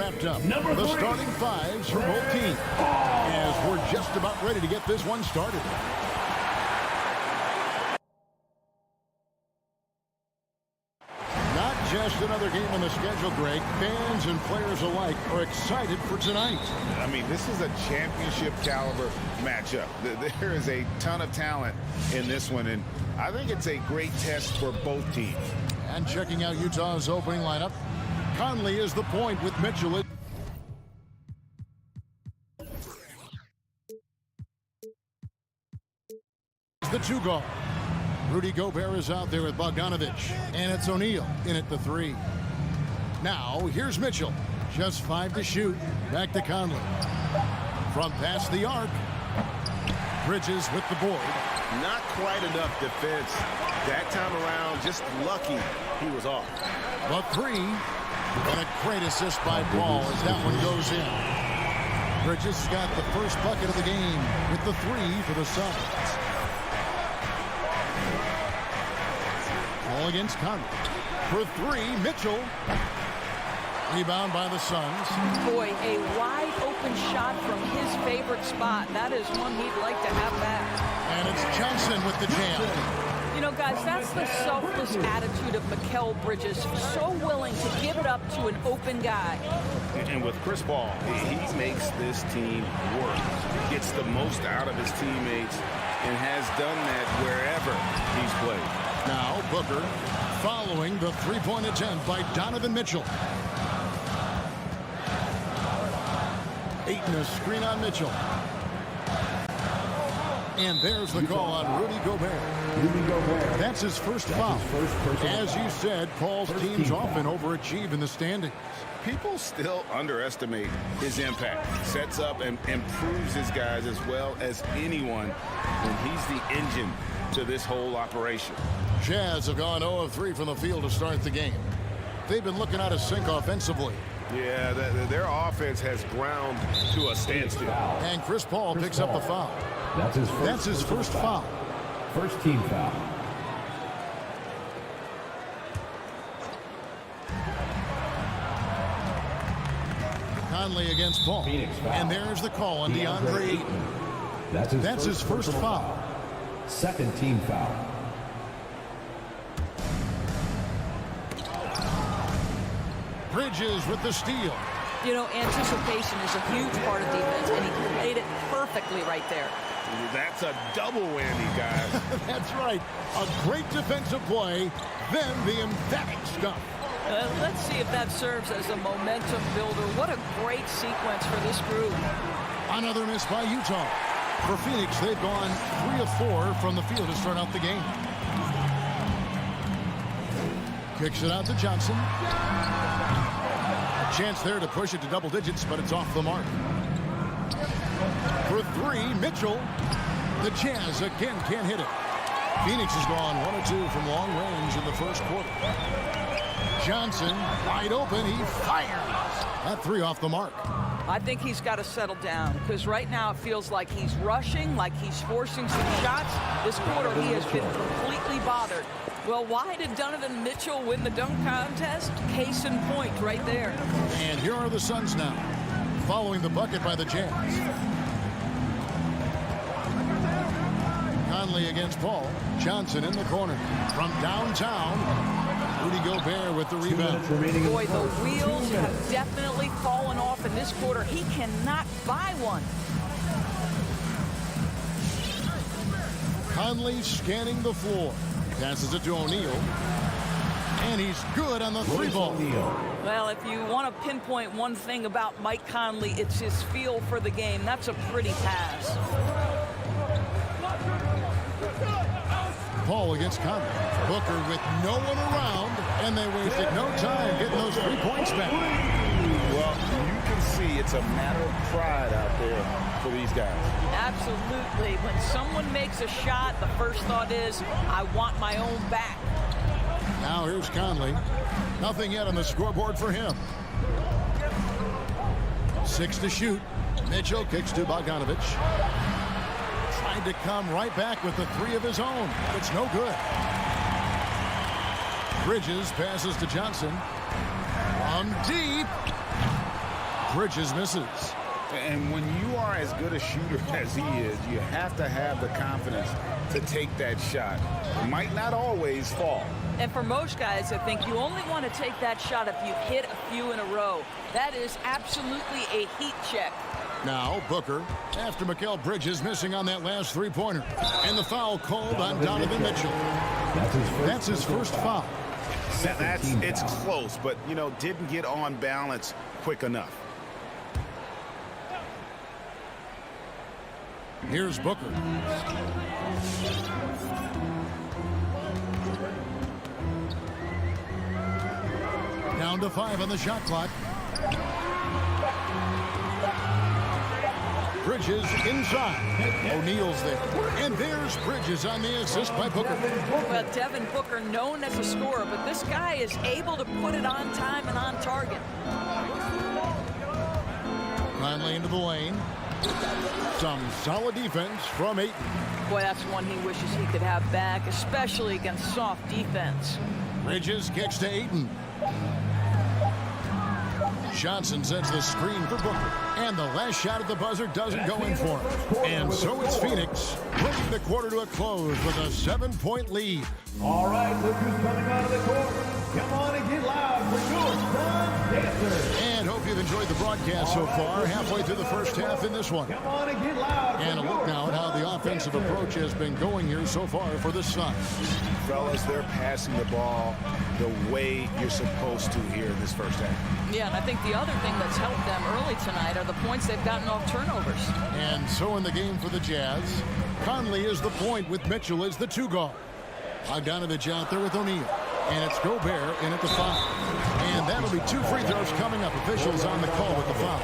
wrapped up. The starting fives for both teams as we're just about ready to get this one started. Not just another game on the schedule, Greg. Fans and players alike are excited for tonight. I mean, this is a championship caliber matchup. There is a ton of talent in this one, and I think it's a great test for both teams. And checking out Utah's opening lineup, Conley is the point with Mitchell. The two guard. Rudy Gobert is out there with Bogdanovich, and it's O'Neal in at the 3. Now, here's Mitchell. Just 5 to shoot. Back to Conley. From past the arc. Bridges with the board. Not quite enough defense. That time around, just lucky he was off. The 3. And a great assist by Paul as that one goes in. Bridges got the first bucket of the game with the 3 for the Suns. Ball against Conley. For 3, Mitchell. Rebound by the Suns. Boy, a wide open shot from his favorite spot. That is one he'd like to have back. And it's Johnson with the jam. You know, guys, that's the selfless attitude of Mikal Bridges. So willing to give it up to an open guy. And with Chris Paul, he makes this team work. Gets the most out of his teammates and has done that wherever he's played. Now Booker following the three-point attempt by Donovan Mitchell. Ayton, a screen on Mitchell. And there's the call on Rudy Gobert. That's his first foul. As you said, Paul's teams often overachieve in the standings. People still underestimate his impact. Sets up and improves his guys as well as anyone. And he's the engine to this whole operation. Jazz have gone 0 of 3 from the field to start the game. They've been looking out of sync offensively. Yeah, their offense has ground to a standstill. And Chris Paul picks up the foul. That's his first foul. First team foul. Conley against Paul. And there's the call on DeAndre Ayton. That's his first foul. Second team foul. Bridges with the steal. You know, anticipation is a huge part of defense, and he played it perfectly right there. That's a double whammy, guys. That's right. A great defensive play, then the emphatic stuff. Let's see if that serves as a momentum builder. What a great sequence for this group. Another miss by Utah. For Phoenix, they've gone 3 of 4 from the field to start out the game. Kicks it out to Johnson. A chance there to push it to double digits, but it's off the mark. For 3, Mitchell. The Jazz again can't hit it. Phoenix has gone 1 of 2 from long range in the first quarter. Johnson, wide open, he fires. That 3 off the mark. I think he's got to settle down, because right now it feels like he's rushing, like he's forcing some shots. This quarter he has been completely bothered. Well, why did Donovan Mitchell win the dunk contest? Case in point right there. And here are the Suns now, following the bucket by the Jazz. Conley against Paul. Johnson in the corner. From downtown, Rudy Gobert with the rebound. Boy, the wheels have definitely fallen off in this quarter. He cannot buy one. Conley scanning the floor. Passes it to O'Neal. And he's good on the 3-ball. Well, if you want to pinpoint one thing about Mike Conley, it's his feel for the game. That's a pretty pass. Paul against Conley. Booker with no one around, and they wasted no time getting those 3 points back. Well, you can see it's a matter of pride out there for these guys. Absolutely. When someone makes a shot, the first thought is, I want my own back. Now here's Conley. Nothing yet on the scoreboard for him. 6 to shoot. Mitchell kicks to Bogdanovich. Tried to come right back with the 3 of his own. It's no good. Bridges passes to Johnson. From deep. Bridges misses. And when you are as good a shooter as he is, you have to have the confidence to take that shot. It might not always fall. And for most guys, I think you only want to take that shot if you've hit a few in a row. That is absolutely a heat check. Now Booker, after Mikal Bridges missing on that last three-pointer. And the foul called on Donovan Mitchell. That's his first foul. It's close, but, you know, didn't get on balance quick enough. Here's Booker. Down to 5 on the shot clock. Bridges inside. O'Neal's there. And there's Bridges on the assist by Booker. Well, Devin Booker, known as a scorer, but this guy is able to put it on time and on target. Conley into the lane. Some solid defense from Ayton. Boy, that's one he wishes he could have back, especially against soft defense. Bridges kicks to Ayton. Johnson sets the screen for Booker. And the last shot at the buzzer doesn't go in for him. And so it's Phoenix bringing the quarter to a close with a 7-point lead. All right, look who's coming out of the court. Come on and get loud for your son, Dancer. And hope you've enjoyed the broadcast so far. Halfway through the first half in this one. Come on and get loud. And a look now at how the offensive approach has been going here so far for the Suns. Fellas, they're passing the ball the way you're supposed to here in this first half. Yeah, and I think the other thing that's helped them early tonight are the points they've gotten off turnovers. And so in the game for the Jazz, Conley is the point with Mitchell as the two guard. Bogdanovich out there with O'Neal. And it's Gobert in at the foul. And that'll be 2 free throws coming up. Officials on the call with the foul.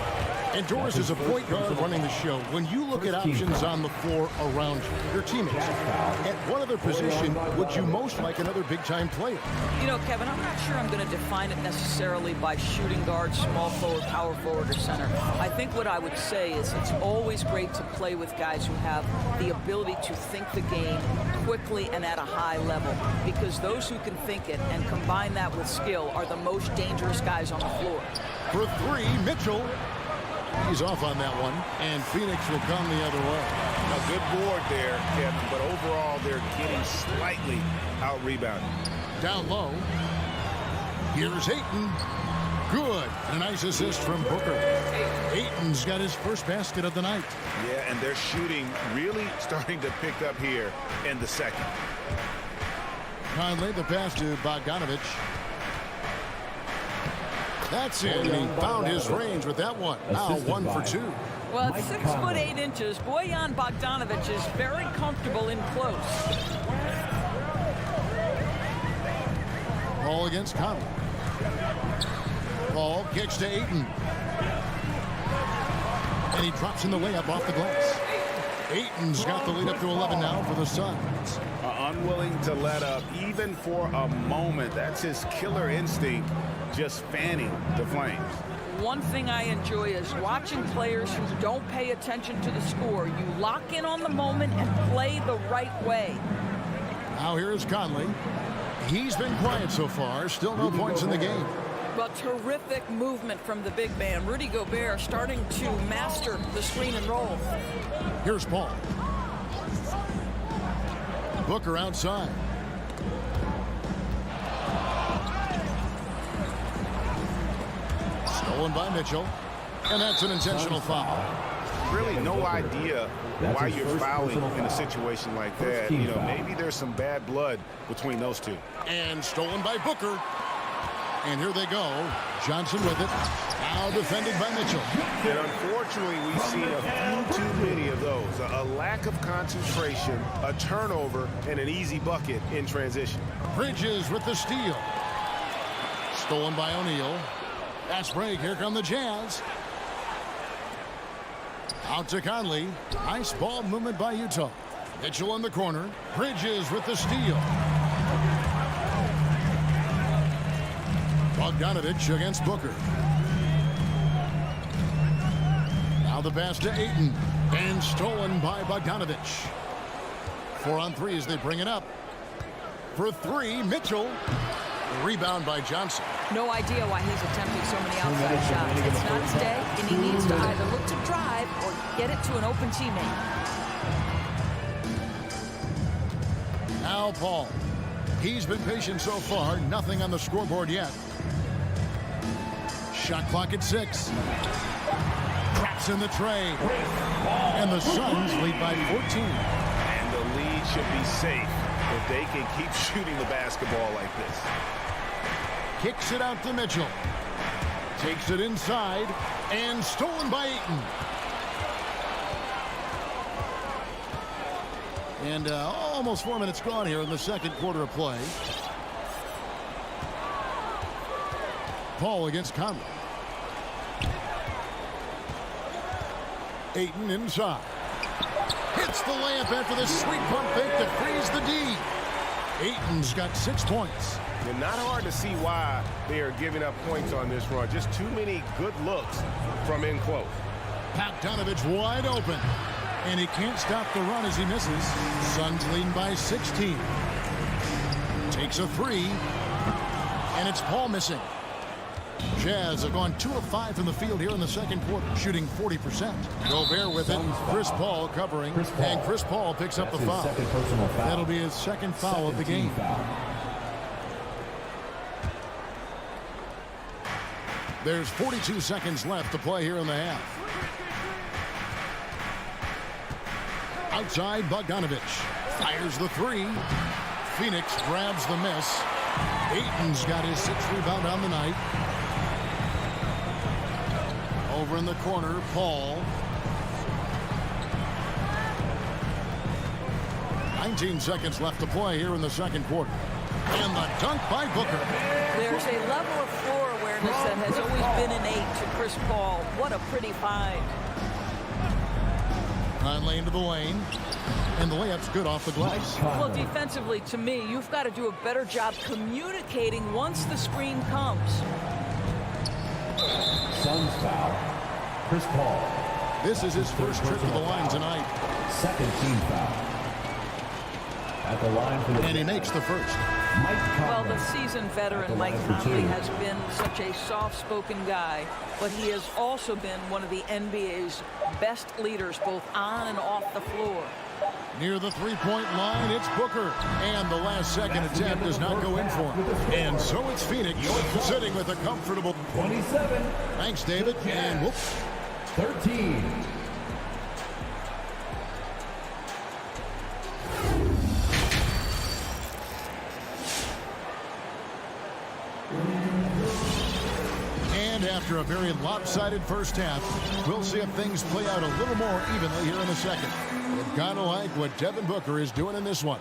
And Doris is a point guard running the show. When you look at options on the floor around you, your teammates, at what other position would you most like another big-time player? You know, Kevin, I'm not sure I'm going to define it necessarily by shooting guard, small forward, power forward, or center. I think what I would say is it's always great to play with guys who have the ability to think the game quickly and at a high level, because those who can think it and combine that with skill are the most dangerous guys on the floor. For 3, Mitchell. He's off on that one, and Phoenix will come the other way. A good board there, Kevin, but overall they're getting slightly out-rebounded. Down low. Here's Ayton. Good. A nice assist from Booker. Ayton's got his first basket of the night. Yeah, and their shooting really starting to pick up here in the second. Conley, the pass to Bogdanovich. That's it. He found his range with that one. Now 1 for 2. Well, at 6 foot 8 inches, Bojan Bogdanović is very comfortable in close. Ball against Conley. Ball kicks to Ayton. And he drops in the layup off the glass. Ayton's got the lead up to 11 now for the Suns. Unwilling to let up even for a moment. That's his killer instinct, just fanning the flames. One thing I enjoy is watching players who don't pay attention to the score. You lock in on the moment and play the right way. Now here is Conley. He's been quiet so far. Still no points in the game. Well, terrific movement from the big man. Rudy Gobert starting to master the screen and roll. Here's Paul. Booker outside. Stolen by Mitchell. And that's an intentional foul. Really no idea why you're fouling in a situation like that. You know, maybe there's some bad blood between those two. And stolen by Booker. And here they go. Johnson with it. Now defended by Mitchell. And unfortunately, we've seen a few too many of those. A lack of concentration, a turnover, and an easy bucket in transition. Bridges with the steal. Stolen by O'Neal. Fast break. Here come the Jazz. Out to Conley. Nice ball movement by Utah. Mitchell in the corner. Bridges with the steal. Bogdanovich against Booker. Now the pass to Ayton. And stolen by Bogdanovich. 4 on 3 as they bring it up. For 3, Mitchell. Rebound by Johnson. No idea why he's attempting so many outside shots. It's not his day, and he needs to either look to drive or get it to an open teammate. Now Paul. He's been patient so far. Nothing on the scoreboard yet. Shot clock at 6. Traps in the tray. And the Suns lead by 14. And the lead should be safe if they can keep shooting the basketball like this. Kicks it out to Mitchell. Takes it inside. And stolen by Ayton. And almost 4 minutes gone here in the second quarter of play. Paul against Conley. Ayton inside. Hits the layup after the sweet pump fake to freeze the D. Ayton's got 6 points. And not hard to see why they are giving up points on this run. Just too many good looks from in close. Bogdanovich wide open. And he can't stop the run as he misses. Suns leading by 16. Takes a 3. And it's Paul missing. Jazz have gone 2 of 5 from the field here in the second quarter, shooting 40%. Gobert with it. Chris Paul covering. And Chris Paul picks up the foul. That'll be his second foul of the game. There's 42 seconds left to play here in the half. Outside, Bogdanovich fires the 3. Phoenix grabs the miss. Ayton's got his 6th rebound on the night. Over in the corner, Paul. 19 seconds left to play here in the second quarter. And the dunk by Booker. There's a level of floor awareness that has always been innate to Chris Paul. What a pretty find. Conley into the lane. And the layup's good off the glass. Well, defensively, to me, you've got to do a better job communicating once the screen comes. Suns foul. Chris Paul. This is his first trip to the line tonight. Second team foul. At the line for the And he makes the first. Well, the seasoned veteran Mike Conley has been such a soft-spoken guy, but he has also been one of the NBA's best leaders, both on and off the floor. Near the three-point line, it's Booker. And the last-second attempt does not go in for him. And so it's Phoenix sitting with a comfortable 27. Thanks, David. And whoops. 13. And after a very lopsided first half, we'll see if things play out a little more evenly here in the second. You've got to like what Devin Booker is doing in this one.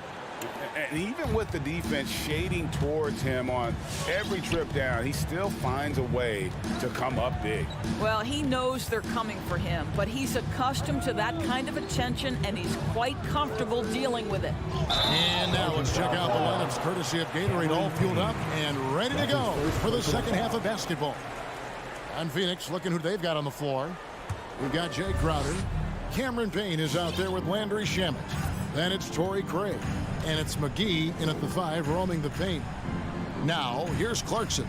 And even with the defense shading towards him on every trip down, he still finds a way to come up big. Well, he knows they're coming for him, but he's accustomed to that kind of attention, and he's quite comfortable dealing with it. And now let's check out the lineups courtesy of Gatorade, all fueled up and ready to go for the second half of basketball. On Phoenix, looking who they've got on the floor. We've got Jay Crowder. Cameron Payne is out there with Landry Shamet. Then it's Torrey Craig. And it's McGee in at the 5, roaming the paint. Now, here's Clarkson.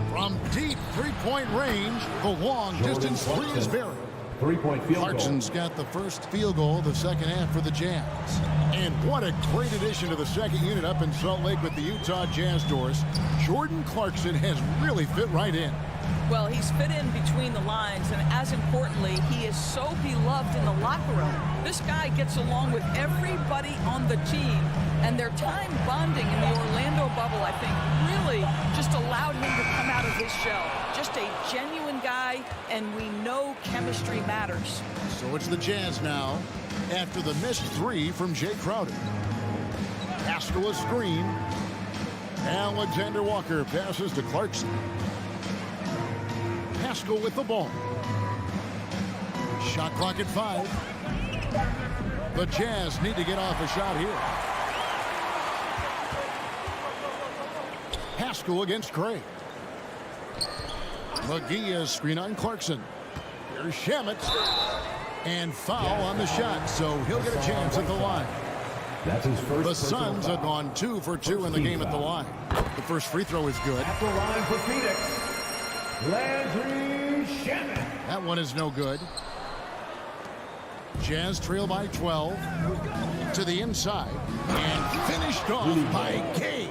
From deep three-point range, the long-distance three is buried. Three-point field goal. Clarkson's got the first field goal of the second half for the Jazz. And what a great addition to the second unit up in Salt Lake with the Utah Jazz doors. Jordan Clarkson has really fit right in. Well, he's fit in between the lines, and as importantly, he is so beloved in the locker room. This guy gets along with everybody on the team, and their time bonding in the Orlando bubble, I think, really just allowed him to come out of his shell. Just a genuine guy, and we know chemistry matters. So it's the Jazz now after the missed 3 from Jay Crowder. Haskell a screen. Alexander Walker passes to Clarkson. Haskell with the ball. Shot clock at 5. The Jazz need to get off a shot here. Haskell against Craig. McGee is screen on Clarkson. Here's Shamet. And foul on the shot, so he'll get a chance at the line. That's his first. The Suns have gone 2 for 2 in the game at the line. The first free throw is good. At the line for Phoenix, Landry Shamet. That one is no good. Jazz trail by 12 to the inside and finished off by Gay.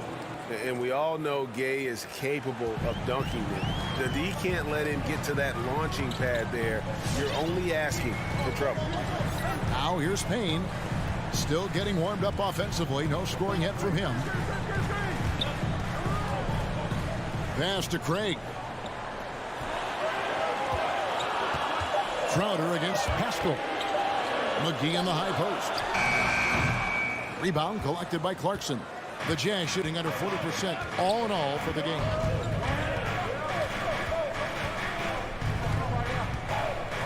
And we all know Gay is capable of dunking it. The D can't let him get to that launching pad there. You're only asking for trouble. Now here's Payne. Still getting warmed up offensively. No scoring yet from him. Pass to Craig. Crowder against Pascal. McGee in the high post. Rebound collected by Clarkson. The Jazz shooting under 40% all in all for the game.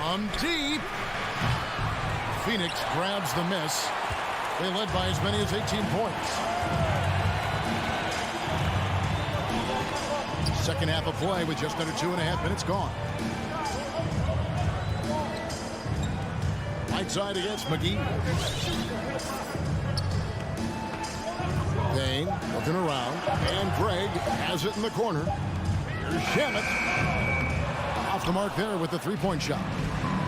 From deep. Phoenix grabs the miss. They led by as many as 18 points. Second half of play with just under 2.5 minutes gone. Right side against McGee. Payne looking around. And Greg has it in the corner. Here's Shamet. Off the mark there with the three-point shot.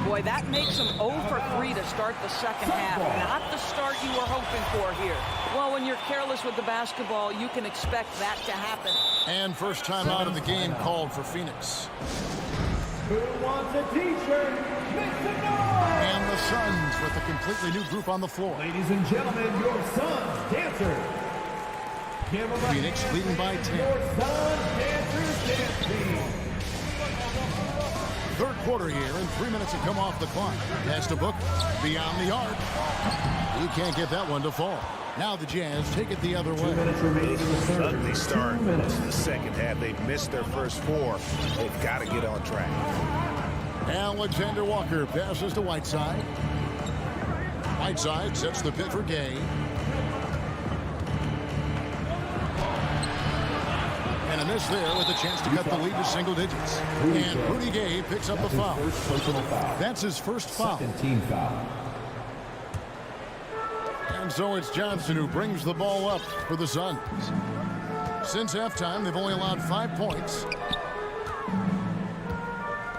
Boy, that makes him 0 for 3 to start the second half. Not the start you were hoping for here. Well, when you're careless with the basketball, you can expect that to happen. And first time out of the game called for Phoenix. Who wants a t-shirt? Make some noise! And the Suns with a completely new group on the floor. Ladies and gentlemen, your Suns dancers. Give them a Phoenix hand. leading by 10. Your Suns dancers dance team. Third quarter here, and 3 minutes have come off the clock. Pass to Book, beyond the arc. He can't get that one to fall. Now the Jazz take it the other 2 way. minutes remaining in the third. Ugly start 2 minutes. to the second half. They missed their first 4. They've got to get on track. Alexander Walker passes to Whiteside. Whiteside sets the pit for Gay. And a miss there with a chance to cut the lead to single digits. And Rudy Gay picks up the foul. First personal foul. That's his first foul. Second team foul. And so it's Johnson who brings the ball up for the Suns. Since halftime, they've only allowed 5 points.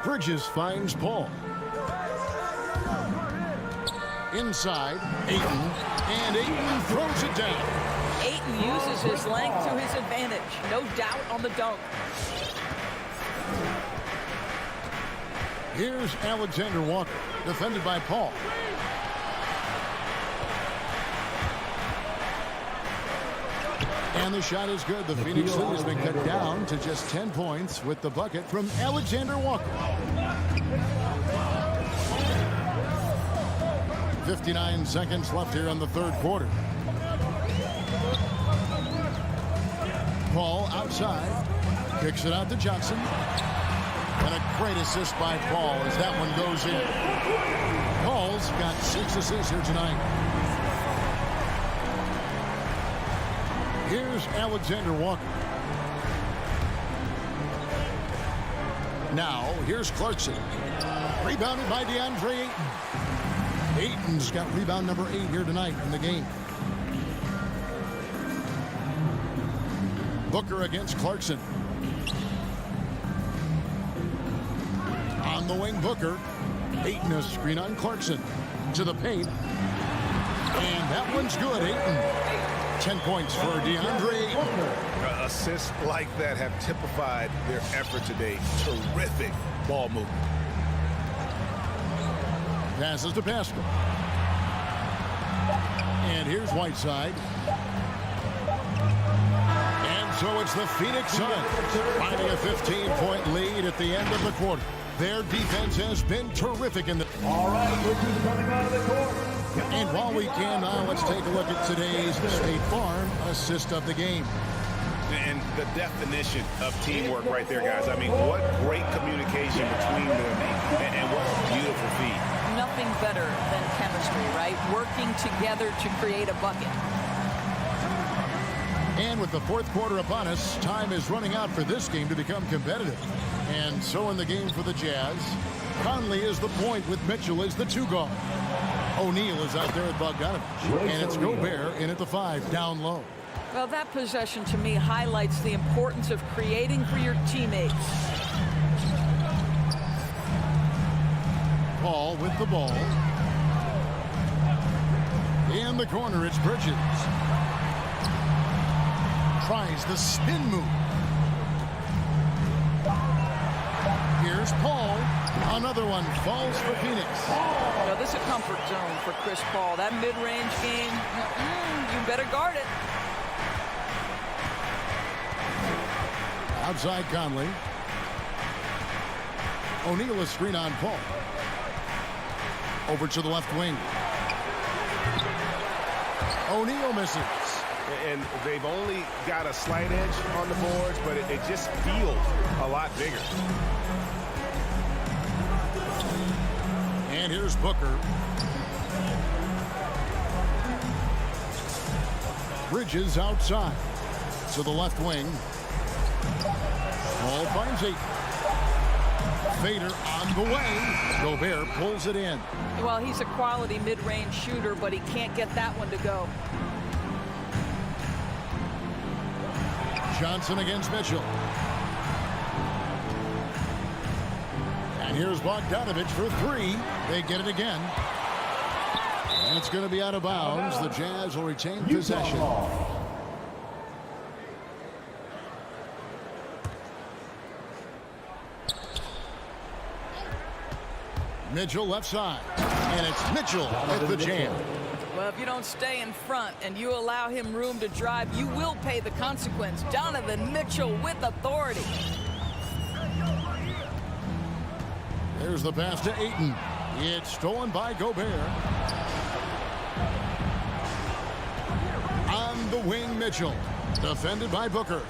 Bridges finds Paul. Inside, Ayton. And Ayton throws it down. Ayton uses his length to his advantage. No doubt on the dunk. Here's Alexander Walker, defended by Paul. And the shot is good. The Phoenix lead has been cut down to just 10 points with the bucket from Alexander Walker. 59 seconds left here in the third quarter. Paul outside, kicks it out to Johnson. And a great assist by Paul as that one goes in. Paul's got 6 assists here tonight. Here's Alexander Walker. Now, here's Clarkson. Rebounded by DeAndre Ayton. Ayton's got rebound number 8 here tonight in the game. Booker against Clarkson. On the wing, Booker. Ayton a screen on Clarkson. To the paint. And that one's good, Ayton. 10 points for DeAndre Ayton. Assists like that have typified their effort today. Terrific ball movement. Passes to Pascal. And here's Whiteside. And so it's the Phoenix Suns finding a 15-point lead at the end of the quarter. Their defense has been terrific in the... All right, Richard's coming out of the court. And while we can now, let's take a look at today's State Farm assist of the game. And the definition of teamwork right there, guys. I mean, what great communication between them and what a beautiful feed. Nothing better than chemistry, right? Working together to create a bucket. And with the fourth quarter upon us, time is running out for this game to become competitive. And so in the game for the Jazz, Conley is the point with Mitchell as the 2 guard. O'Neal is out there with Bogdanovich. And it's Gobert in at the 5, down low. Well, that possession to me highlights the importance of creating for your teammates. Paul with the ball. In the corner, it's Bridges. Tries the spin move. Here's Paul. Another one falls for Phoenix. Now, this is a comfort zone for Chris Paul. That mid-range game, you better guard it. Outside Conley. O'Neal a screen on Paul. Over to the left wing. O'Neal misses. And they've only got a slight edge on the boards, but it just feels a lot bigger. And here's Booker. Bridges outside to the left wing. Paul finds it. Fader on the way. Gobert pulls it in. Well, he's a quality mid-range shooter, but he can't get that one to go. Johnson against Mitchell. And here's Bogdanovich for 3. They get it again. And it's going to be out of bounds. The Jazz will retain possession. Mitchell left side. And it's Mitchell at the jam. Well, if you don't stay in front and you allow him room to drive, you will pay the consequence. Donovan Mitchell with authority. There's the pass to Ayton. It's stolen by Gobert. On the wing, Mitchell. Defended by Booker.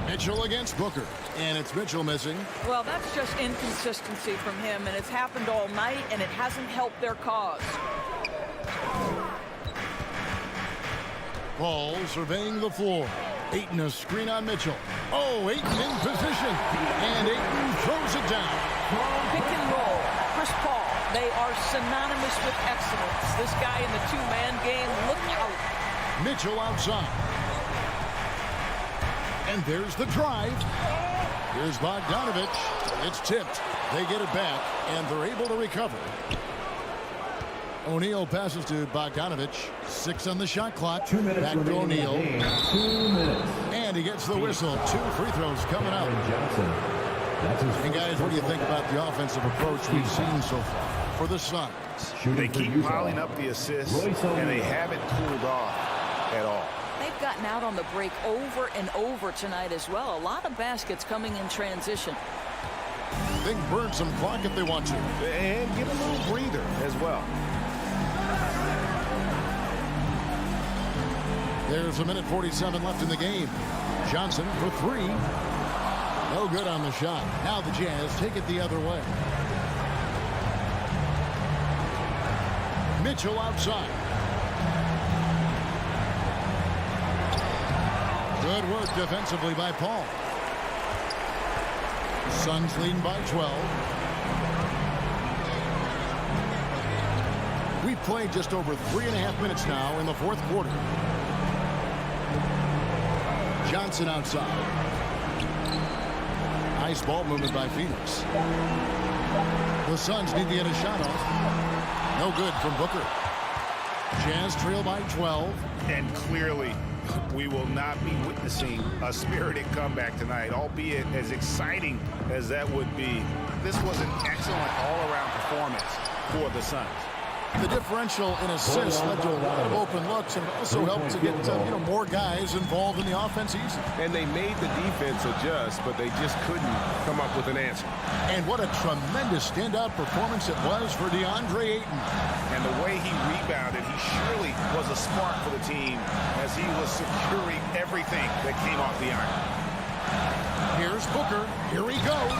Mitchell against Booker. And it's Mitchell missing. Well, that's just inconsistency from him, and it's happened all night, and it hasn't helped their cause. Paul surveying the floor. Ayton a screen on Mitchell. Oh, Ayton in position. And Ayton throws it down. Pick and roll. Chris Paul. They are synonymous with excellence. This guy in the two-man game, look out. Mitchell outside. And there's the drive. Here's Bogdanovich. It's tipped. They get it back, and they're able to recover. O'Neal passes to Bogdanovich. 6 on the shot clock. 2 minutes back to O'Neal. 2 minutes. And he gets the whistle. 2 free throws coming up. Johnson. That's his And guys, what do you think about the offensive approach we've seen so far for the Suns? They keep piling up the assists, and they haven't cooled off at all. They've gotten out on the break over and over tonight as well. A lot of baskets coming in transition. They can burn some clock if they want to. And get a little breather as well. There's 1:47 left in the game. Johnson for 3. No good on the shot. Now the Jazz take it the other way. Mitchell outside. Good work defensively by Paul. Suns leading by 12. We've played just over 3.5 minutes now in the fourth quarter. Johnson outside. Nice ball movement by Phoenix. The Suns need to get a shot off. No good from Booker. Jazz trail by 12. And clearly, we will not be witnessing a spirited comeback tonight, albeit as exciting as that would be. This was an excellent all-around performance for the Suns. The differential in assists led to a lot of open looks and also helped to get more guys involved in the offense easy. And they made the defense adjust, but they just couldn't come up with an answer. And what a tremendous standout performance it was for DeAndre Ayton. And the way he rebounded, he surely was a spark for the team as he was securing everything that came off the iron. Here's Booker. Here he goes.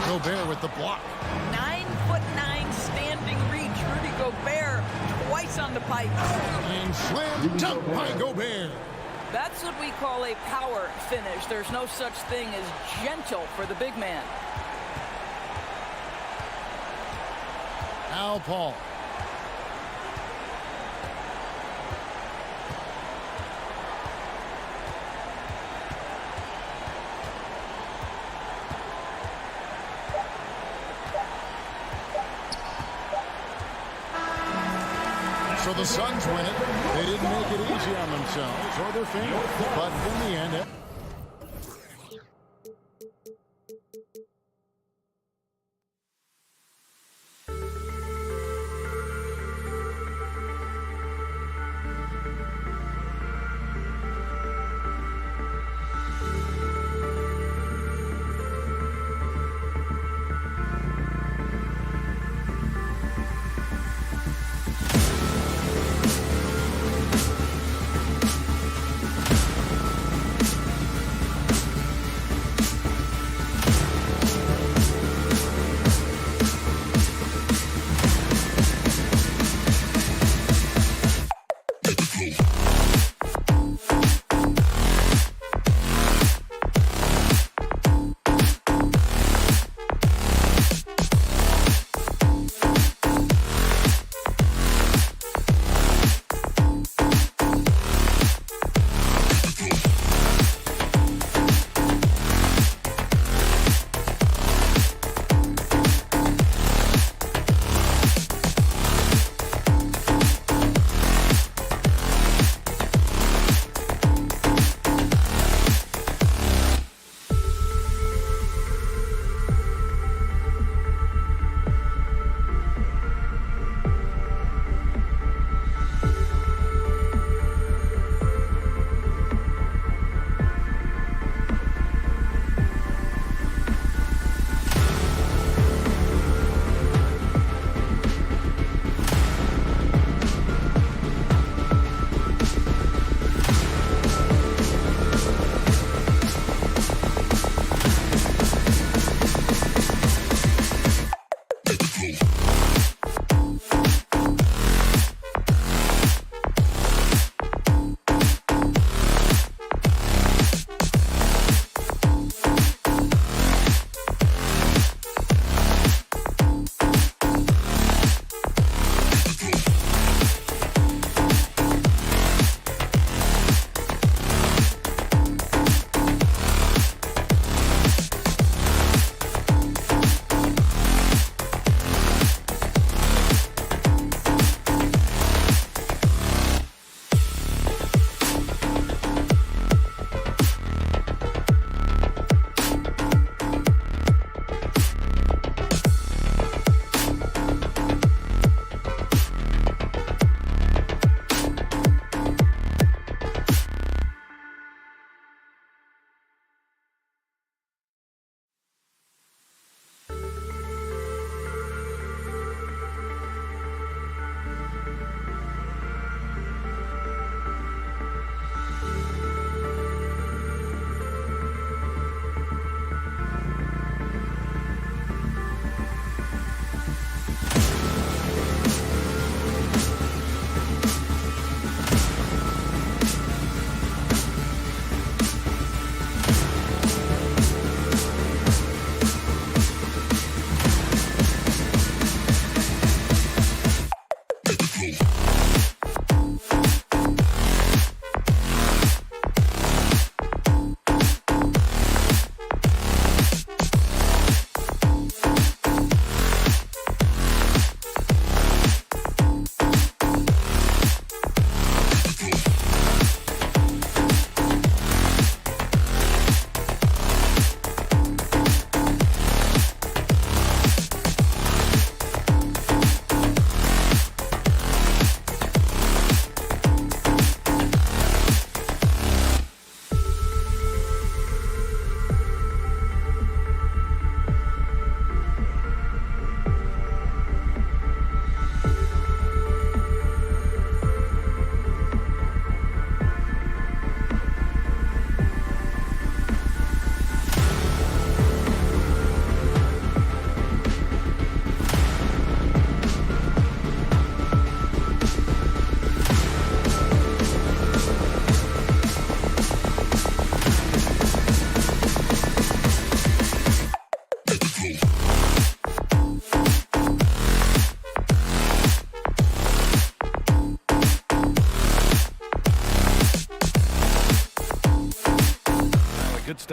Gobert with the block. 9'9" standing reach. Rudy Gobert twice on the pipes. And slam dunk by Gobert. That's what we call a power finish. There's no such thing as gentle for the big man. Al Paul. So the Suns win it. They didn't make it easy on themselves or their fans, but in the end...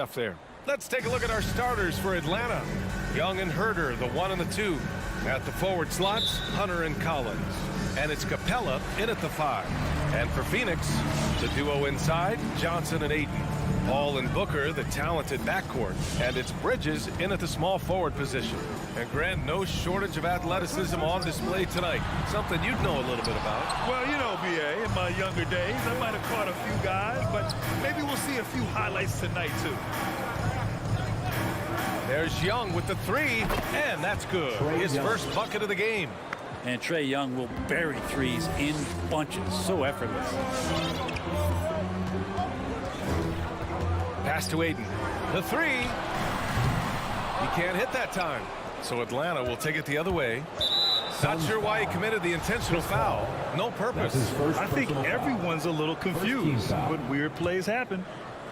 stuff there. Let's take a look at our starters for Atlanta. Young and Herder, the 1 and the 2. At the forward slots, Hunter and Collins. And it's Capella in at the 5. And for Phoenix, the duo inside, Johnson and Ayton. Paul and Booker, the talented backcourt. And it's Bridges in at the small forward position. And Grant, no shortage of athleticism on display tonight. Something you'd know a little bit about. Well, you know, B.A., in my younger days, I might have caught a few guys, but maybe we'll see a few highlights tonight, too. There's Young with the 3, and that's good. His first bucket of the game. And Trey Young will bury threes in bunches. So effortless. Pass to Ayton. The 3. He can't hit that time. So Atlanta will take it the other way. Not sure why he committed the intentional foul. No purpose. I think everyone's a little confused, but weird plays happen.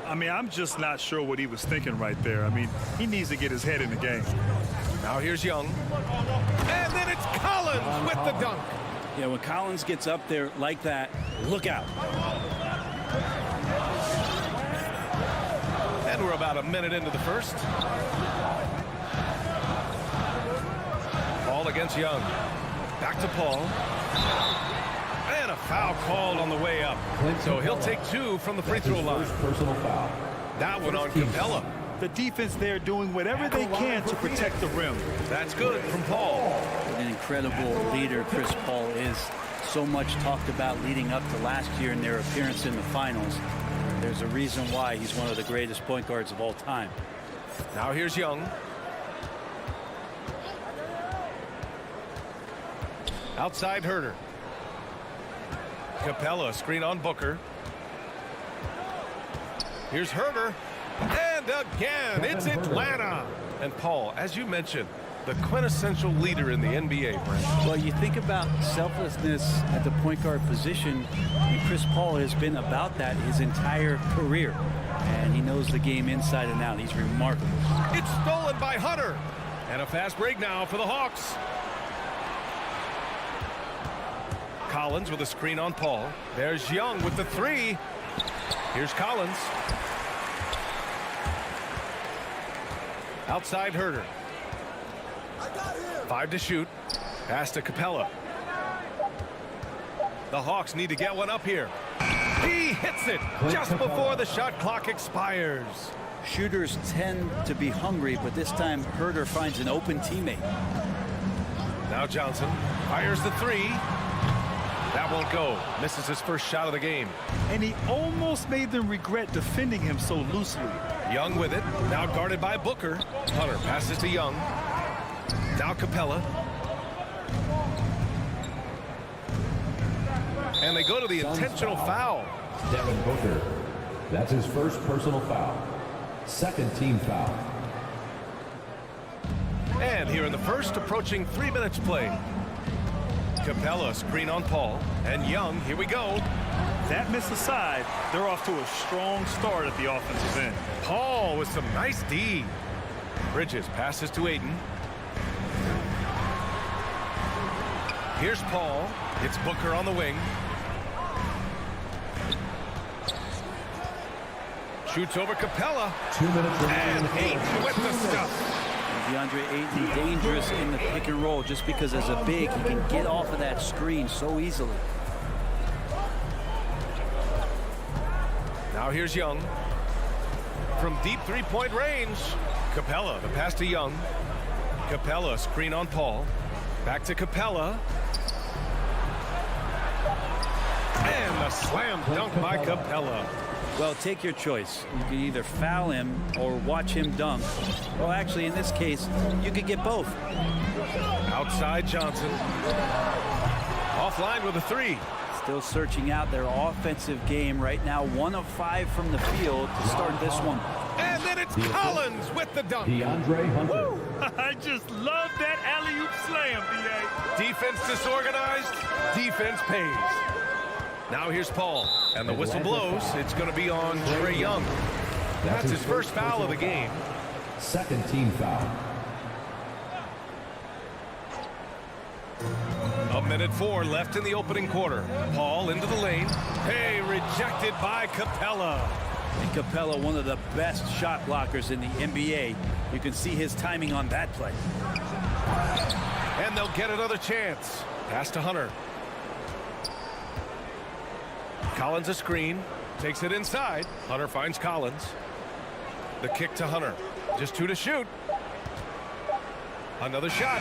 I mean, I'm just not sure what he was thinking right there. I mean, he needs to get his head in the game. Now here's Young. And then it's Collins with the dunk. Yeah, when Collins gets up there like that, look out. And we're about a minute into the first. Paul against Young. Back to Paul. And a foul called on the way up. So he'll take 2 from the free throw line. That one on Capella. The defense there doing whatever they can to protect the rim. That's good from Paul. An incredible leader Chris Paul is. So much talked about leading up to last year in their appearance in the finals. There's a reason why he's one of the greatest point guards of all time. Now here's Young. Outside Herder. Capella, screen on Booker. Here's Herder. And again, it's Atlanta. And Paul, as you mentioned, the quintessential leader in the NBA, Brent. Well, you think about selflessness at the point guard position, and Chris Paul has been about that his entire career. And he knows the game inside and out. He's remarkable. It's stolen by Hunter. And a fast break now for the Hawks. Collins with a screen on Paul. There's Young with the 3. Here's Collins. Outside Herder. 5 to shoot. Pass to Capella. The Hawks need to get one up here. He hits it just before the shot clock expires. Shooters tend to be hungry, but this time Herder finds an open teammate. Now Johnson fires the 3. That won't go. Misses his first shot of the game. And he almost made them regret defending him so loosely. Young with it. Now guarded by Booker. Hunter passes to Young. Now Capella. And they go to the intentional foul. Devin Booker. That's his first personal foul. Second team foul. And here in the first, approaching 3 minutes played. Capella, screen on Paul. And Young, here we go. That miss aside, they're off to a strong start at the offensive end. Paul with some nice D. Bridges passes to Ayton. Here's Paul. It's Booker on the wing. Shoots over Capella. 2 minutes And Ayton with the stuff. DeAndre Ayton dangerous in the pick and roll just because as a big he can get off of that screen so easily. Now here's Young. From deep three-point range. Capella, the pass to Young. Capella, screen on Paul. Back to Capella. And the slam dunk by Capella. Well, take your choice. You can either foul him or watch him dunk. Well, actually, in this case, you could get both. Outside Johnson. Offline with a 3. Still searching out their offensive game right now. 1 of 5 from the field to start this one. And then it's Collins with the dunk. DeAndre Hunter. I just love that alley-oop slam, B.A. Defense disorganized. Defense pays. Now here's Paul. And the whistle blows. It's going to be on Trey Young. That's his first foul of the game. Second team foul. A minute 4 left in the opening quarter. Paul into the lane. Hey, rejected by Capella. And Capella, one of the best shot blockers in the NBA. You can see his timing on that play. And they'll get another chance. Pass to Hunter. Collins a screen. Takes it inside. Hunter finds Collins. The kick to Hunter. Just 2 to shoot. Another shot.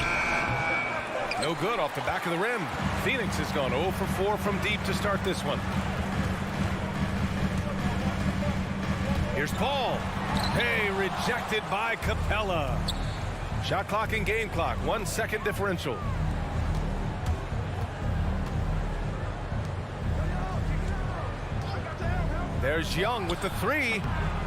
No good off the back of the rim. Phoenix has gone 0 for 4 from deep to start this one. Here's Paul. Hey, rejected by Capella. Shot clock and game clock. 1 second differential. There's Young with the 3.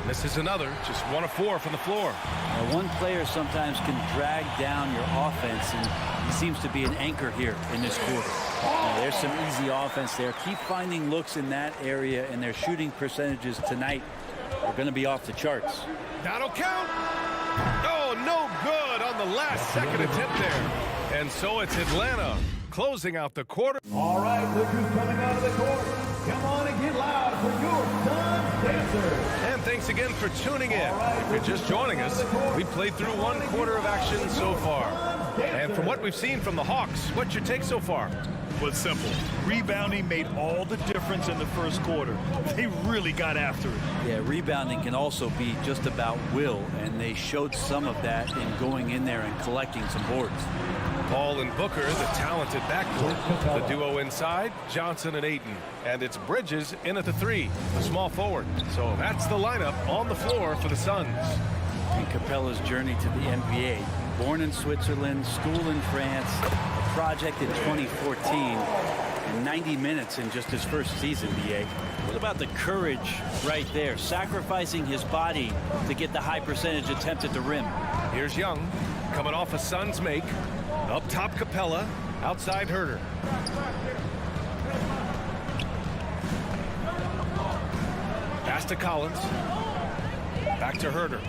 Misses another. Just 1 of 4 from the floor. Now, one player sometimes can drag down your offense, and he seems to be an anchor here in this quarter. Now, there's some easy offense there. Keep finding looks in that area, and their shooting percentages tonight are going to be off the charts. That'll count. Oh, no good on the last second attempt there. And so it's Atlanta closing out the quarter. All right, look who's coming out of the court. Come on and get loud for your Suns dancers. And thanks again for tuning in. If you're just joining us, we played through 1 quarter of action so far. And from what we've seen from the Hawks, what's your take so far? Well, it's simple. Rebounding made all the difference in the first quarter. They really got after it. Yeah, rebounding can also be just about will, and they showed some of that in going in there and collecting some boards. Paul and Booker, the talented backcourt. The duo inside, Johnson and Ayton. And it's Bridges in at the 3, the small forward. So that's the lineup on the floor for the Suns. And Capella's journey to the NBA. Born in Switzerland, school in France, a project in 2014, and 90 minutes in just his first season, BA. What about the courage right there, sacrificing his body to get the high percentage attempt at the rim? Here's Young, coming off a Suns make. Up top, Capella. Outside, Herter. Pass to Collins. Back to Herter.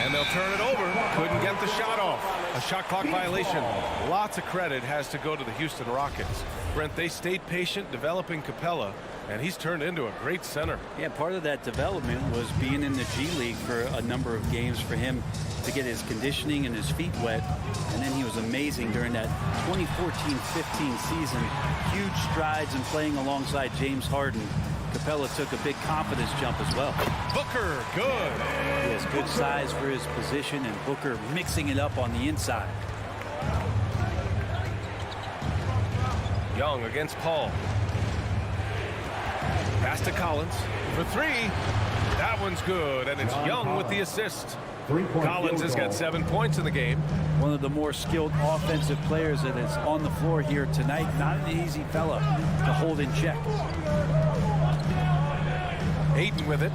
And they'll turn it over. Couldn't get the shot off. A shot clock violation. Lots of credit has to go to the Houston Rockets. Brent, they stayed patient developing Capella, and he's turned into a great center. Yeah, part of that development was being in the G League for a number of games for him to get his conditioning and his feet wet. And then he was amazing during that 2014-15 season. Huge strides in playing alongside James Harden. Capella took a big confidence jump as well. Booker, good. He has good size for his position, and Booker mixing it up on the inside. Young against Paul. Pass to Collins for 3. That one's good, and it's Young with the assist. Collins has got 7 points in the game. One of the more skilled offensive players that is on the floor here tonight. Not an easy fella to hold in check. Ayton with it.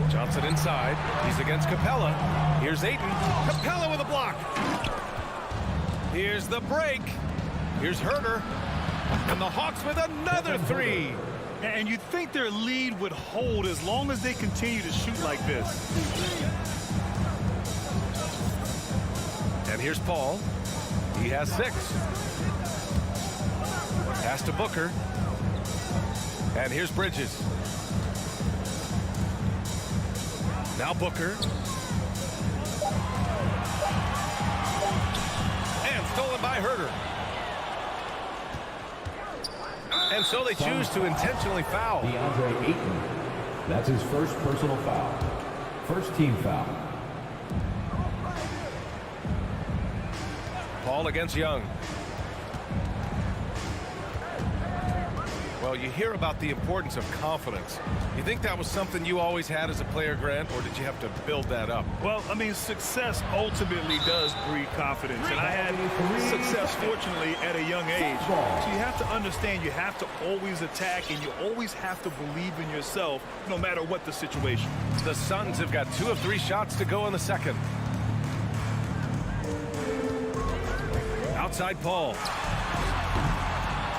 Johnson inside. He's against Capella. Here's Ayton. Capella with a block. Here's the break. Here's Herter. And the Hawks with another 3. And you'd think their lead would hold as long as they continue to shoot like this. And here's Paul. He has 6. Pass to Booker. And here's Bridges. Now Booker. And stolen by Herter. And so they choose to intentionally foul. DeAndre Ayton. That's his first personal foul. First team foul. Paul against Young. Well, you hear about the importance of confidence. You think that was something you always had as a player, Grant, or did you have to build that up? Well, I mean, success ultimately does breed confidence. And I had success, fortunately, at a young age. So you have to understand you have to always attack, and you always have to believe in yourself, no matter what the situation. The Suns have got 2 of 3 shots to go in the second. Outside Paul.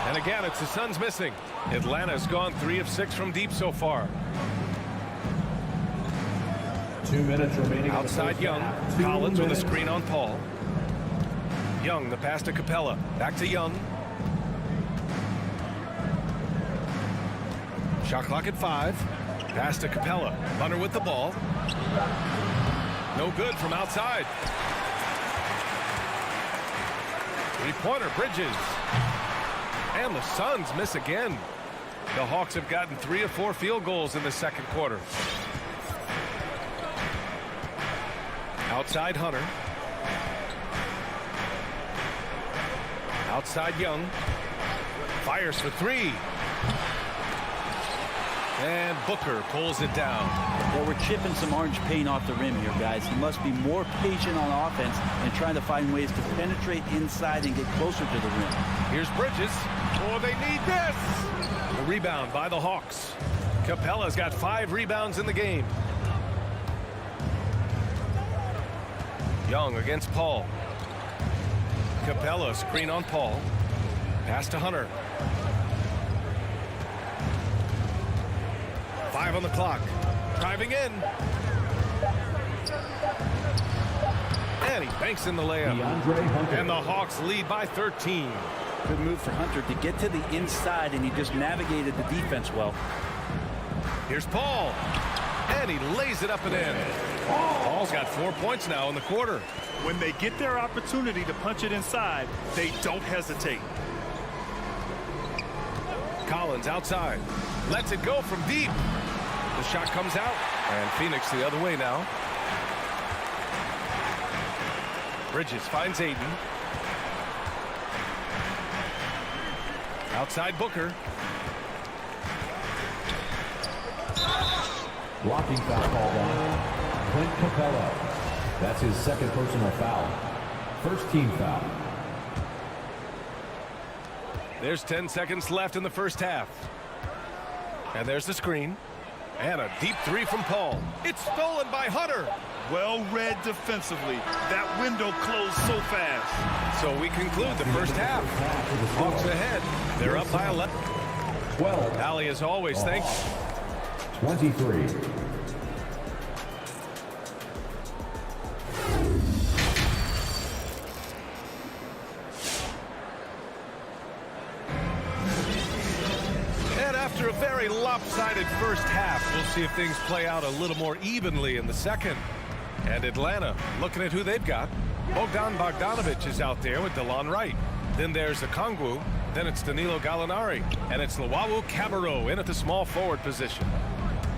And again, it's the Suns missing. Atlanta's gone 3 of 6 from deep so far. 2 minutes remaining. Outside Young. Collins with a screen on Paul. Young, the pass to Capella. Back to Young. Shot clock at 5. Pass to Capella. Hunter with the ball. No good from outside. Three-pointer, Bridges. And the Suns miss again. The Hawks have gotten 3 of 4 field goals in the second quarter. Outside Hunter. Outside Young. Fires for 3. And Booker pulls it down. Well, we're chipping some orange paint off the rim here, guys. He must be more patient on offense and trying to find ways to penetrate inside and get closer to the rim. Here's Bridges. Oh, they need this. The rebound by the Hawks. Capella's got 5 rebounds in the game. Young against Paul. Capella screen on Paul. Pass to Hunter. 5 on the clock. Driving in. And he banks in the layup. And the Hawks lead by 13. Good move for Hunter to get to the inside, and he just navigated the defense well. Here's Paul. And he lays it up and in. Paul's got 4 points now in the quarter. When they get their opportunity to punch it inside, they don't hesitate. Collins outside. Lets it go from deep. The shot comes out. And Phoenix the other way now. Bridges finds Aiden. Outside Booker. Blocking foul called on Clint Capella. That's his second personal foul. First team foul. There's 10 seconds left in the first half. And there's the screen. And a deep 3 from Paul. It's stolen by Hunter. Well read defensively. That window closed so fast. So we conclude the first half. Hawks ahead. They're up by 11. 12. Allie, as always, thanks. 23. And after a very lopsided first half, we'll see if things play out a little more evenly in the second. And Atlanta, looking at who they've got. Bogdan Bogdanovic is out there with DeLon Wright. Then there's Okongwu. Then it's Danilo Gallinari. And it's Luwawu Cabarrot in at the small forward position.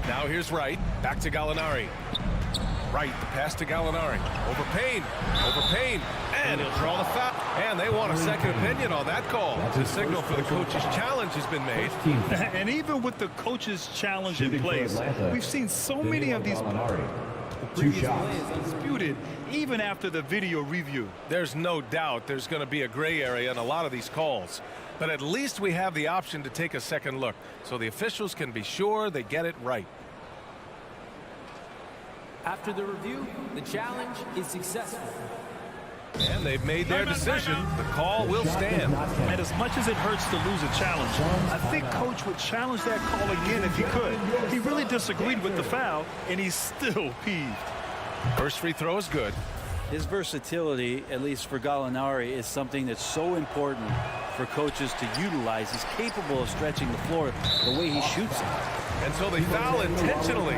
Now here's Wright. Back to Gallinari. Wright, the pass to Gallinari. Over Payne. And he'll draw the foul. And they want a second opinion on that call. The signal for the coach's challenge has been made. And even with the coach's challenge in place, we've seen so many of these. Two shots. Disputed even after the video review. There's no doubt there's going to be a gray area in a lot of these calls. But at least we have the option to take a second look so the officials can be sure they get it right. After the review, the challenge is successful. And they've made their decision. The call will stand. And as much as it hurts to lose a challenge, I think Coach would challenge that call again if he could. He really disagreed with the foul, and he's still peeved. First free throw is good. His versatility, at least for Gallinari, is something that's so important for coaches to utilize. He's capable of stretching the floor the way he shoots it. And so they foul intentionally.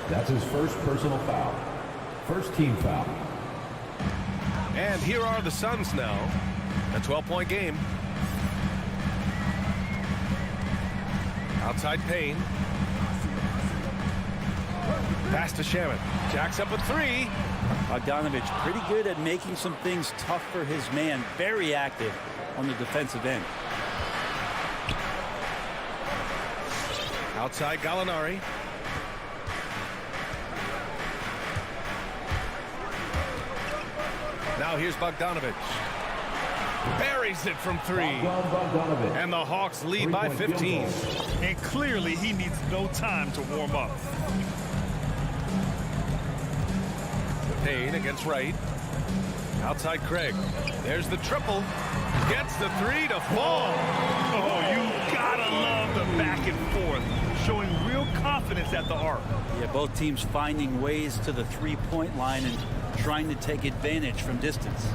That's his first personal foul. First team foul. And here are the Suns now. A 12-point game. Outside Payne. Pass to Shaman. Jacks up a 3. Bogdanovic pretty good at making some things tough for his man. Very active on the defensive end. Outside Gallinari. Now here's Bogdanovic. Buries it from 3. And the Hawks lead by 15. And clearly he needs no time to warm up. Payne against Wright. Outside Craig. There's the triple. Gets the 3 to fall. Oh, you gotta love the back and forth. Showing real confidence at the arc. Yeah, both teams finding ways to the three-point line and trying to take advantage from distance.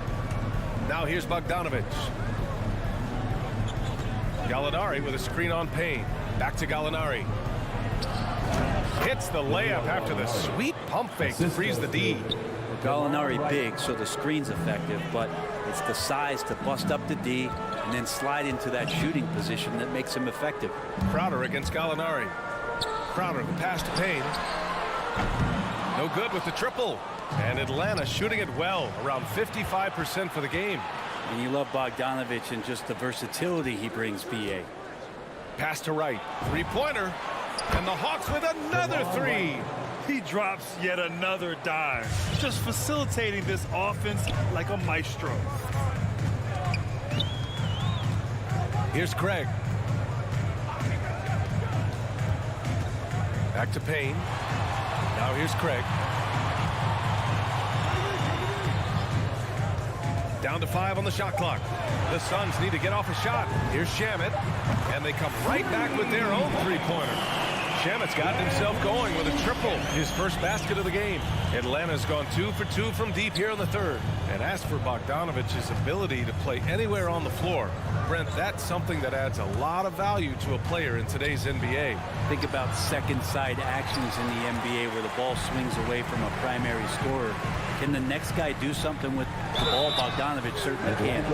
Now here's Bogdanovic. Gallinari with a screen on Payne. Back to Gallinari. Hits the layup after the sweet pump fake to freeze the D. Gallinari big, so the screen's effective, but it's the size to bust up the D and then slide into that shooting position that makes him effective. Crowder against Gallinari. Crowder, the pass to Payne. No good with the triple. And Atlanta shooting it well, around 55% for the game. And you love Bogdanovich and just the versatility he brings, BA. Pass to Wright. Three-pointer. And the Hawks with another three. He drops yet another dime, just facilitating this offense like a maestro. Here's Craig. Back to Payne. Now here's Craig. Down to 5 on the shot clock. The Suns need to get off a shot. Here's Shamet. And they come right back with their own three-pointer. Shamet's gotten himself going with a triple, his first basket of the game. Atlanta's gone 2 for 2 from deep here in the third. And as for Bogdanovich's ability to play anywhere on the floor, Brent, that's something that adds a lot of value to a player in today's NBA. Think about second side actions in the NBA where the ball swings away from a primary scorer. Can the next guy do something with the ball? Bogdanovich certainly can.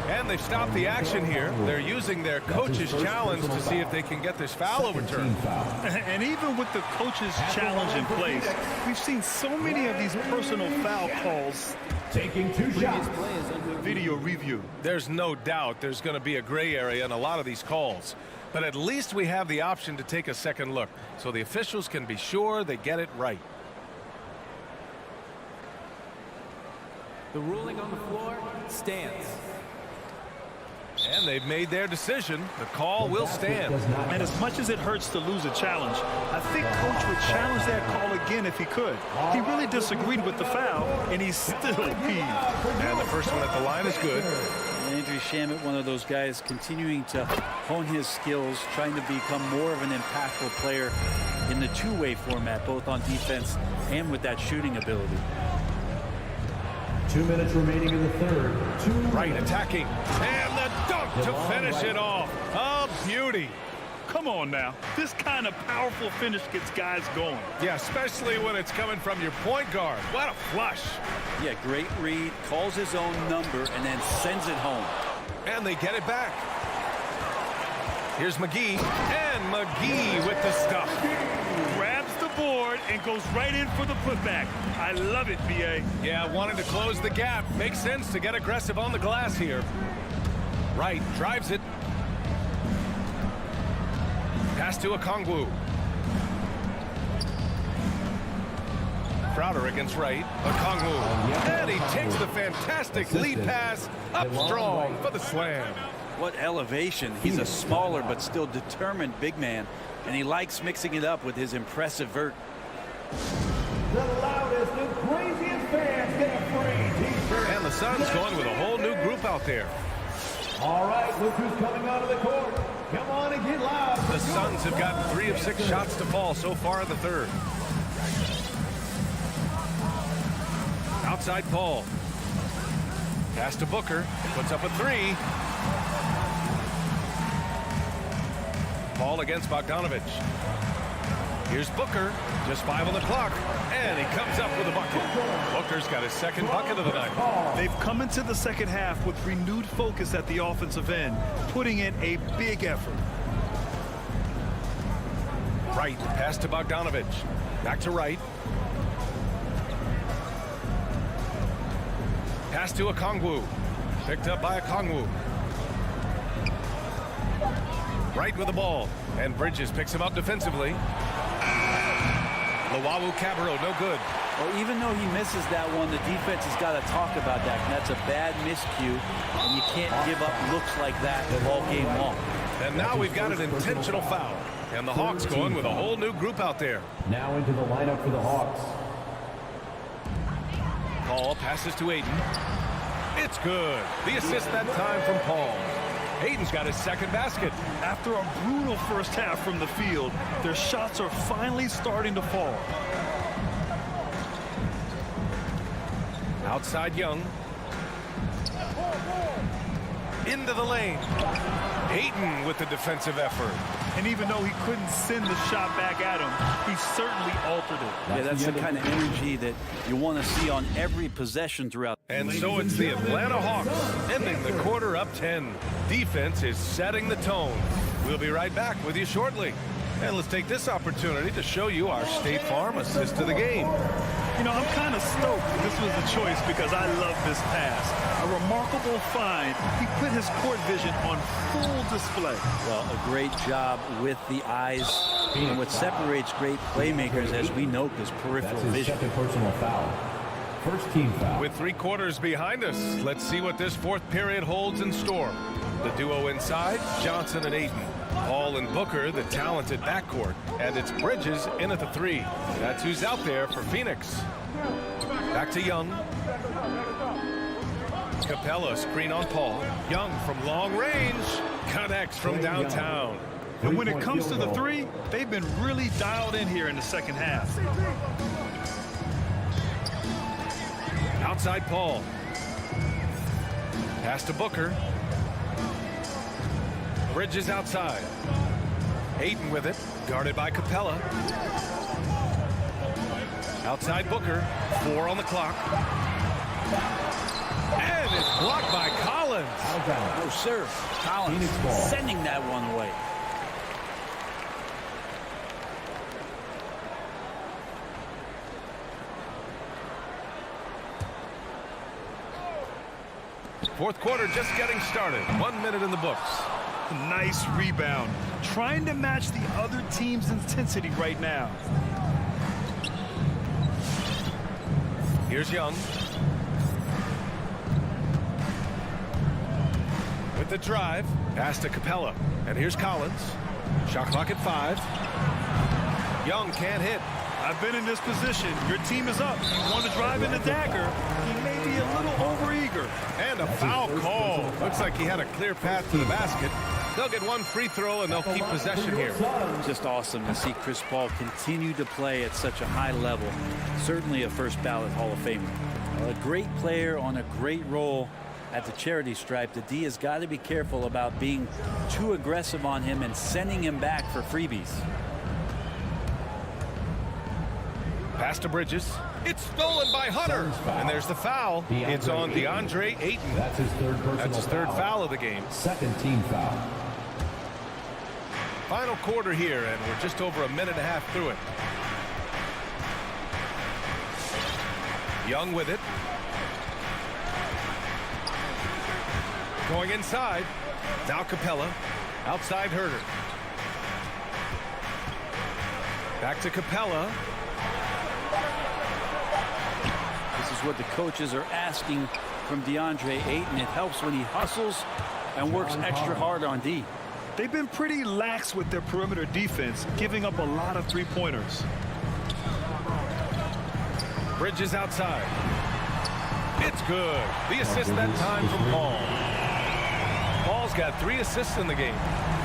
And they've stopped the action here. They're using their coach's challenge to see if they can get this foul overturned. And even with the coach's challenge in place, we've seen so many of these personal foul calls. Taking 2 shots. Video review. There's no doubt there's going to be a gray area in a lot of these calls. But at least we have the option to take a second look, so the officials can be sure they get it right. The ruling on the floor stands. And they've made their decision. The call will stand. And as much as it hurts to lose a challenge, I think Coach would challenge that call again if he could. He really disagreed with the foul, and he's still peeved. And the first one at the line is good. Landry Shamet, one of those guys continuing to hone his skills, trying to become more of an impactful player in the two-way format, both on defense and with that shooting ability. 2 minutes remaining in the third. Right attacking. And the dunk to finish it off. A beauty. Come on now. This kind of powerful finish gets guys going. Yeah, especially when it's coming from your point guard. What a flush. Yeah, great read, calls his own number, and then sends it home. And they get it back. Here's Mcgee. And Mcgee with the stuff. Grabs the board and goes right in for the putback. I love it, B.A. Yeah, wanted to close the gap. Makes sense to get aggressive on the glass here. Wright drives it. Pass to Okongwu. Crowder against Wright. Okongwu. And he takes the fantastic lead pass up strong for the slam. What elevation. He's a smaller but still determined big man, and he likes mixing it up with his impressive vert. The loudest and craziest fans get a free t-shirt. And the Suns going with a whole new group out there. All right, look who's coming onto the court. Come on and get loud. The Suns have gotten 3 of 6 shots to fall so far in the third. Outside Paul. Pass to Booker. Puts up a 3. Paul against Bogdanovich. Here's Booker. Just 5 on the clock. And he comes up with a bucket. Booker's got his second bucket of the night. They've come into the second half with renewed focus at the offensive end, putting in a big effort. Wright. Pass to Bogdanovich. Back to Wright. Pass to Okongwu. Picked up by Okongwu. Wright with the ball. And Bridges picks him up defensively. Luwawu-Cabarrot, no good. Well, even though he misses that one, the defense has got to talk about that. And that's a bad miscue, and you can't give up looks like that all game long. And now we've got an intentional foul. And the Hawks going with a whole new group out there. Now into the lineup for the Hawks. Paul passes to Ayton. It's good. The assist that time from Paul. Ayton's got his second basket. After a brutal first half from the field, their shots are finally starting to fall. Outside Young. Into the lane. Ayton with the defensive effort. And even though he couldn't send the shot back at him, he certainly altered it. Yeah, that's the kind of energy that you want to see on every possession throughout. And so it's the Atlanta Hawks ending the quarter up 10. Defense is setting the tone. We'll be right back with you shortly. And let's take this opportunity to show you our State Farm assist of the game. You know, I'm kind of stoked this was a choice because I love this pass. A remarkable find. He put his court vision on full display. Well, a great job with the eyes. And what separates great playmakers, as we note, is peripheral That's his vision. second personal foul. First team foul. With 3 quarters behind us, let's see what this 4th period holds in store. The duo inside, Johnson and Ayton. Paul and Booker, the talented backcourt. And it's Bridges in at the 3. That's who's out there for Phoenix. Back to Young. Capella screen on Paul. Young from long range connects from downtown. And when it comes to the 3, they've been really dialed in here in the second half. Outside Paul. Pass to Booker. Bridges outside. Ayton with it. Guarded by Capella. Outside Booker. 4 on the clock. And it's blocked by Collins. No, sir. Collins sending that one away. Fourth quarter just getting started. 1 minute in the books. Nice rebound. Trying to match the other team's intensity right now. Here's Young. With the drive. Pass to Capella. And here's Collins. Shot clock at 5. Young can't hit. I've been in this position. Your team is up. You want to drive in the dagger. He may be a little overeager. And a foul call. Looks like he had a clear path to the basket. They'll get 1 free throw and they'll keep possession here. Just awesome to see Chris Paul continue to play at such a high level. Certainly a first ballot Hall of Famer. A great player on a great role at the charity stripe. The D has got to be careful about being too aggressive on him and sending him back for freebies. Pass to Bridges. It's stolen by Hunter. And there's the foul. It's on DeAndre Ayton. That's his third personal That's his third foul of the game. Second team foul. Final quarter here, and we're just over a minute and a half through it. Young with it. Going inside. Now Capella. Outside Herder. Back to Capella. This is what the coaches are asking from DeAndre Ayton. It helps when he hustles and works extra hard on D. They've been pretty lax with their perimeter defense, giving up a lot of three-pointers. Bridges outside. It's good. The assist that time from Paul. Paul's got 3 assists in the game.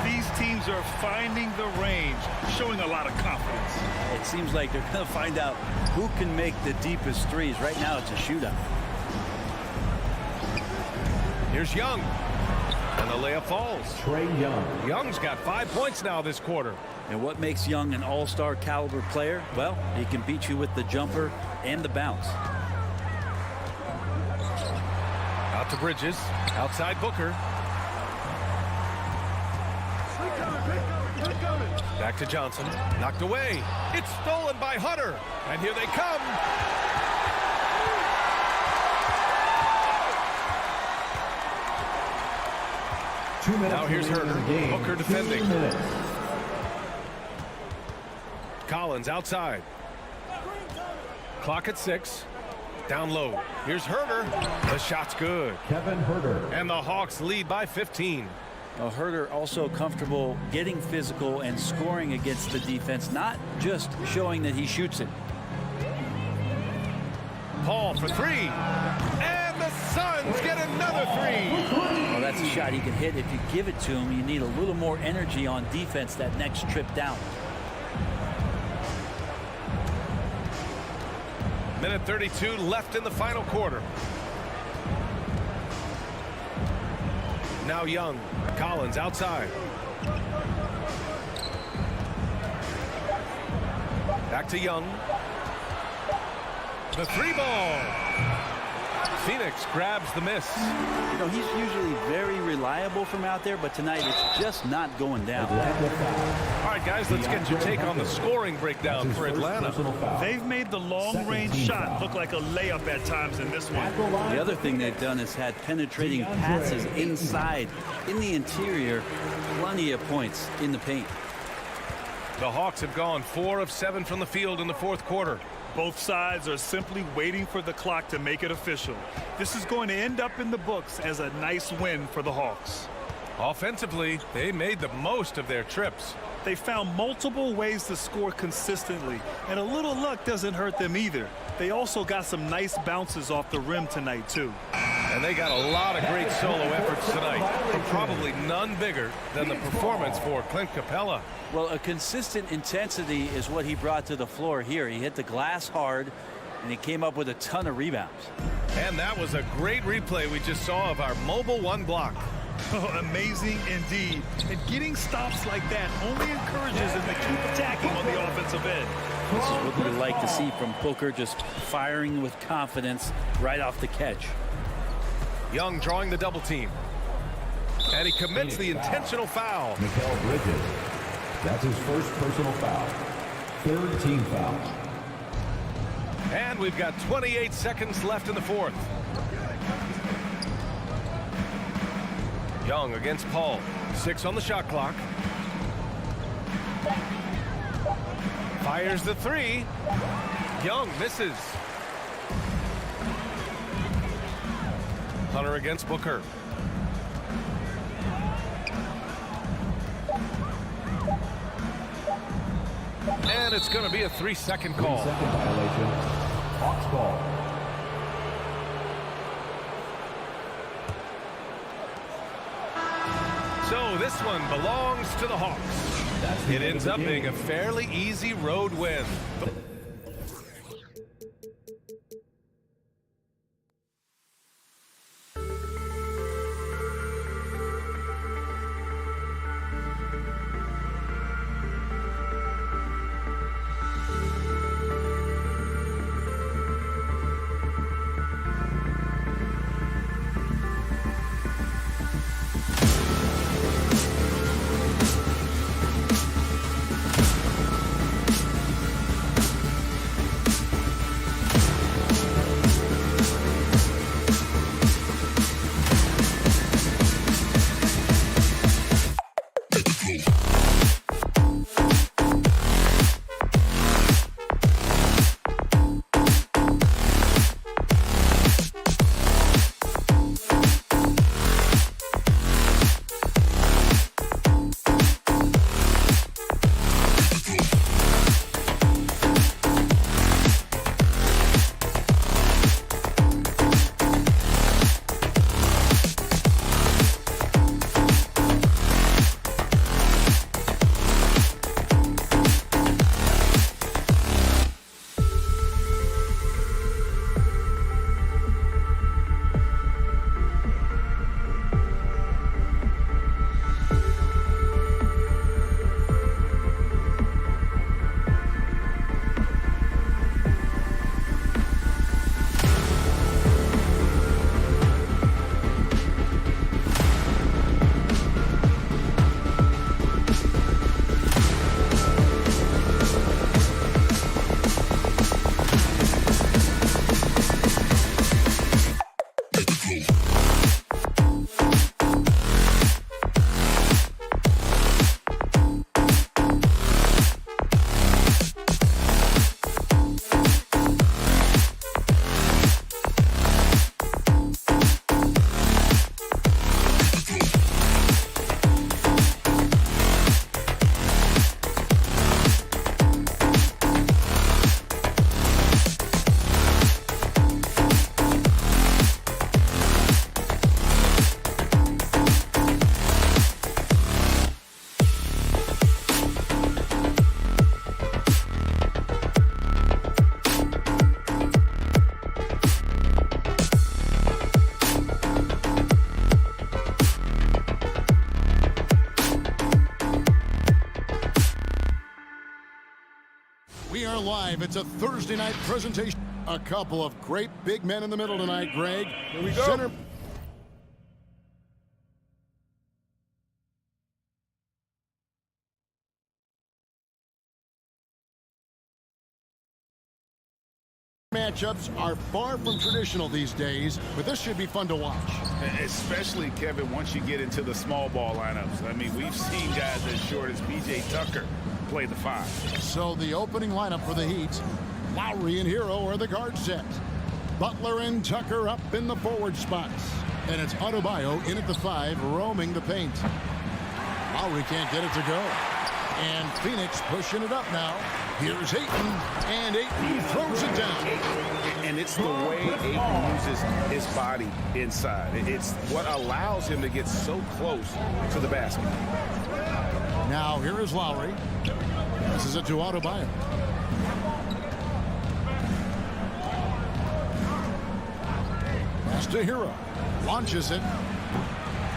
These teams are finding the range, showing a lot of confidence. It seems like they're going to find out who can make the deepest threes. Right now, it's a shootout. Here's Young. And the layup falls. Trey Young. Young's got 5 points now this quarter. And what makes Young an all-star caliber player? Well, he can beat you with the jumper and the bounce. Out to Bridges. Outside Booker. Back to Johnson. Knocked away. It's stolen by Hunter. And here they come. Now here's Herder. Booker defending. Collins outside. Clock at 6. Down low. Here's Herder. The shot's good. Kevin Herder. And the Hawks lead by 15. Herder also comfortable getting physical and scoring against the defense, not just showing that he shoots it. Paul for 3. And the Suns get another 3. Well, that's a shot he can hit. If you give it to him, you need a little more energy on defense that next trip down. Minute 32 left in the final quarter. Now Young. Collins outside. Back to Young. The 3-ball. Phoenix grabs the miss. You know, he's usually very reliable from out there, but tonight it's just not going down. All right, guys, let's get your take on the scoring breakdown for Atlanta. They've made the long-range shot look like a layup at times in this one. The other thing they've done is had penetrating passes inside, in the interior, plenty of points in the paint. The Hawks have gone 4 of 7 from the field in the fourth quarter. Both sides are simply waiting for the clock to make it official. This is going to end up in the books as a nice win for the Hawks. Offensively, they made the most of their trips. They found multiple ways to score consistently, and a little luck doesn't hurt them either. They also got some nice bounces off the rim tonight, too. And they got a lot of great solo efforts tonight, but probably none bigger than the performance for Clint Capella. Well, a consistent intensity is what he brought to the floor here. He hit the glass hard, and he came up with a ton of rebounds. And that was a great replay we just saw of our mobile one block. Oh, amazing indeed. And getting stops like that only encourages him to keep attacking on the offensive end. This is what we like to see from Booker, just firing with confidence right off the catch. Young drawing the double team. And he commits the intentional foul. Mikal Bridges. That's his first personal foul. Third team foul. And we've got 28 seconds left in the fourth. Young against Paul. 6 on the shot clock. Fires the 3. Young misses. Hunter against Booker. And it's going to be a 3-second call. 3-second violation. Hawks ball. So this one belongs to the Hawks. It ends up being a fairly easy road win. live. It's a Thursday night presentation. A couple of great big men in the middle tonight, Greg. Here we go. Center matchups are far from traditional these days, but this should be fun to watch. Especially, Kevin, once you get into the small ball lineups. I mean, we've seen guys as short as P.J. Tucker play the 5. So the opening lineup for the Heat, Lowry and Hero are the guard set. Butler and Tucker up in the forward spots. And it's Adebayo in at the 5, roaming the paint. Lowry can't get it to go. And Phoenix pushing it up now. Here's Ayton, and Ayton throws it down. And it's the way Ayton uses his body inside. It's what allows him to get so close to the basket. Now here is Lowry. This is it to Adebayo. Pass to Hero. Launches it.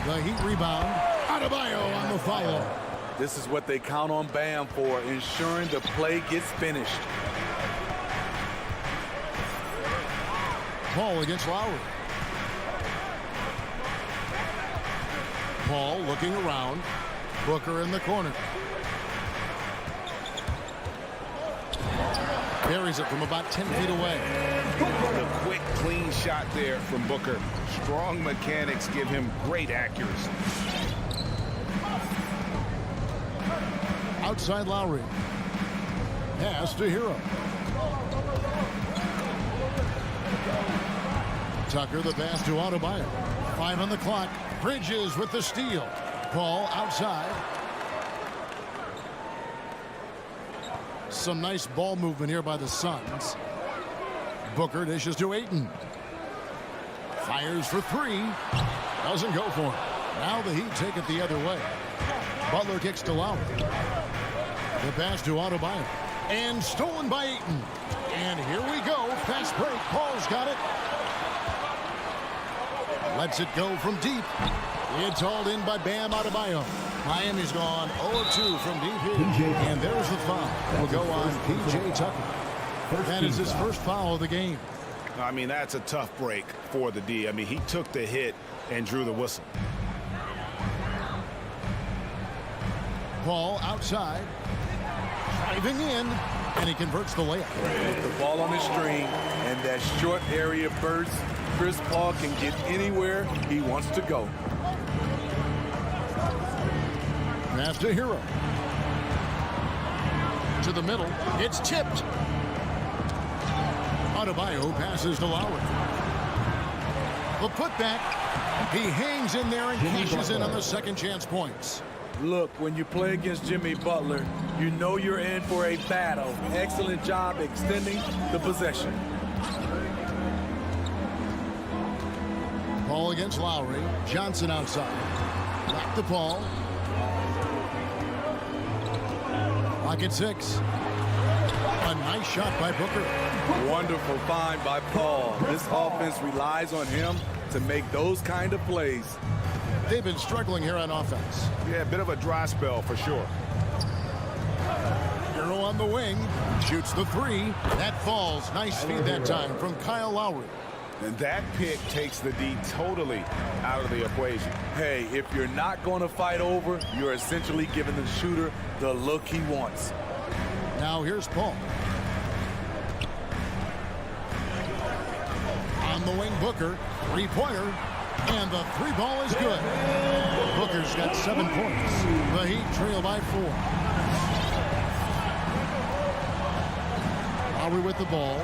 The Heat rebound. Adebayo on the follow. This is what they count on Bam for, ensuring the play gets finished. Paul against Lowry. Paul looking around. Booker in the corner. Buries it from about 10 feet away. The quick, clean shot there from Booker. Strong mechanics give him great accuracy. Outside Lowry. Pass to Hero. Tucker the pass to Adebayo. 5 on the clock. Bridges with the steal. Paul outside. Some nice ball movement here by the Suns. Booker dishes to Ayton. Fires for 3. Doesn't go for it. Now the Heat take it the other way. Butler kicks to Lowry. The pass to Adebayo. And stolen by Ayton. And here we go. Fast break. Paul's got it. Lets it go from deep. It's hauled in by Bam Adebayo. Miami's gone 0-2 from deep here. And there's the foul. Will go on P.J. Tucker. That is his first foul of the game. I mean, that's a tough break for the D. I mean, he took the hit and drew the whistle. Paul outside. Driving in. And he converts the layup. With the ball on the string and that short area burst, Chris Paul can get anywhere he wants to go. Pass to Hero. To the middle. It's tipped. Adebayo passes to Lowry. The putback. He hangs in there and cashes in on the second chance points. Look, when you play against Jimmy Butler, you know you're in for a battle. Excellent job extending the possession. Paul against Lowry. Johnson outside. Back to Paul. Lock at 6. A nice shot by Booker. Wonderful find by Paul. This offense relies on him to make those kind of plays. They've been struggling here on offense. Yeah, a bit of a dry spell for sure. Hero on the wing. Shoots the 3. That falls. Nice feed that time from Kyle Lowry. And that pick takes the D totally out of the equation. Hey, if you're not going to fight over, you're essentially giving the shooter the look he wants. Now here's Paul. On the wing, Booker. 3-pointer. And the 3 ball is good. Booker's got 7 points. The Heat trail by 4. Lowry with the ball.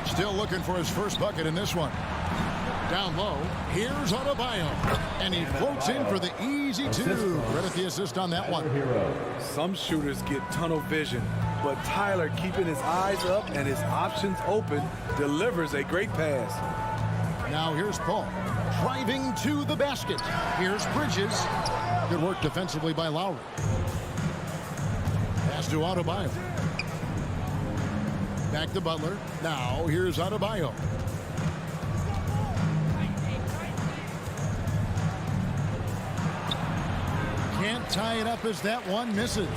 Still looking for his first bucket in this one. Down low. Here's Adebayo. And he floats in for the easy 2. Credit the assist on that one. Some shooters get tunnel vision, but Tyler, keeping his eyes up and his options open, delivers a great pass. Now here's Paul. Driving to the basket. Here's Bridges. Good work defensively by Lowry. Pass to Adebayo. Back to Butler. Now here's Adebayo. Can't tie it up as that one misses.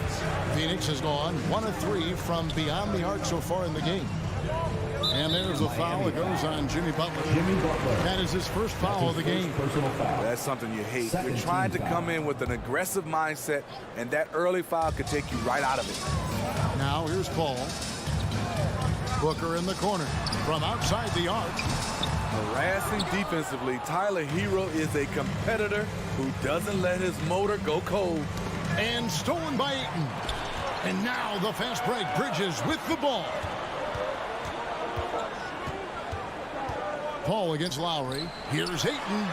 Phoenix has gone 1 of 3 from beyond the arc so far in the game. And there's a foul. It goes on Jimmy Butler. That is his first foul of the game. That's something you hate. You're trying to come in with an aggressive mindset, and that early foul could take you right out of it. Now here's Paul. Booker in the corner from outside the arc. Harassing defensively, Tyler Hero is a competitor who doesn't let his motor go cold. And stolen by Ayton. And now the fast break. Bridges with the ball. Paul against Lowry. Here's Ayton.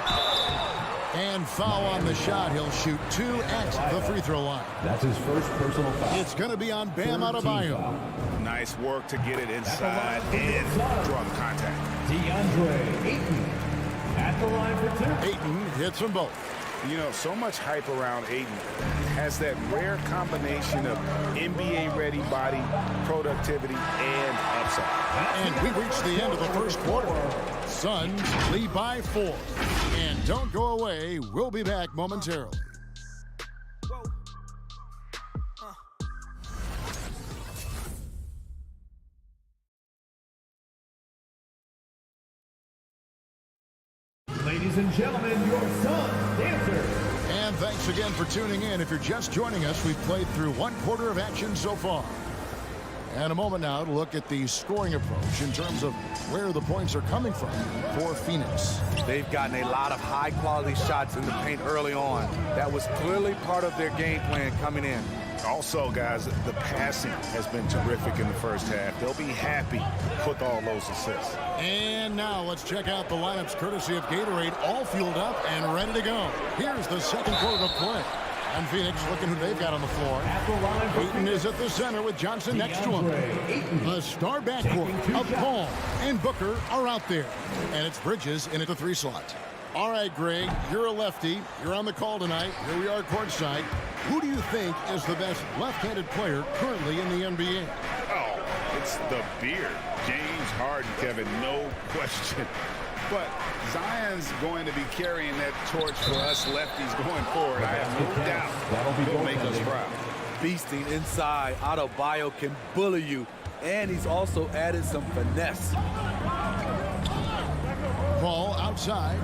And foul on the shot. He'll shoot 2 at the free throw line. That's his first personal foul. It's going to be on Bam Adebayo. Nice work to get it inside and draw the contact. DeAndre Ayton at the line for 2. Ayton hits them both. You know, so much hype around Ayton. Has that rare combination of NBA-ready body, productivity, and upside. And we reach the end of the first quarter. Suns lead by 4. And don't go away. We'll be back momentarily. Ladies and gentlemen, your Suns dancers. And thanks again for tuning in. If you're just joining us, we've played through 1 quarter of action so far. And a moment now to look at the scoring approach in terms of where the points are coming from for Phoenix. They've gotten a lot of high-quality shots in the paint early on. That was clearly part of their game plan coming in. Also, guys, the passing has been terrific in the first half. They'll be happy with all those assists. And now let's check out the lineups courtesy of Gatorade, all fueled up and ready to go. Here's the second quarter of play. And Phoenix looking who they've got on the floor. Ayton is at the center with Johnson next to him. The star backcourt of Paul and Booker are out there. And it's Bridges in at the 3 slot. All right, Greg, you're a lefty. You're on the call tonight. Here we are courtside. Who do you think is the best left-handed player currently in the NBA? Oh, it's the beard. James Harden, Kevin, no question. But Zion's going to be carrying that torch for us lefties going forward. I have no doubt he'll make us proud. Beasting inside, Adebayo can bully you, and he's also added some finesse. Ball outside.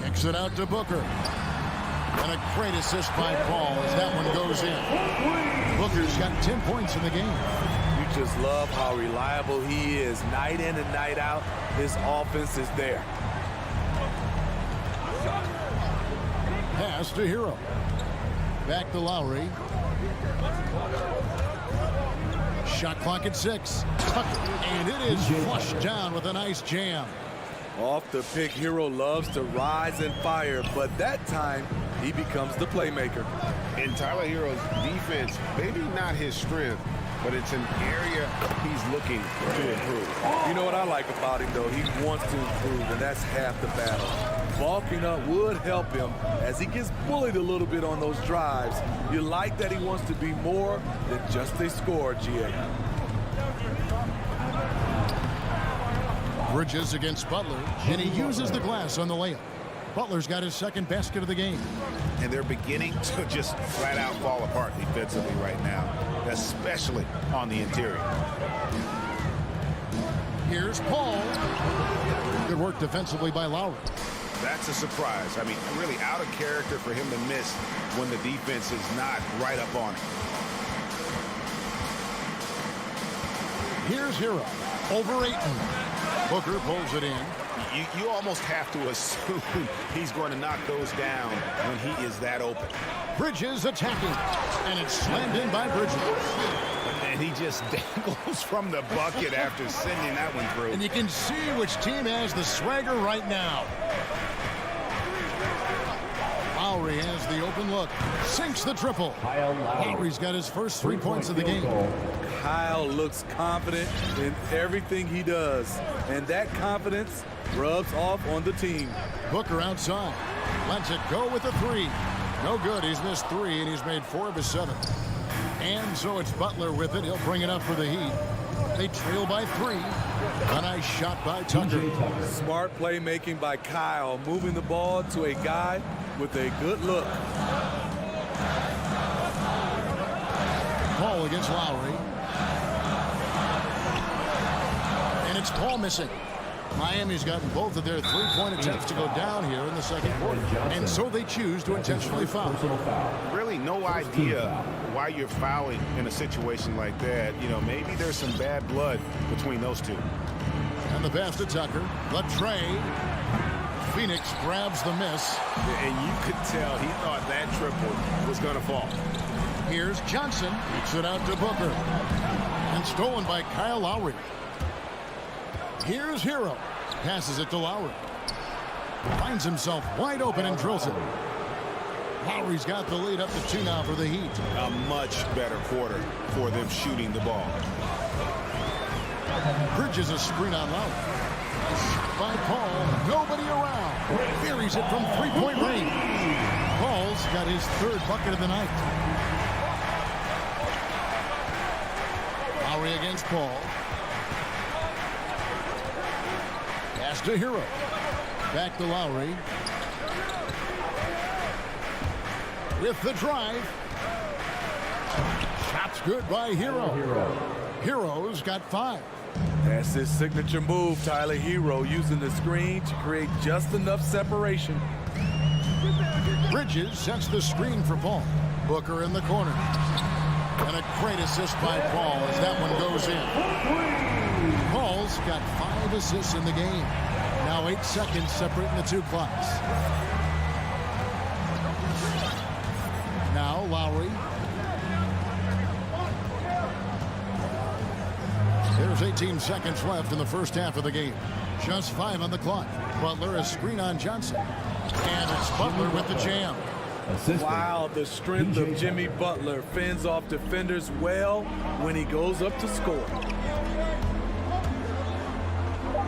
Kicks it out to Booker. And a great assist by Paul as that one goes in. Booker's got 10 points in the game. You just love how reliable he is. Night in and night out, his offense is there. Pass to Hero. Back to Lowry. Shot clock at 6. Tucker, and it is flushed down with a nice jam. Off the pick, Hero loves to rise and fire, but that time he becomes the playmaker. In Tyler Hero's defense, maybe not his strength, but it's an area he's looking to improve. You know what I like about him, though? He wants to improve, and that's half the battle. Bulking up would help him as he gets bullied a little bit on those drives. You like that he wants to be more than just a scorer, GA. Bridges against Butler, and he uses the glass on the layup. Butler's got his second basket of the game. And they're beginning to just flat out fall apart defensively right now, especially on the interior. Here's Paul. Good work defensively by Lowry. That's a surprise. I mean, really out of character for him to miss when the defense is not right up on it. Here's Hero. Over Ayton. Booker pulls it in. You almost have to assume he's going to knock those down when he is that open. Bridges attacking. And it's slammed in by Bridges. And he just dangles from the bucket after sending that one through. And you can see which team has the swagger right now. Lowry has the open look. Sinks the triple. Lowry's got his first 3 points of the game. Kyle looks confident in everything he does, and that confidence rubs off on the team. Booker outside. Lets it go with a 3. No good. He's missed 3, and he's made 4 of his 7. And so it's Butler with it. He'll bring it up for the Heat. They trail by 3. A nice shot by Tucker. Smart playmaking by Kyle, moving the ball to a guy with a good look. Paul against Lowry. And it's Paul missing. Miami's gotten both of their three-point attempts to go down here in the second quarter. And so they choose to intentionally foul. Really no idea why you're fouling in a situation like that. You know, maybe there's some bad blood between those two. And the pass to Tucker. The Trey. Phoenix grabs the miss. And you could tell he thought that triple was going to fall. Here's Johnson. Kicks it out to Booker. And stolen by Kyle Lowry. Here's Hero. Passes it to Lowry. Finds himself wide open and drills it. Lowry's got the lead up to 2 now for the Heat. A much better quarter for them shooting the ball. Bridges a screen on Lowry. By Paul. Nobody around. Buries it from three-point range. Paul's got his 3rd bucket of the night. Lowry against Paul. Pass to Hero. Back to Lowry. With the drive. Shots good by Hero. Hero's got 5. That's his signature move, Tyler. Hero using the screen to create just enough separation. Bridges sets the screen for Paul. Booker in the corner. And a great assist by Paul as that one goes in. Paul's got 5 assists in the game. Now 8 seconds separating the 2 clocks. Now Lowry. There's 18 seconds left in the first half of the game. Just 5 on the clock. Butler a screen on Johnson. And it's Butler with the jam. Wow, the strength of Jimmy Butler fends off defenders well when he goes up to score.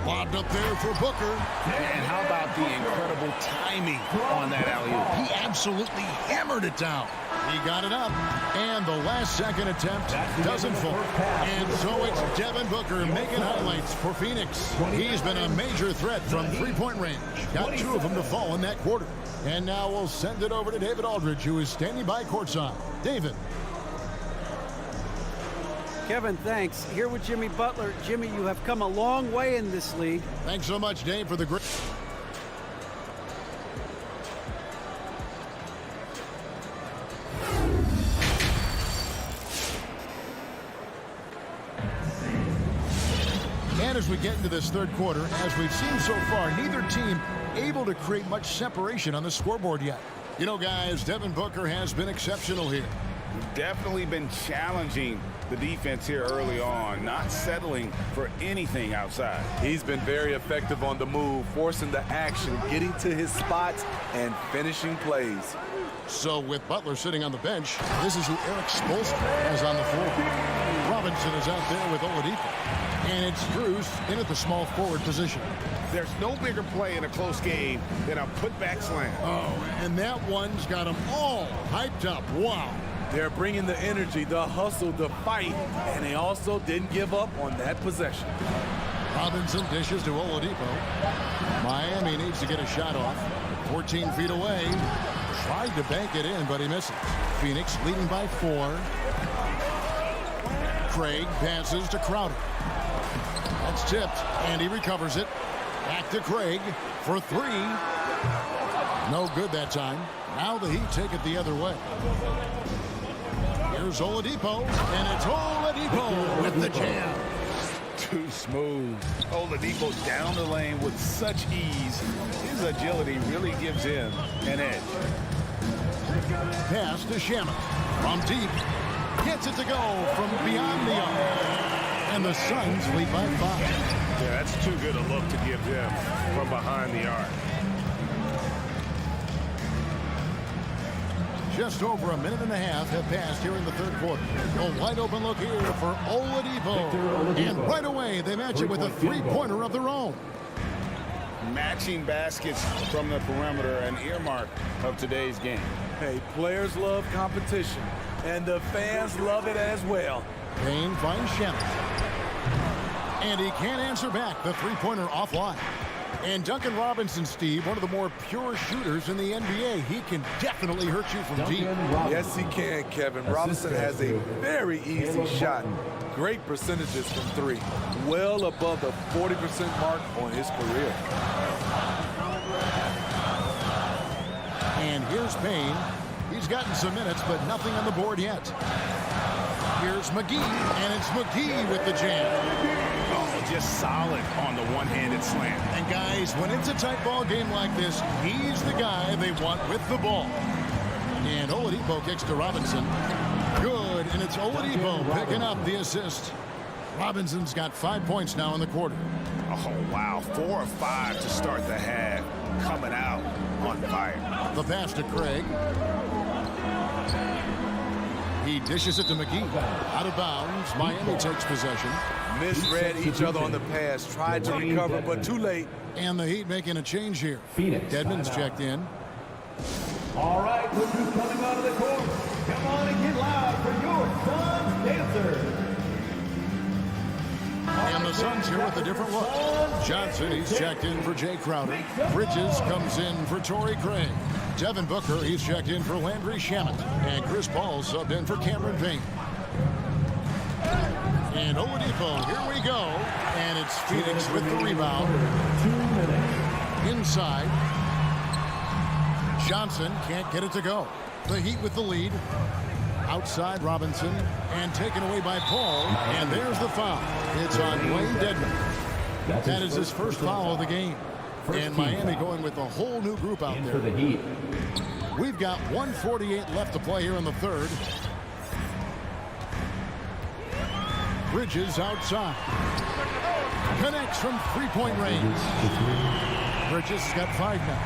Lobbed up there for Booker. And how about the incredible timing on that alley-oop? He absolutely hammered it down. He got it up. And the last second attempt doesn't fall. And so it's Devin Booker making highlights for Phoenix. He's been a major threat from three-point range. Got 2 of them to fall in that quarter. And now we'll send it over to David Aldridge, who is standing by courtside. David. Kevin, thanks. Here with Jimmy Butler. Jimmy, you have come a long way in this league. Thanks so much, Dave, for the great... And as we get into this third quarter, as we've seen so far, neither team able to create much separation on the scoreboard yet. You know, guys, Devin Booker has been exceptional here. Definitely been challenging the defense here early on, not settling for anything outside. He's been very effective on the move, forcing the action, getting to his spots, and finishing plays. So with Butler sitting on the bench, this is who Eric Spoelstra has on the floor. Robinson is out there with Oladipo. And it's Drews in at the small forward position. There's no bigger play in a close game than a putback slam. Oh, and that one's got them all hyped up. Wow. They're bringing the energy, the hustle, the fight, and they also didn't give up on that possession. Robinson dishes to Oladipo. Miami needs to get a shot off. 14 feet away. Tried to bank it in, but he misses. Phoenix leading by 4. Craig passes to Crowder. That's tipped, and he recovers it. Back to Craig for 3. No good that time. Now the Heat take it the other way. Here's Oladipo, and it's Oladipo with the jam. Too smooth. Oladipo down the lane with such ease. His agility really gives him an edge. Pass to Shaman from deep. Gets it to go from beyond the arc. And the Suns lead by 5. Yeah, that's too good a look to give them from behind the arc. Just over a minute and a half have passed here in the third quarter. A wide open look here for Oladipo. And right away, they match it with a three-pointer of their own. Matching baskets from the perimeter, an earmark of today's game. Hey, players love competition, and the fans love it as well. Payne finds Shannon. And he can't answer back. The three-pointer offline. And Duncan Robinson, Steve, one of the more pure shooters in the NBA. He can definitely hurt you from deep. Yes, he can, Kevin. Robinson has a very easy shot. Great percentages from three. Well above the 40% mark on his career. And here's Payne. He's gotten some minutes, but nothing on the board yet. Here's McGee, and it's McGee with the jam. Oh, just solid on the one-handed slam. And guys, when it's a tight ball game like this, he's the guy they want with the ball. And Oladipo kicks to Robinson. Good, and it's Oladipo picking up the assist. Robinson's got 5 points now in the quarter. Oh, wow. 4 or 5 to start the half. Coming out on fire. The pass to Craig. He dishes it to McGee. Out of bounds. Miami takes possession. Misread each other on the pass. Tried to recover, but too late. And the Heat making a change here. Dedmon's checked in. All right, look who's coming out of the court. Come on and get loud for your Suns dancers. And the Suns here with a different look. Johnson, he's checked in for Jay Crowder. Bridges comes in for Torrey Craig. Devin Booker, he's checked in for Landry Shamet. And Chris Paul subbed in for Cameron Payne. And Oladipo, here we go. And it's Phoenix with the rebound. Inside. Johnson can't get it to go. The Heat with the lead. Outside Robinson. And taken away by Paul. And there's the foul. It's on Dwayne Dedmon. That is his first foul of the game. And Miami going with a whole new group out there. We've got 1:48 left to play here in the third. Bridges outside. Connects from three-point range. Bridges has got 5 now.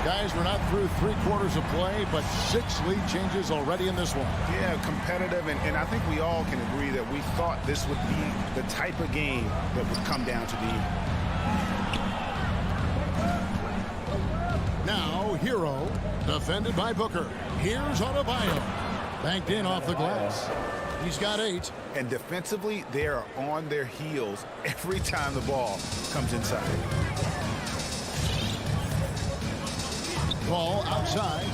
Guys, we're not through 3 quarters of play, but 6 lead changes already in this one. Yeah, competitive, and I think we all can agree that we thought this would be the type of game that would come down to the end. Now, Hero, defended by Booker. Here's Adebayo. Banked in off the glass. He's got 8. And defensively, they are on their heels every time the ball comes inside. Ball outside.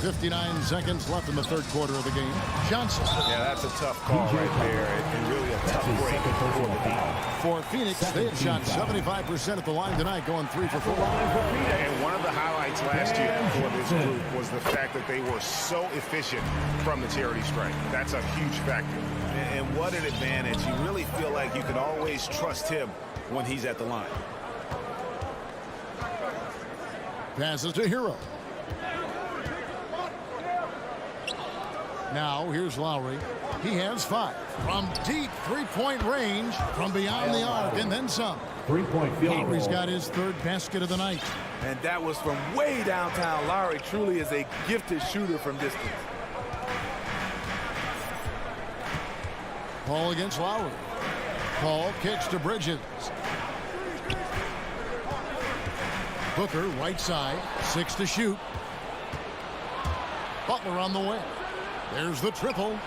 59 seconds left in the third quarter of the game. Johnson. Yeah, that's a tough call right there, and really a tough break for the Heat. For Phoenix, they have shot 75% at the line tonight, going 3 for 4. And one of the highlights last year for this group was the fact that they were so efficient from the charity stripe. That's a huge factor. And what an advantage. You really feel like you can always trust him when he's at the line. Passes to Hero. Now, here's Lowry. He has 5. From deep three-point range, from beyond the arc, and then some. 3-point field goal. Lowry's got his 3rd basket of the night. And that was from way downtown. Lowry truly is a gifted shooter from distance. Paul against Lowry. Paul kicks to Bridges. Booker, right side, 6 to shoot. Butler on the way. There's the triple.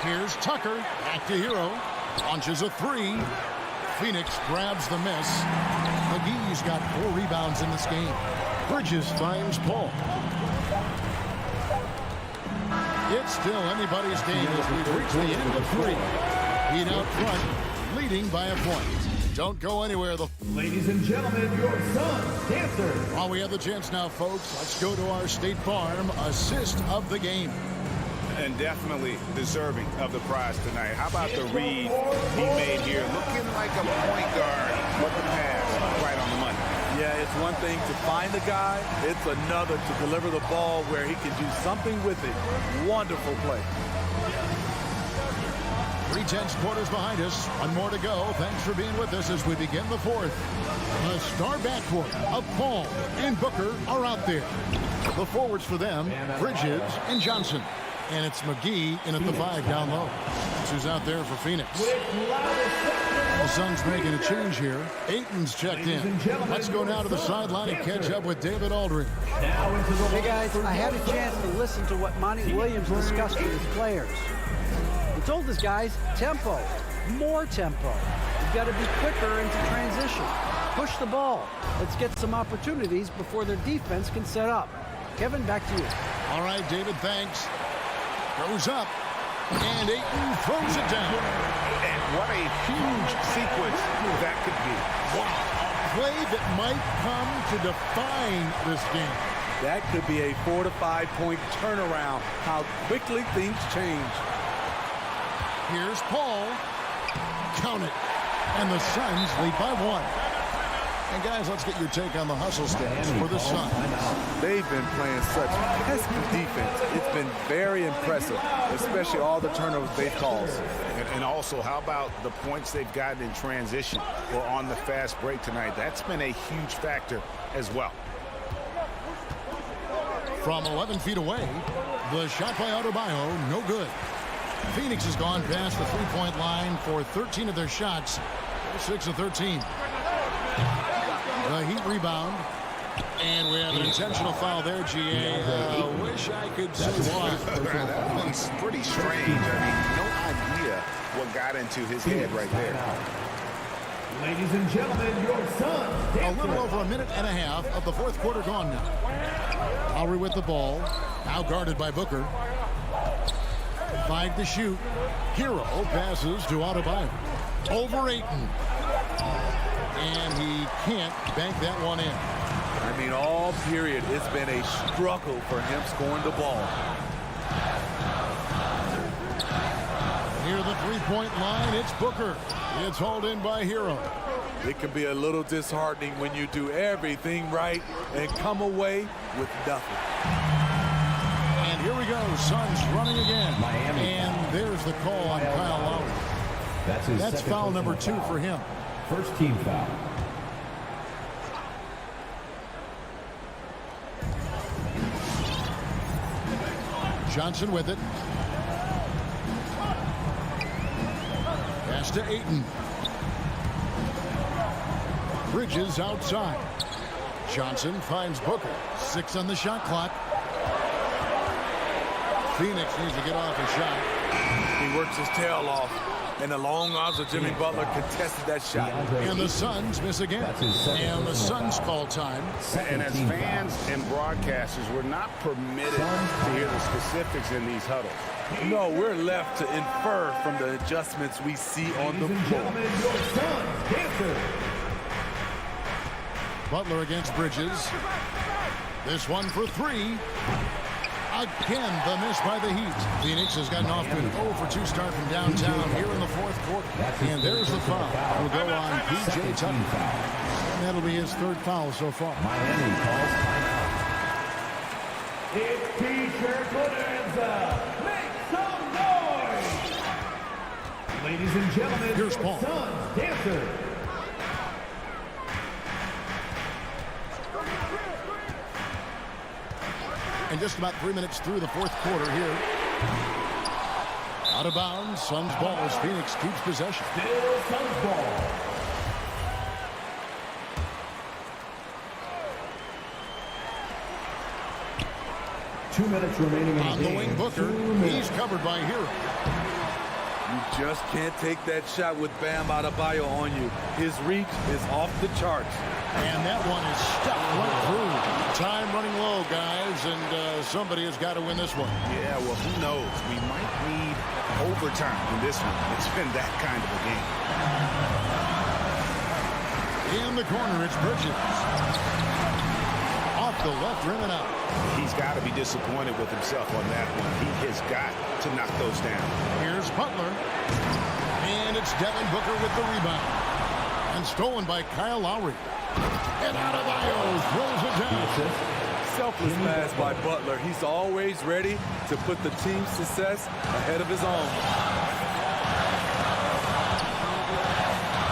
Here's Tucker, back to Hero. Launches a 3. Phoenix grabs the miss. McGee's got 4 rebounds in this game. Bridges finds Paul. It's still anybody's game as we've reached the end of 3. Heat out front, leading by a point. Don't go anywhere. Ladies and gentlemen, your Suns dancers. While we have the chance now, folks, let's go to our State Farm assist of the game. And definitely deserving of the prize tonight. How about the read he made here? Looking like a point guard with the pass right on the money. Yeah, it's one thing to find the guy. It's another to deliver the ball where he can do something with it. Wonderful play. 3/10 quarters behind us. 1 more to go. Thanks for being with us as we begin the 4th. The star backcourt of Paul and Booker are out there. The forwards for them, Bridges and Johnson. And it's McGee in at the 5 down low. who's out there for Phoenix. The Suns making a change here. Ayton's checked in. Let's go now to the sideline and catch up with David Aldridge. Hey guys, I had a chance to listen to what Monty Williams discussed with his players. He told his guys, tempo, more tempo. You've got to be quicker into transition. Push the ball. Let's get some opportunities before their defense can set up. Kevin, back to you. All right, David, thanks. Goes up, and Ayton throws it down. And what a huge sequence that could be. Wow, a play that might come to define this game. That could be a 4 to 5 point turnaround. How quickly things change. Here's Paul. Count it. And the Suns lead by 1. And guys, let's get your take on the hustle stats for the Suns. They've been playing such pesky defense. It's been very impressive, especially all the turnovers they've caused. And also, how about the points they've gotten in transition or on the fast break tonight? That's been a huge factor as well. From 11 feet away, the shot by Adebayo, no good. Phoenix has gone past the three-point line for 13 of their shots, 6 of 13. The Heat rebound, and we have an intentional foul there, GA. Wish I could see why. That's pretty strange. I mean, no idea what got into his head right there. Ladies and gentlemen, your son. A little over a minute and a half of the fourth quarter gone now. Lowry with the ball, now guarded by Booker. 5 to shoot. Hero passes to Adebayo. Over Ayton. And he can't bank that one in. I mean, all period, it's been a struggle for him scoring the ball. Near the three-point line, it's Booker. It's hauled in by Hero. It can be a little disheartening when you do everything right and come away with nothing. And here we go. Suns running again. Miami. And there's the call on Kyle Lowry. That's foul number 2 for him. First team foul. Johnson with it. Pass to Ayton. Bridges outside. Johnson finds Booker. 6 on the shot clock. Phoenix needs to get off a shot. He works his tail off, and the long arms of Jimmy Butler contested that shot. And the Suns miss again. And the Suns call time. And as fans and broadcasters, we're not permitted to hear the specifics in these huddles. No, we're left to infer from the adjustments we see on the floor. Your son, Dancer. Butler against Bridges. This one for 3. Again, the miss by the Heat. Phoenix has gotten off to an 0-for-2 start from downtown here in the fourth quarter. And there's the foul. Will go on P.J. Tucker. And that'll be his 3rd foul so far. Miami calls timeout. It's T-shirt Bonanza. Make some noise. Ladies and gentlemen, Here's your Paul. son's Dancer. And just about 3 minutes through the fourth quarter here. Out of bounds, Suns ball as Phoenix keeps possession. Still Suns ball. Two minutes remaining in On the wing, Booker. He's covered by Hero. You just can't take that shot with Bam Adebayo on you. His reach is off the charts. And that one is stuck right through. Time running low, guys, and somebody has got to win this one. Yeah, well, who knows? We might need overtime in this one. It's been that kind of a game. In the corner, it's Bridges. Off the left rim and out. He's got to be disappointed with himself on that one. He has got to knock those down. Here's Butler. And it's Devin Booker with the rebound. And stolen by Kyle Lowry. And Adebayo throws it down. Selfless pass by Butler. He's always ready to put the team's success ahead of his own.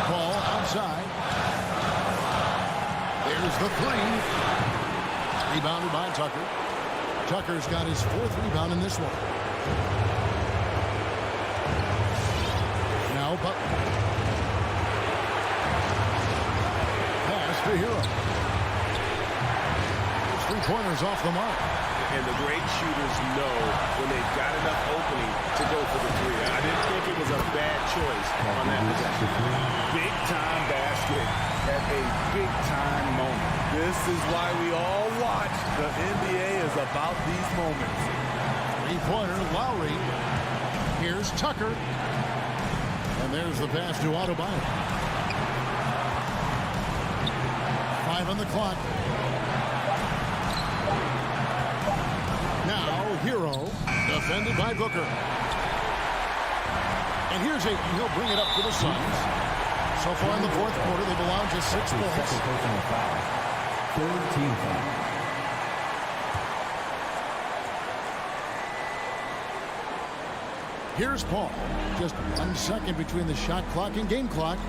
Ball outside. There's the 3. Rebounded by Tucker. Tucker's got his 4th rebound in this one. Butler. Pass to Hero. 3-pointers off the mark. And the great shooters know when they've got enough opening to go for the three. I didn't think it was a bad choice on that possession. Big-time basket at a big-time moment. This is why we all watch. The NBA is about these moments. 3-pointer, Lowry. Here's Tucker. And there's the pass to Adebayo. 5 on the clock. Now, Hero, defended by Booker. And here's Ayton. He'll bring it up for the Suns. So far in the fourth quarter, they've allowed just 6 points. Third team foul. Here's Paul. Just 1 second between the shot clock and game clock.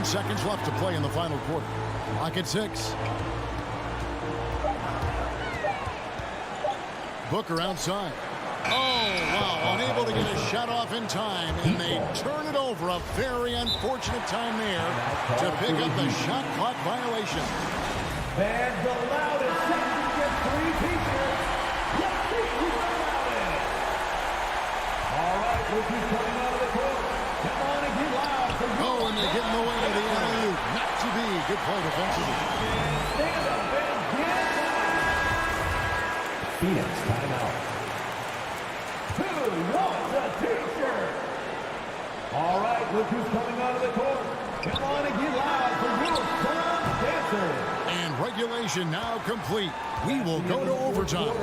Seconds left to play in the final quarter. Clock at 6. Booker outside. Oh, wow. Unable to get a shot off in time, and they turn it over. A very unfortunate time there to pick up the shot clock violation. Fans allowed it. Second get 3 T-shirts. All right, rookies coming out of the court. Come on and get loud. Oh, and they get in the way of the alley-oop. Not to be. Good play defensively. Stand up and get Phoenix timeout. Who wants a T-shirt? All right, look who's coming out of the court. Come on and get loud for your son dancer. And regulation now complete. We will go to overtime.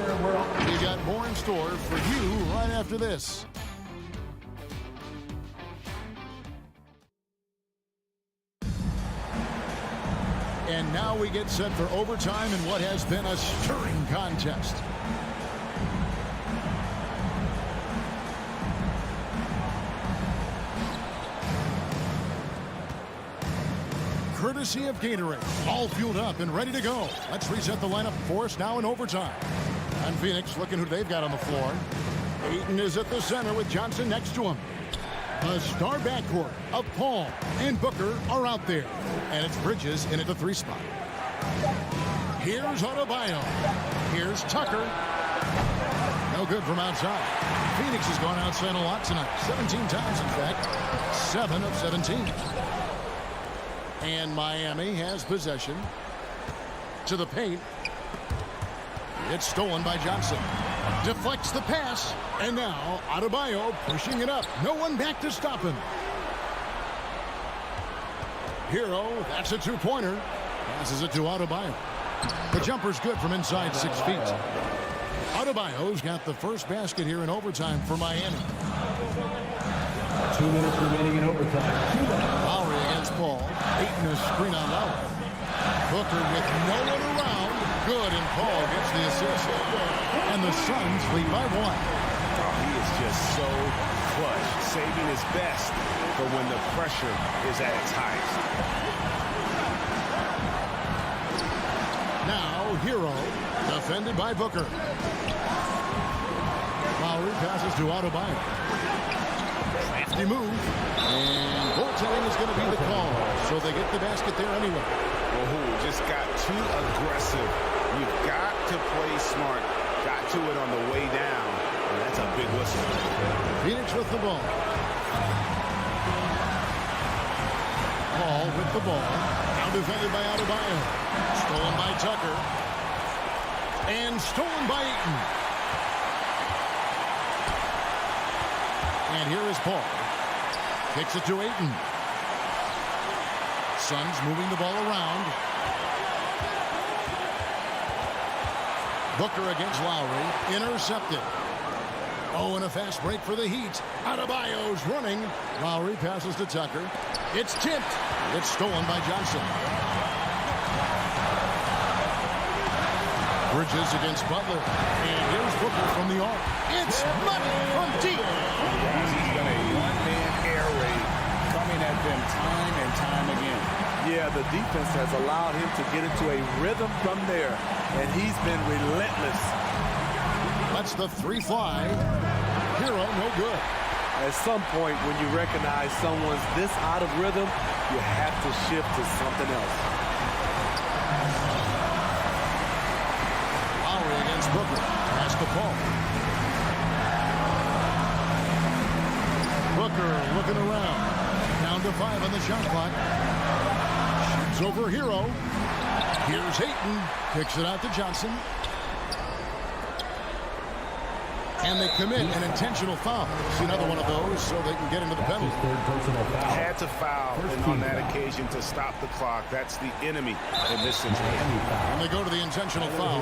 We got more in store for you right after this. And now we get set for overtime in what has been a stirring contest. Courtesy of Gatorade, all fueled up and ready to go. Let's reset the lineup for us now in overtime. And Phoenix looking who they've got on the floor. Ayton is at the center with Johnson next to him. The star backcourt of Paul and Booker are out there. And it's Bridges in at the 3 spot. Here's Adebayo. Here's Tucker. No good from outside. Phoenix has gone outside a lot tonight. 17 times, in fact. 7 of 17. And Miami has possession to the paint. It's stolen by Johnson. Deflects the pass. And now Adebayo pushing it up. No one back to stop him. Hero, that's a 2-pointer. Passes it to Adebayo. The jumper's good from inside 6 feet. Adebayo's got the first basket here in overtime for Miami. 2 minutes remaining in overtime. Lowry against Paul. Ayton a screen on Lowry. Booker with no one around. Good, and Paul gets the assist. And the Suns lead by 1. Oh, he is just so clutch, saving his best for when the pressure is at its highest. Now, Hero, defended by Booker. Lowry passes to Adebayo. Crafty move. And goaltending is going to be the call. So they get the basket there anyway. Well, just got too aggressive. You've got to play smart. Got to it on the way down. And that's a big whistle. Phoenix with the ball. Paul with the ball. Now defended by Adebayo. Stolen by Tucker. And stolen by Ayton. And here is Paul. Kicks it to Ayton. Suns moving the ball around. Booker against Lowry. Intercepted. Oh, and a fast break for the Heat. Adebayo's running. Lowry passes to Tucker. It's tipped. It's stolen by Johnson. Bridges against Butler. And here's Booker from the arc. It's money from deep. He's got a one-man air raid coming at them time and time again. Yeah, the defense has allowed him to get into a rhythm from there, and he's been relentless. That's the 3 fly. Hero, no good. At some point, when you recognize someone's this out of rhythm, you have to shift to something else. Lowry against Booker. Pass to Paul. Booker looking around. Down to 5 on the shot clock. Shoots over Hero. Here's Ayton. Kicks it out to Johnson. And they commit an intentional foul. See another one of those so they can get into the penalty. Had to foul on that occasion to stop the clock. That's the enemy in this situation. And they go to the intentional foul.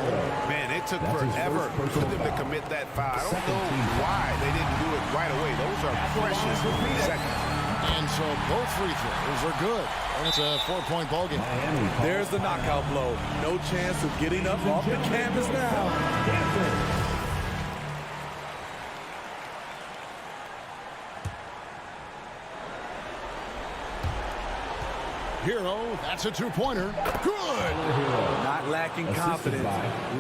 Man, it took forever for them to commit that foul. I don't know why they didn't do it right away. Those are precious seconds. And so both free throws are good. And it's a 4-point ball game. There's the knockout blow. No chance of getting up off the canvas now. Hero, that's a 2-pointer. Good! Not lacking confidence.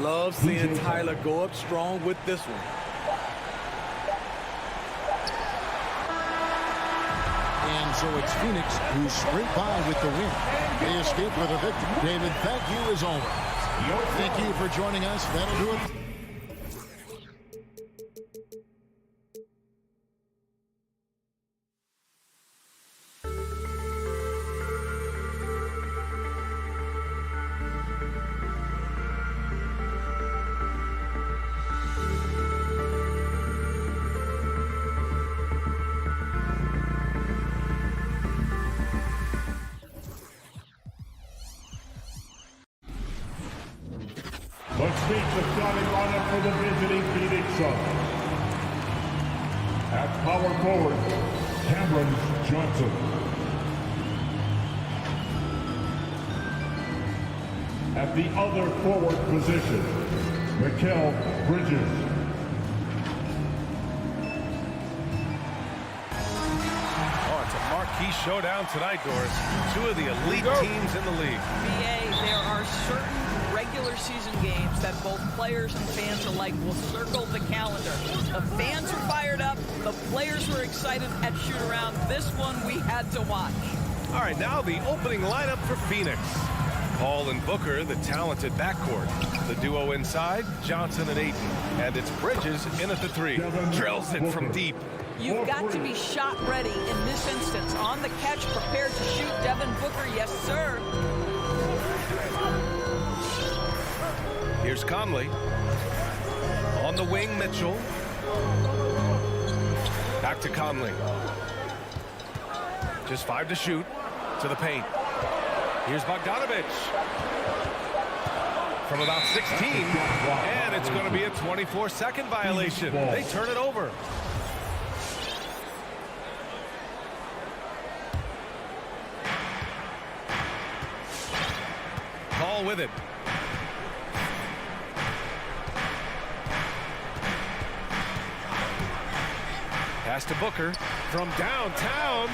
Love seeing Tyler go up strong with this one. And so it's Phoenix who sprint by with the win. They escape with a victory. David, thank you as always. Thank you for joining us. That'll do it. Let's meet the starting lineup for the visiting Phoenix Suns. At power forward, Cameron Johnson. At the other forward position, Mikal Bridges. Oh, it's a marquee showdown tonight, Doris. Two of the elite teams in the league. BA, there are certain regular season games that both players and fans alike will circle the calendar. The fans are fired up. The players were excited at shoot-around. This one we had to watch. All right, now the opening lineup for Phoenix. Paul and Booker, the talented backcourt. The duo inside, Johnson and Ayton. And it's Bridges in at the 3. Drills it from deep. You've got to be shot ready in this instance. On the catch, prepared to shoot. Devin Booker, yes, sir. Here's Conley. On the wing, Mitchell. Back to Conley. Just 5 to shoot. To the paint. Here's Bogdanovich. From about 16. And it's going to be a 24-second violation. They turn it over. Paul with it. Pass to Booker from downtown,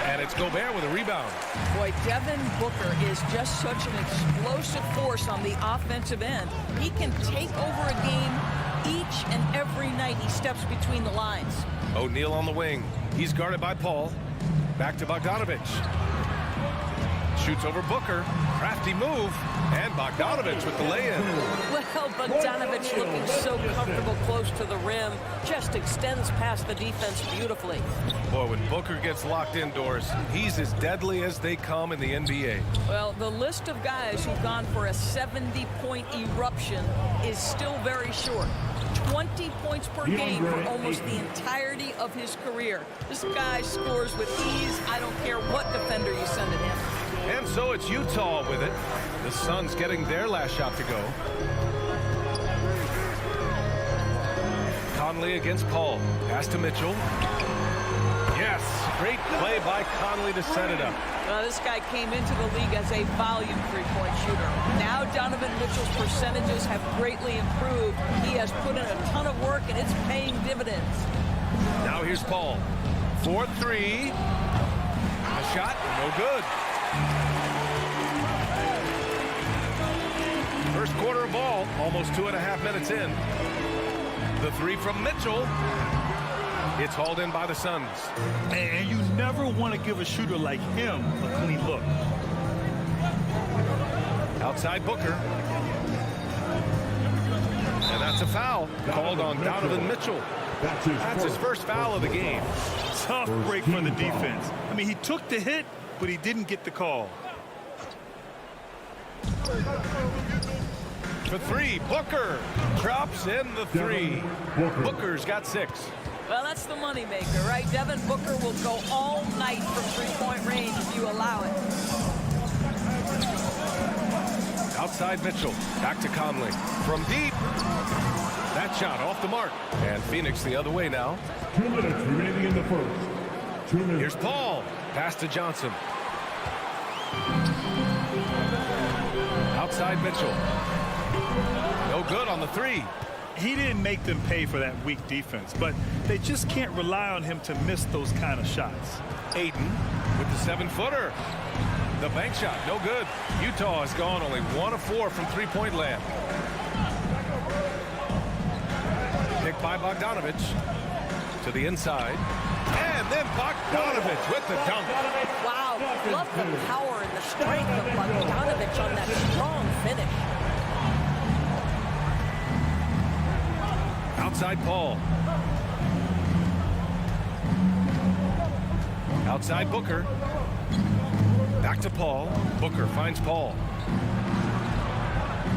and it's Gobert with a rebound. Boy, Devin Booker is just such an explosive force on the offensive end. He can take over a game each and every night he steps between the lines. O'Neal on the wing. He's guarded by Paul. Back to Bogdanovich. Shoots over Booker. Crafty move. And Bogdanovich with the lay-in. Well, Bogdanovich looking so comfortable close to the rim. Just extends past the defense beautifully. Boy, when Booker gets locked indoors, he's as deadly as they come in the NBA. Well, the list of guys who've gone for a 70-point eruption is still very short. 20 points per game for almost the entirety of his career. This guy scores with ease. I don't care what defender you send at him. And so it's Utah with it. The Suns getting their last shot to go. Conley against Paul. Pass to Mitchell. Yes, great play by Conley to set it up. This guy came into the league as a volume three-point shooter. Now Donovan Mitchell's percentages have greatly improved. He has put in a ton of work, and it's paying dividends. Now here's Paul. 4-3. A shot, no good. First quarter of ball, almost 2.5 minutes in. The three from Mitchell. It's hauled in by the Suns. And you never want to give a shooter like him a clean look. Outside Booker. And that's a foul called on Donovan Mitchell. That's his first foul of the game. Tough break for the defense. I mean, he took the hit, but he didn't get the call. For three, Booker drops in the three. Booker's got 6. Well, that's the moneymaker, right? Devin Booker will go all night from three-point range if you allow it. Outside Mitchell, back to Conley. From deep, that shot off the mark. And Phoenix the other way now. 2 minutes remaining in the first. 2 minutes. Here's Paul, pass to Johnson. Outside Mitchell. No good on the three. He didn't make them pay for that weak defense, but they just can't rely on him to miss those kind of shots. Aiden with the 7-footer. The bank shot, no good. Utah has gone only 1 of 4 from three-point land. Picked by Bogdanovich to the inside. And then Bogdanovich with the dunk. Wow, love the power and the strength of Bogdanovich on that strong finish. Outside Paul. Outside Booker. Back to Paul. Booker finds Paul.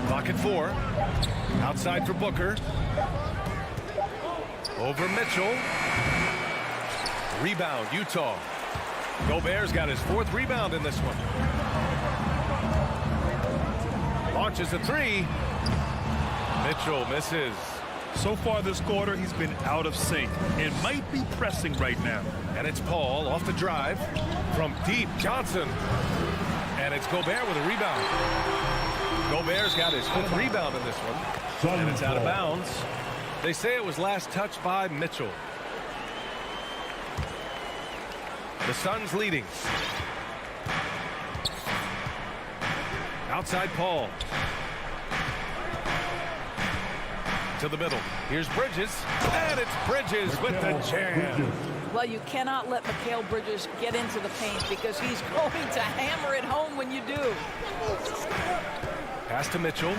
Clock at 4. Outside for Booker. Over Mitchell. Rebound, Utah. Gobert's got his 4th rebound in this one. Launches a 3. Mitchell misses. So far this quarter, he's been out of sync and might be pressing right now. And it's Paul off the drive from deep. Johnson. And it's Gobert with a rebound. Gobert's got his 5th rebound in this one. And it's out of bounds. They say it was last touched by Mitchell. The Suns leading. Outside Paul. To the middle. Here's Bridges. And it's Bridges with the jam. Well, you cannot let Mikal Bridges get into the paint because he's going to hammer it home when you do. Pass to Mitchell.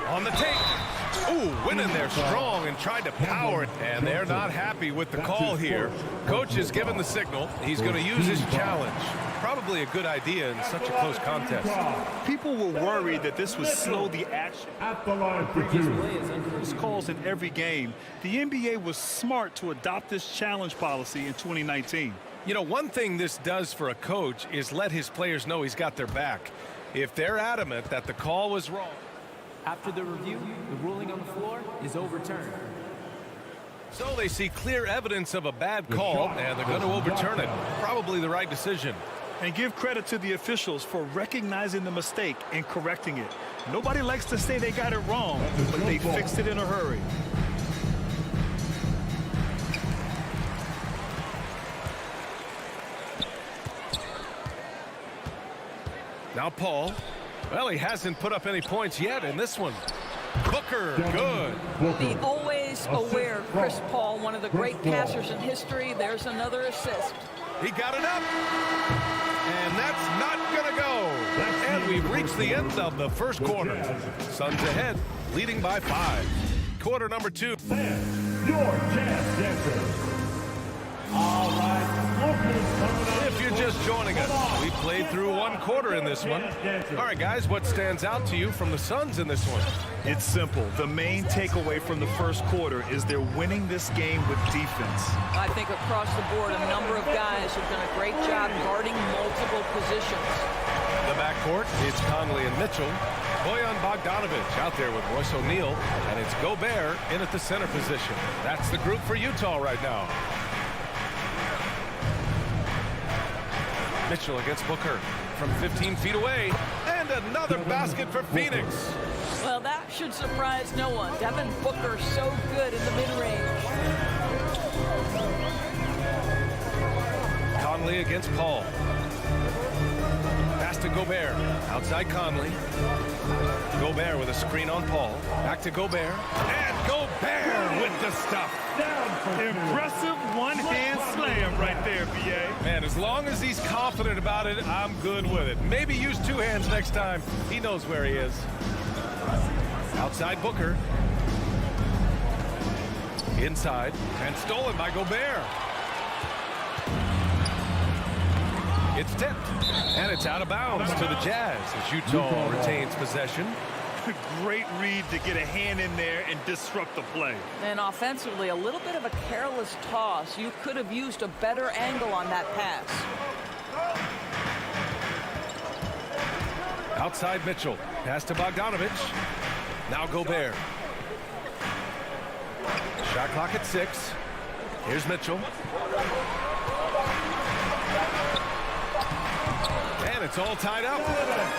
On the take. Ooh, went in there strong and tried to power it. And they're not happy with the call here. Coach has given the signal. He's going to use his challenge. Probably a good idea in such a close contest. People were worried that this would slow the action. At the line for 2. There's calls in every game. The NBA was smart to adopt this challenge policy in 2019. You know, one thing this does for a coach is let his players know he's got their back. If they're adamant that the call was wrong. After the review, the ruling on the floor is overturned. So they see clear evidence of a bad call, and they're going to overturn it. Probably the right decision. And give credit to the officials for recognizing the mistake and correcting it. Nobody likes to say they got it wrong, but they fixed it in a hurry. Now Paul. Well, he hasn't put up any points yet in this one. Booker, good. The always aware Chris Paul, one of the great passers in history. There's another assist. He got it up. And that's not going to go. And we've reached the end of the first quarter. Suns ahead, leading by 5. Quarter number 2. Your chance dancer. All right. If you're just joining us, we played through 1 quarter in this one. All right, guys, what stands out to you from the Suns in this one? It's simple. The main takeaway from the first quarter is they're winning this game with defense. I think across the board, a number of guys have done a great job guarding multiple positions. The backcourt is Conley and Mitchell. Bojan Bogdanovich out there with Royce O'Neal, and it's Gobert in at the center position. That's the group for Utah right now. Mitchell against Booker from 15 feet away, and another basket for Phoenix. Well, that should surprise no one. Devin Booker so good in the mid-range. Conley against Paul. Pass to Gobert. Outside Conley. Gobert with a screen on Paul. Back to Gobert. And Gobert with the stuff. Impressive one-hand slam right there, B.A. Man, as long as he's confident about it, I'm good with it. Maybe use two hands next time. He knows where he is. Outside Booker. Inside. And stolen by Gobert. It's tipped. And it's out of bounds to the Jazz as Utah retains possession. Great read to get a hand in there and disrupt the play. And offensively, a little bit of a careless toss. You could have used a better angle on that pass. Outside Mitchell. Pass to Bogdanovich. Now Gobert. Shot clock at 6. Here's Mitchell. And it's all tied up.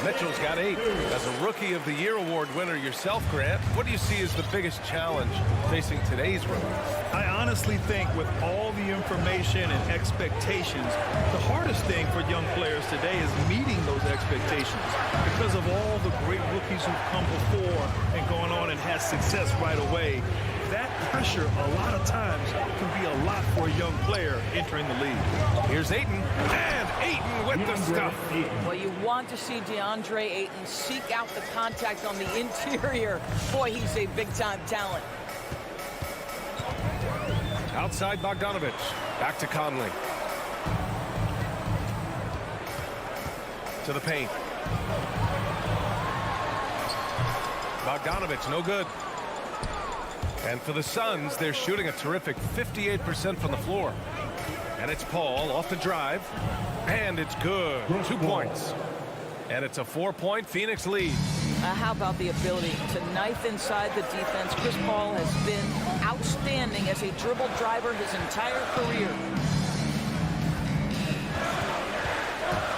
Mitchell's got 8. As a Rookie of the Year award winner yourself, Grant, what do you see as the biggest challenge facing today's rookies? I honestly think with all the information and expectations, the hardest thing for young players today is meeting those expectations because of all the great rookies who've come before and gone on and had success right away. That pressure a lot of times can be a lot for a young player entering the league. Here's Ayton, and Ayton with the stuff. Well, you want to see DeAndre Ayton seek out the contact on the interior. Boy, he's a big-time talent. Outside Bogdanovich. Back to Conley. To the paint. Bogdanovich, no good. And for the Suns, they're shooting a terrific 58% from the floor. And it's Paul off the drive. And it's good. 2 points. And it's a 4-point Phoenix lead. How about the ability to knife inside the defense? Chris Paul has been outstanding as a dribble driver his entire career.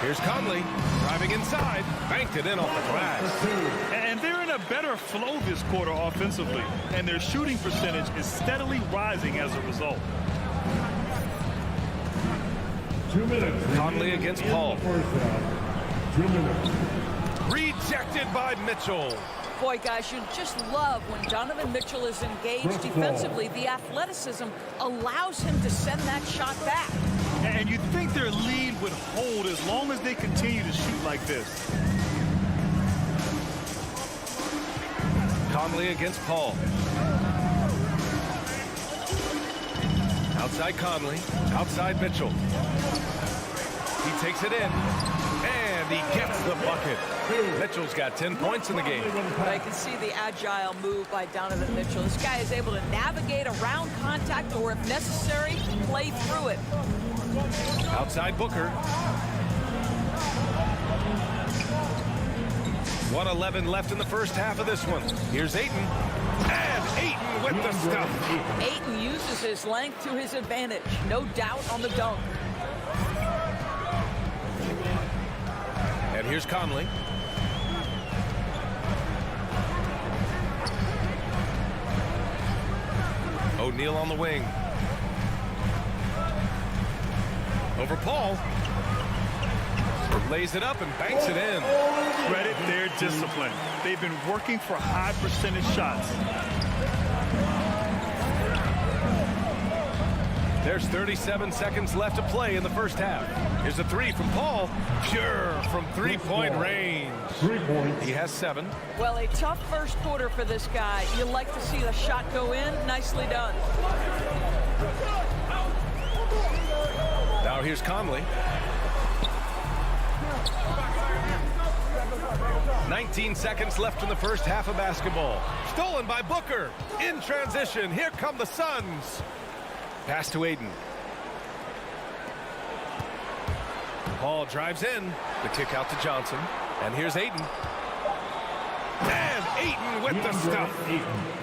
Here's Conley driving inside. Banked it in off the glass. And they're in a better flow this quarter offensively. And their shooting percentage is steadily rising as a result. 2 minutes. Conley against Paul. 2 minutes. Rejected by Mitchell. Boy, guys, you just love when Donovan Mitchell is engaged defensively. The athleticism allows him to send that shot back. And you'd think their lead would hold as long as they continue to shoot like this. Conley against Paul. Outside Conley. Outside Mitchell. He takes it in. And he gets the bucket. Mitchell's got 10 points in the game. I can see the agile move by Donovan Mitchell. This guy is able to navigate around contact or, if necessary, play through it. Outside Booker. 1:11 left in the first half of this one. Here's Ayton. And Ayton with the stuff. Ayton uses his length to his advantage. No doubt on the dunk. And here's Conley. O'Neal on the wing. Over Paul. Lays it up and banks it in. Credit their discipline. They've been working for high percentage shots. There's 37 seconds left to play in the first half. Here's a 3 from Paul. Pure from three-point range. 3 points. He has 7. Well, a tough first quarter for this guy. You like to see the shot go in. Nicely done. Now here's Conley. 19 seconds left in the first half of basketball. Stolen by Booker. In transition, here come the Suns. Pass to Ayton. Paul drives in. The kick out to Johnson. And here's Ayton. And Ayton with the stuff.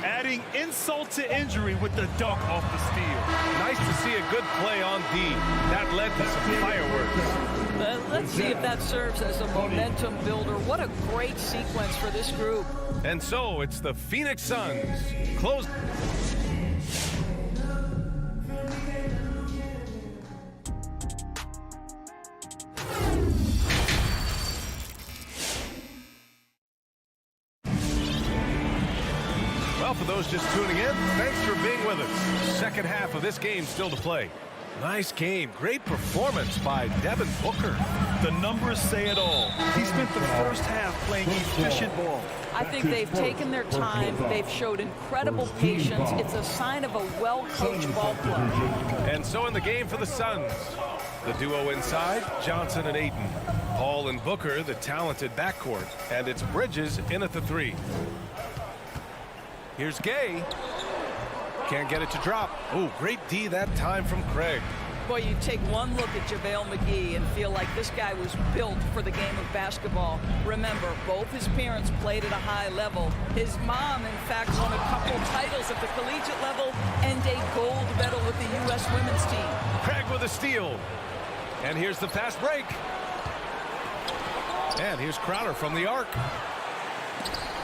Adding insult to injury with the dunk off the steal. Nice to see a good play on D. That led to some fireworks. Let's see if that serves as a momentum builder. What a great sequence for this group. And so it's the Phoenix Suns. Close. Well, for those just tuning in, thanks for being with us. Second half of this game still to play. Nice game. Great performance by Devin Booker. The numbers say it all. He spent the first half playing efficient ball. I think they've taken their time. They've showed incredible patience. It's a sign of a well-coached ball club. And so in the game for the Suns, the duo inside, Johnson and Ayton. Paul and Booker, the talented backcourt. And it's Bridges in at the 3. Here's Gay. Can't get it to drop. Oh, great D that time from Craig. Boy, you take one look at Javale Mcgee and feel like this guy was built for the game of basketball. Remember, both his parents played at a high level. His mom, in fact, won a couple titles at the collegiate level and a gold medal with the U.S. women's team. Craig with a steal. And here's the fast break. And here's Crowder from the arc.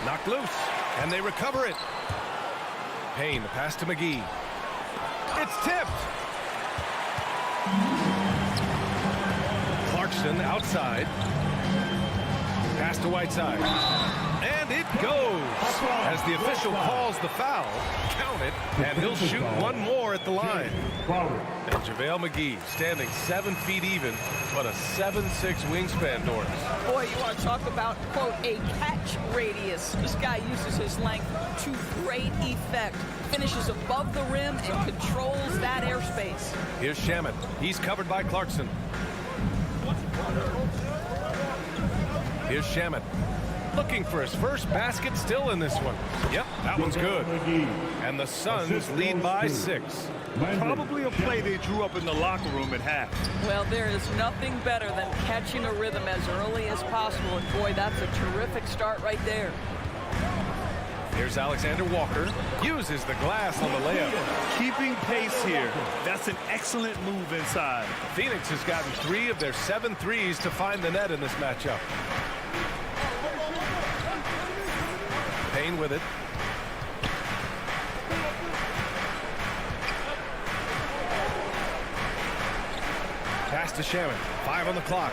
Knocked loose. And they recover it. Payne, the pass to Mcgee. It's tipped. Clarkson outside. Pass to Whiteside. And it goes. As the official calls the foul, count it, and he'll shoot one more at the line. And Javale Mcgee standing 7 feet even, but a 7'6" wingspan, Doris. Boy, you want to talk about, quote, a catch radius. This guy uses his length to great effect. Finishes above the rim and controls that airspace. Here's Shamet. He's covered by Clarkson. Here's Shamet. Looking for his first basket still in this one. Yep, that one's good. And the Suns lead by 6. Probably a play they drew up in the locker room at half. Well, there is nothing better than catching a rhythm as early as possible. And boy, that's a terrific start right there. Here's Alexander Walker. Uses the glass on the layup. Keeping pace here. That's an excellent move inside. Phoenix has gotten 3 of their 7 threes to find the net in this matchup. Payne with it. Pass to Shamet. 5 on the clock.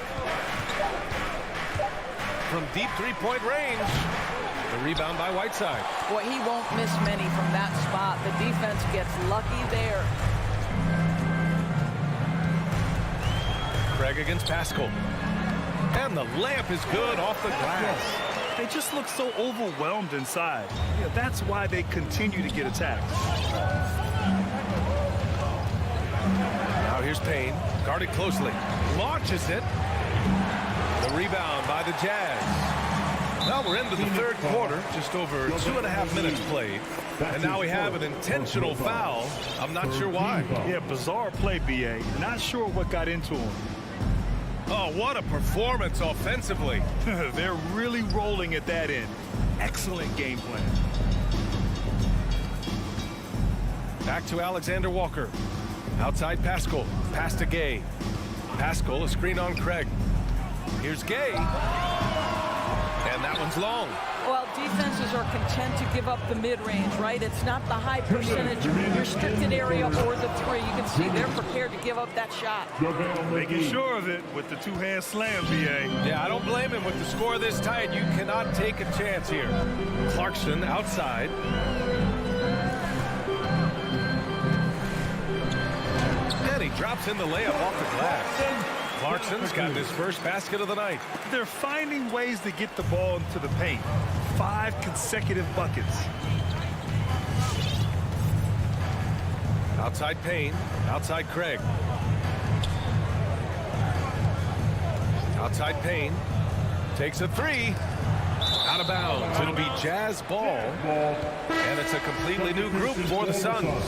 From deep three-point range. The rebound by Whiteside. Boy, he won't miss many from that spot. The defense gets lucky there. Craig against Pascal. And the layup is good off the glass. They just look so overwhelmed inside. Yeah, that's why they continue to get attacked. Now here's Payne. Guarded closely. Launches it. The rebound by the Jazz. Well, we're into the third quarter. Just over 2.5 minutes played. And now we have an intentional foul. I'm not sure why. Yeah, bizarre play, B.A. Not sure what got into him. Oh, what a performance offensively. They're really rolling at that end. Excellent game plan. Back to Alexander Walker. Outside Pascal. Pass to Gay. Pascal, a screen on Craig. Here's Gay. And that one's long. Well, defenses are content to give up the mid-range, right? It's not the high percentage restricted area or the 3. You can see they're prepared to give up that shot. Making sure of it with the two-hand slam, B.A. Yeah, I don't blame him. With the score this tight, you cannot take a chance here. Clarkson outside. And he drops in the layup off the glass. Clarkson's gotten his first basket of the night. They're finding ways to get the ball into the paint. 5 consecutive buckets. Outside Payne. Outside Craig. Outside Payne. Takes a 3. Out of bounds. It'll be Jazz ball. And it's a completely new group for the Suns.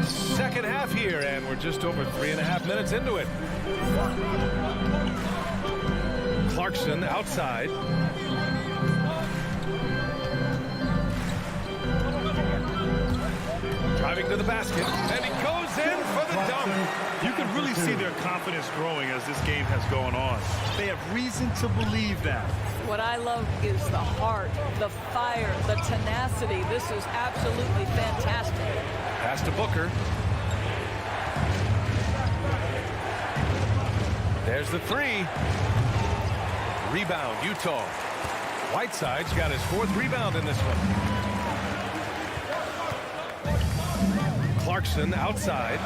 Second half here, and we're just over 3.5 minutes into it. Clarkson outside. Driving to the basket, and he goes in for the dunk. You can really see their confidence growing as this game has gone on. They have reason to believe that. What I love is the heart, the fire, the tenacity. This is absolutely fantastic. Pass to Booker. There's the 3. Rebound, Utah. Whiteside's got his 4th rebound in this one. Clarkson outside.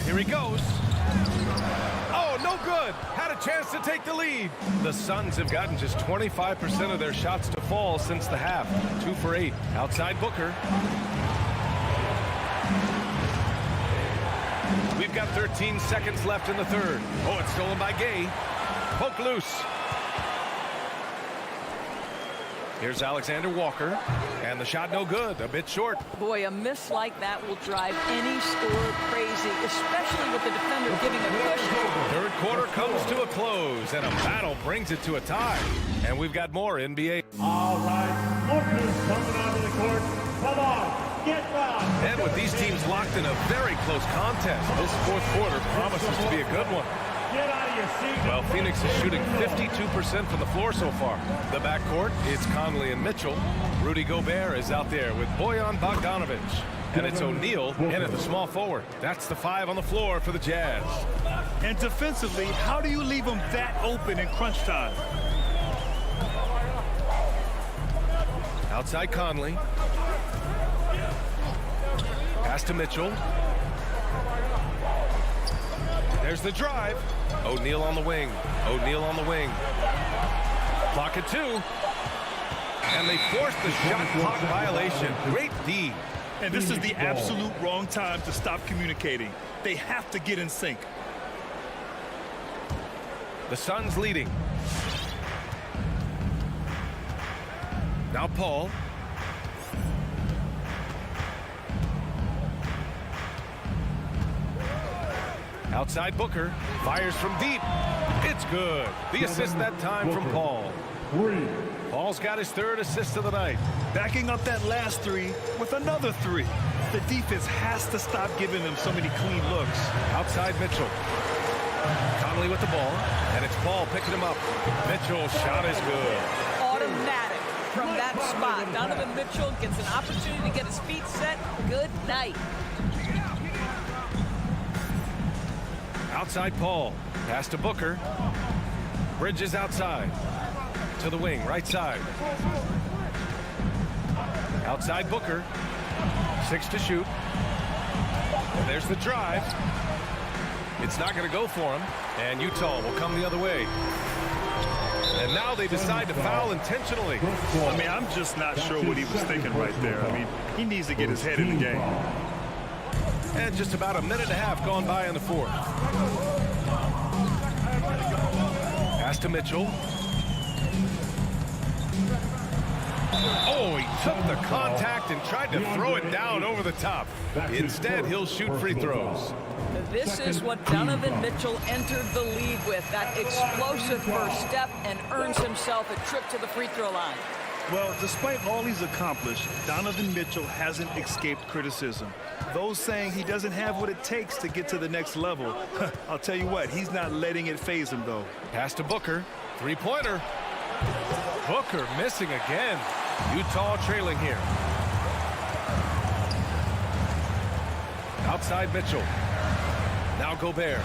Here he goes. Oh, no good. Had a chance to take the lead. The Suns have gotten just 25% of their shots to fall since the half. 2 for 8. Outside Booker. We've got 13 seconds left in the 3rd. Oh, it's stolen by Gay. Poke loose. Here's Alexander Walker, and the shot no good, a bit short. Boy, a miss like that will drive any scorer crazy, especially with the defender giving a push. 3rd quarter comes to a close, and a battle brings it to a tie. And we've got more NBA. All right, Lucas coming onto the court. Come on, get down. And with these teams locked in a very close contest, this 4th quarter promises to be a good one. Get out of your seat. Well, Phoenix is shooting 52% from the floor so far. The backcourt, it's Conley and Mitchell. Rudy Gobert is out there with Bojan Bogdanovic. And it's O'Neal in at the small forward. That's the 5 on the floor for the Jazz. And defensively, how do you leave them that open in crunch time? Outside Conley. Pass to Mitchell. There's the drive. O'Neal on the wing. O'Neal on the wing. Clock at 2. And they forced the shot clock violation. Great D. And this is the absolute wrong time to stop communicating. They have to get in sync. The Suns leading. Now Paul. Outside Booker. Fires from deep. It's good. The assist that time from Paul. Paul's got his 3rd assist of the night. Backing up that last 3 with another 3. The defense has to stop giving them so many clean looks. Outside Mitchell. Conley with the ball. And it's Paul picking him up. Mitchell's shot is good. Automatic from that spot. Donovan Mitchell gets an opportunity to get his feet set. Good night. Outside Paul. Pass to Booker. Bridges outside. To the wing, right side. Outside Booker. 6 to shoot. And there's the drive. It's not going to go for him. And Utah will come the other way. And now they decide to foul intentionally. I mean, I'm just not sure what he was thinking right there. I mean, he needs to get his head in the game. And just about a minute and a half gone by in the 4th. Pass to Mitchell. Oh, he took the contact and tried to throw it down over the top. Instead, he'll shoot free throws. This is what Donovan Mitchell entered the league with, that explosive first step, and earns himself a trip to the free throw line. Well, despite all he's accomplished, Donovan Mitchell hasn't escaped criticism. Those saying he doesn't have what it takes to get to the next level. I'll tell you what, he's not letting it faze him, though. Pass to Booker. 3-pointer. Booker missing again. Utah trailing here. Outside Mitchell. Now Gobert.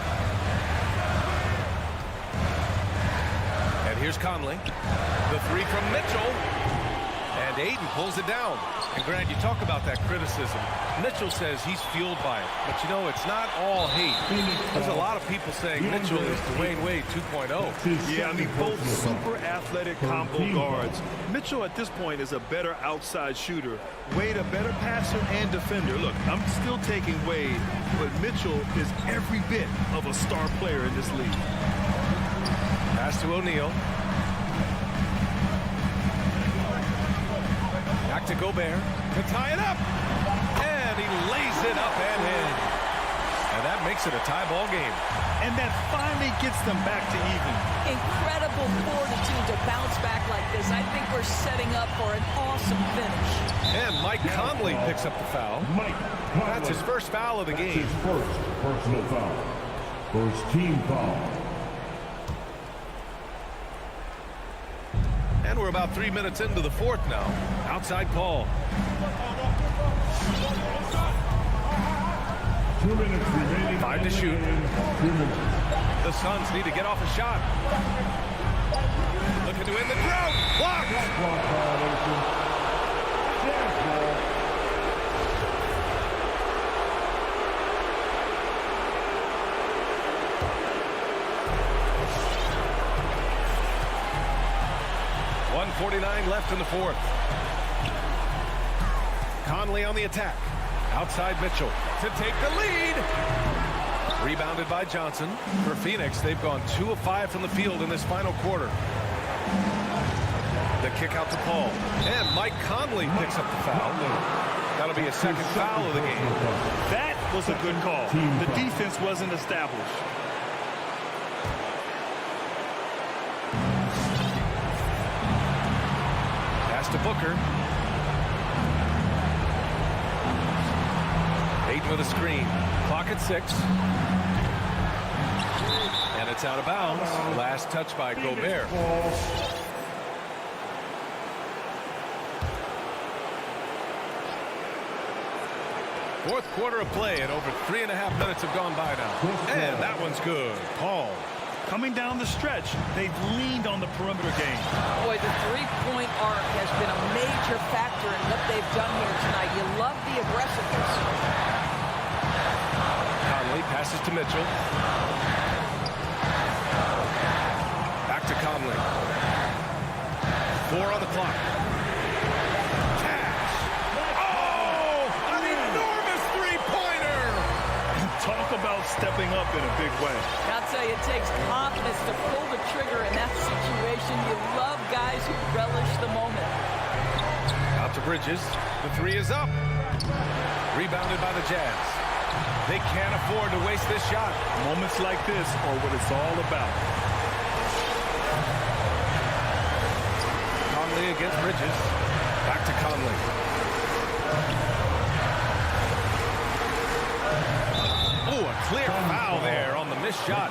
And here's Conley. The 3 from Mitchell. And Aiden pulls it down. And Grant, you talk about that criticism. Mitchell says he's fueled by it. But you know, it's not all hate. There's a lot of people saying Mitchell is Dwayne Wade 2.0. Yeah, I mean, both super athletic combo guards. Mitchell at this point is a better outside shooter. Wade a better passer and defender. Look, I'm still taking Wade, but Mitchell is every bit of a star player in this league. Pass to O'Neal. Back to Gobert to tie it up. And he lays it up and in. And that makes it a tie ball game. And that finally gets them back to even. Incredible fortitude to bounce back like this. I think we're setting up for an awesome finish. And Mike Conley picks up the foul. That's his first foul of the game. His first personal foul. First team foul. And we're about 3 minutes into the 4th now. Outside Paul. 2 minutes remaining. 5 to shoot. The Suns need to get off a shot. Looking to win the drought. Blocked. Block violation. Jazz ball. .149 left in the fourth. Conley on the attack. Outside Mitchell to take the lead. Rebounded by Johnson. For Phoenix, they've gone 2 of 5 from the field in this final quarter. The kick out to Paul. And Mike Conley picks up the foul. That'll be a second foul of the game. That was a good call. The defense wasn't established. Pass to Booker. Ayton with a screen. Clock at 6. And it's out of bounds. Last touch by Gobert. Fourth quarter of play, and over 3.5 minutes have gone by now. And that one's good. Paul. Coming down the stretch, they've leaned on the perimeter game. Boy, the three-point arc has been a major factor in what they've done here tonight. You love the aggressiveness. Conley passes to Mitchell. Back to Conley. 4 on the clock. Cash. Oh, an enormous three-pointer. Talk about stepping up in a big way. I'll tell you, it takes confidence to pull the trigger in that situation. You love guys who relish the moment. Out to Bridges. The 3 is up. Rebounded by the Jazz. They can't afford to waste this shot. Moments like this are what it's all about. Conley against Bridges. Back to Conley. Oh, a clear foul there on the missed shot.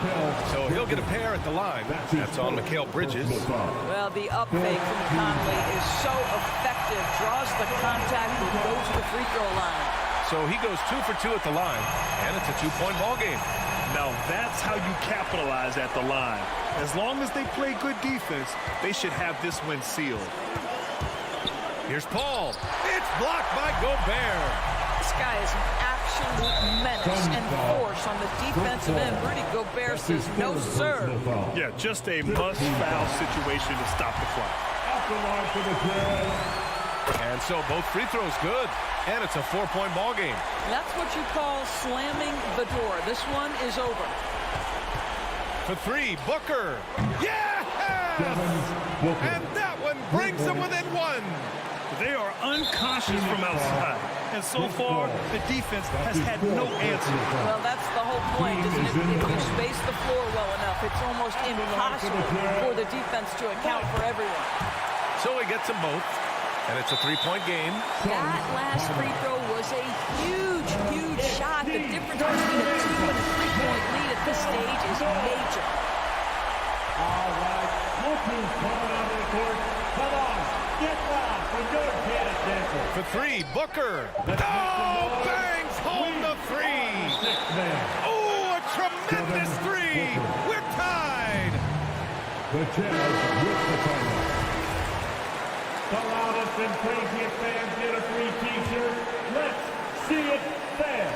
So he'll get a pair at the line. That's on Mikal Bridges. Well, the up fake from Conley is so effective. Draws the contact and goes to the free throw line. So he goes 2 for 2 at the line, and it's a 2-point ball game. Now that's how you capitalize at the line. As long as they play good defense, they should have this win sealed. Here's Paul. It's blocked by Gobert. This guy is an absolute menace and force on the defensive end. Rudy Gobert says no, sir. Yeah, just a must-foul situation to stop the clock. And so both free throws good. And it's a 4-point ball game. That's what you call slamming the door. This one is over. For 3, Booker. Yes! And that one brings them within 1. They are unconscious from outside. And so far, the defense has had no answer. Well, that's the whole point, isn't it? If you space the floor well enough, it's almost impossible for the defense to account for everyone. So he gets them both. And it's a 3-point game. That last free throw was a huge, huge shot. The difference between a 2 and a 3-point lead at this stage is major. All right, look who's coming out of the court. Come on, get loud for your pay attention. For 3, Booker. Oh, bangs home the 3. Oh, a tremendous 3. We're tied. The Jazz with the title. The loudest and craziest fans get a free T-shirt. Let's see it there.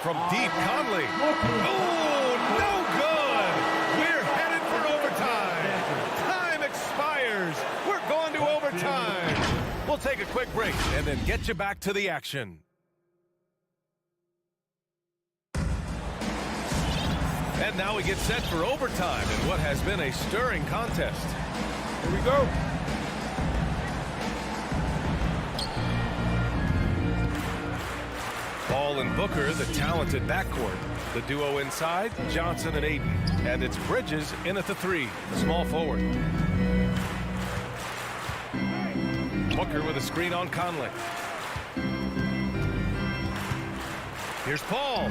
From deep, Conley. Oh, no good. We're headed for overtime. Time expires. We're going to overtime. We'll take a quick break and then get you back to the action. And now we get set for overtime in what has been a stirring contest. Here we go. Paul and Booker, the talented backcourt. The duo inside, Johnson and Ayton. And it's Bridges in at the 3, the small forward. Booker with a screen on Conley. Here's Paul.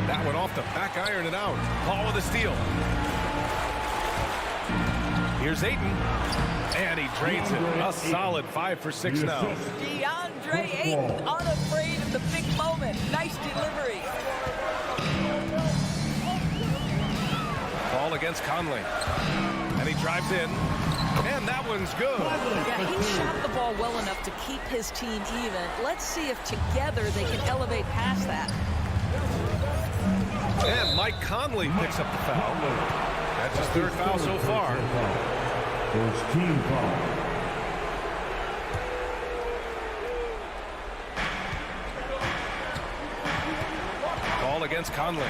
That one off the back iron and out. Paul with a steal. Here's Ayton. And he drains it. A solid 5 for 6 now. DeAndre Ayton, unafraid of the big moment. Nice delivery. against Conley. And he drives in. And that one's good. Yeah, he shot the ball well enough to keep his team even. Let's see if together they can elevate past that. And Mike Conley picks up the foul. That's his third foul so far. First team foul. Ball against Conley.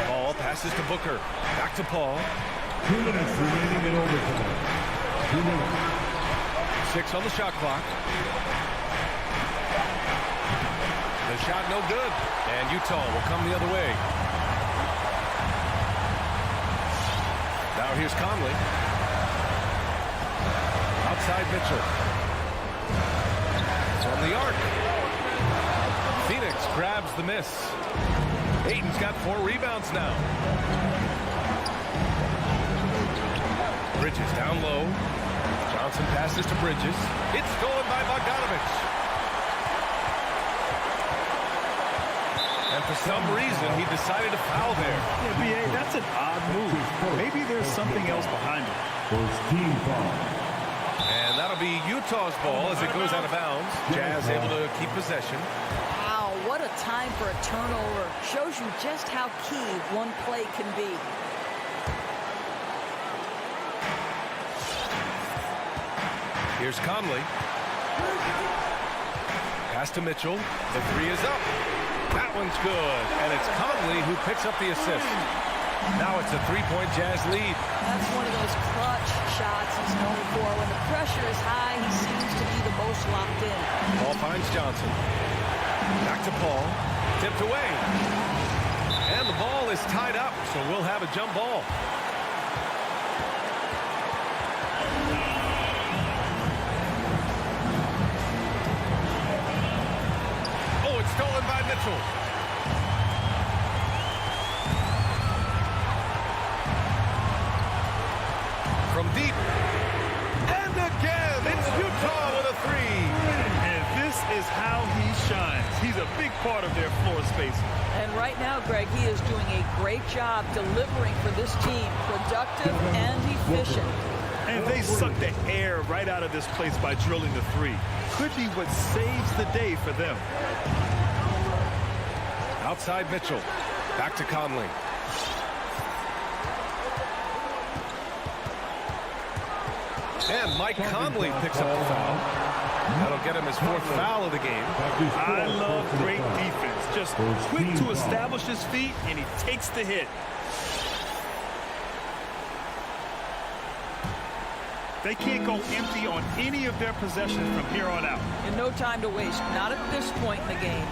Paul passes to Booker. Back to Paul. 2 minutes remaining in overtime. 2 minutes. 6 on the shot clock. The shot no good. And Utah will come the other way. Now here's Conley. Outside Mitchell. From the arc. Phoenix grabs the miss. Ayton's got 4 rebounds now. Bridges down low. Johnson passes to Bridges. It's stolen by Bogdanovich. And for some reason, he decided to foul there. Yeah, B.A., that's an odd move. Maybe there's something else behind it. First team foul. And that'll be Utah's ball as it goes out of bounds. Jazz able to keep possession. Wow, what a time for a turnover. Shows you just how key one play can be. Here's Conley. Pass to Mitchell. The 3 is up. That one's good. And it's Conley who picks up the assist. Now it's a 3-point Jazz lead. That's one of those clutch shots he's known for. When the pressure is high, he seems to be the most locked in. Paul finds Johnson. Back to Paul. Tipped away. And the ball is tied up, so we'll have a jump ball. Oh, it's stolen by Mitchell. From deep. And again, it's Utah with a 3. And this is how he shines. He's a big part of their floor spacing. And right now, Greg, he is doing a great job delivering for this team. Productive and efficient. And they suck the air right out of this place by drilling the 3. Could be what saves the day for them. Outside Mitchell. Back to Conley. And Mike Conley picks up the foul. That'll get him his 4th foul of the game. I love great defense. Just quick to establish his feet, and he takes the hit. They can't go empty on any of their possessions from here on out. And no time to waste. Not at this point in the game.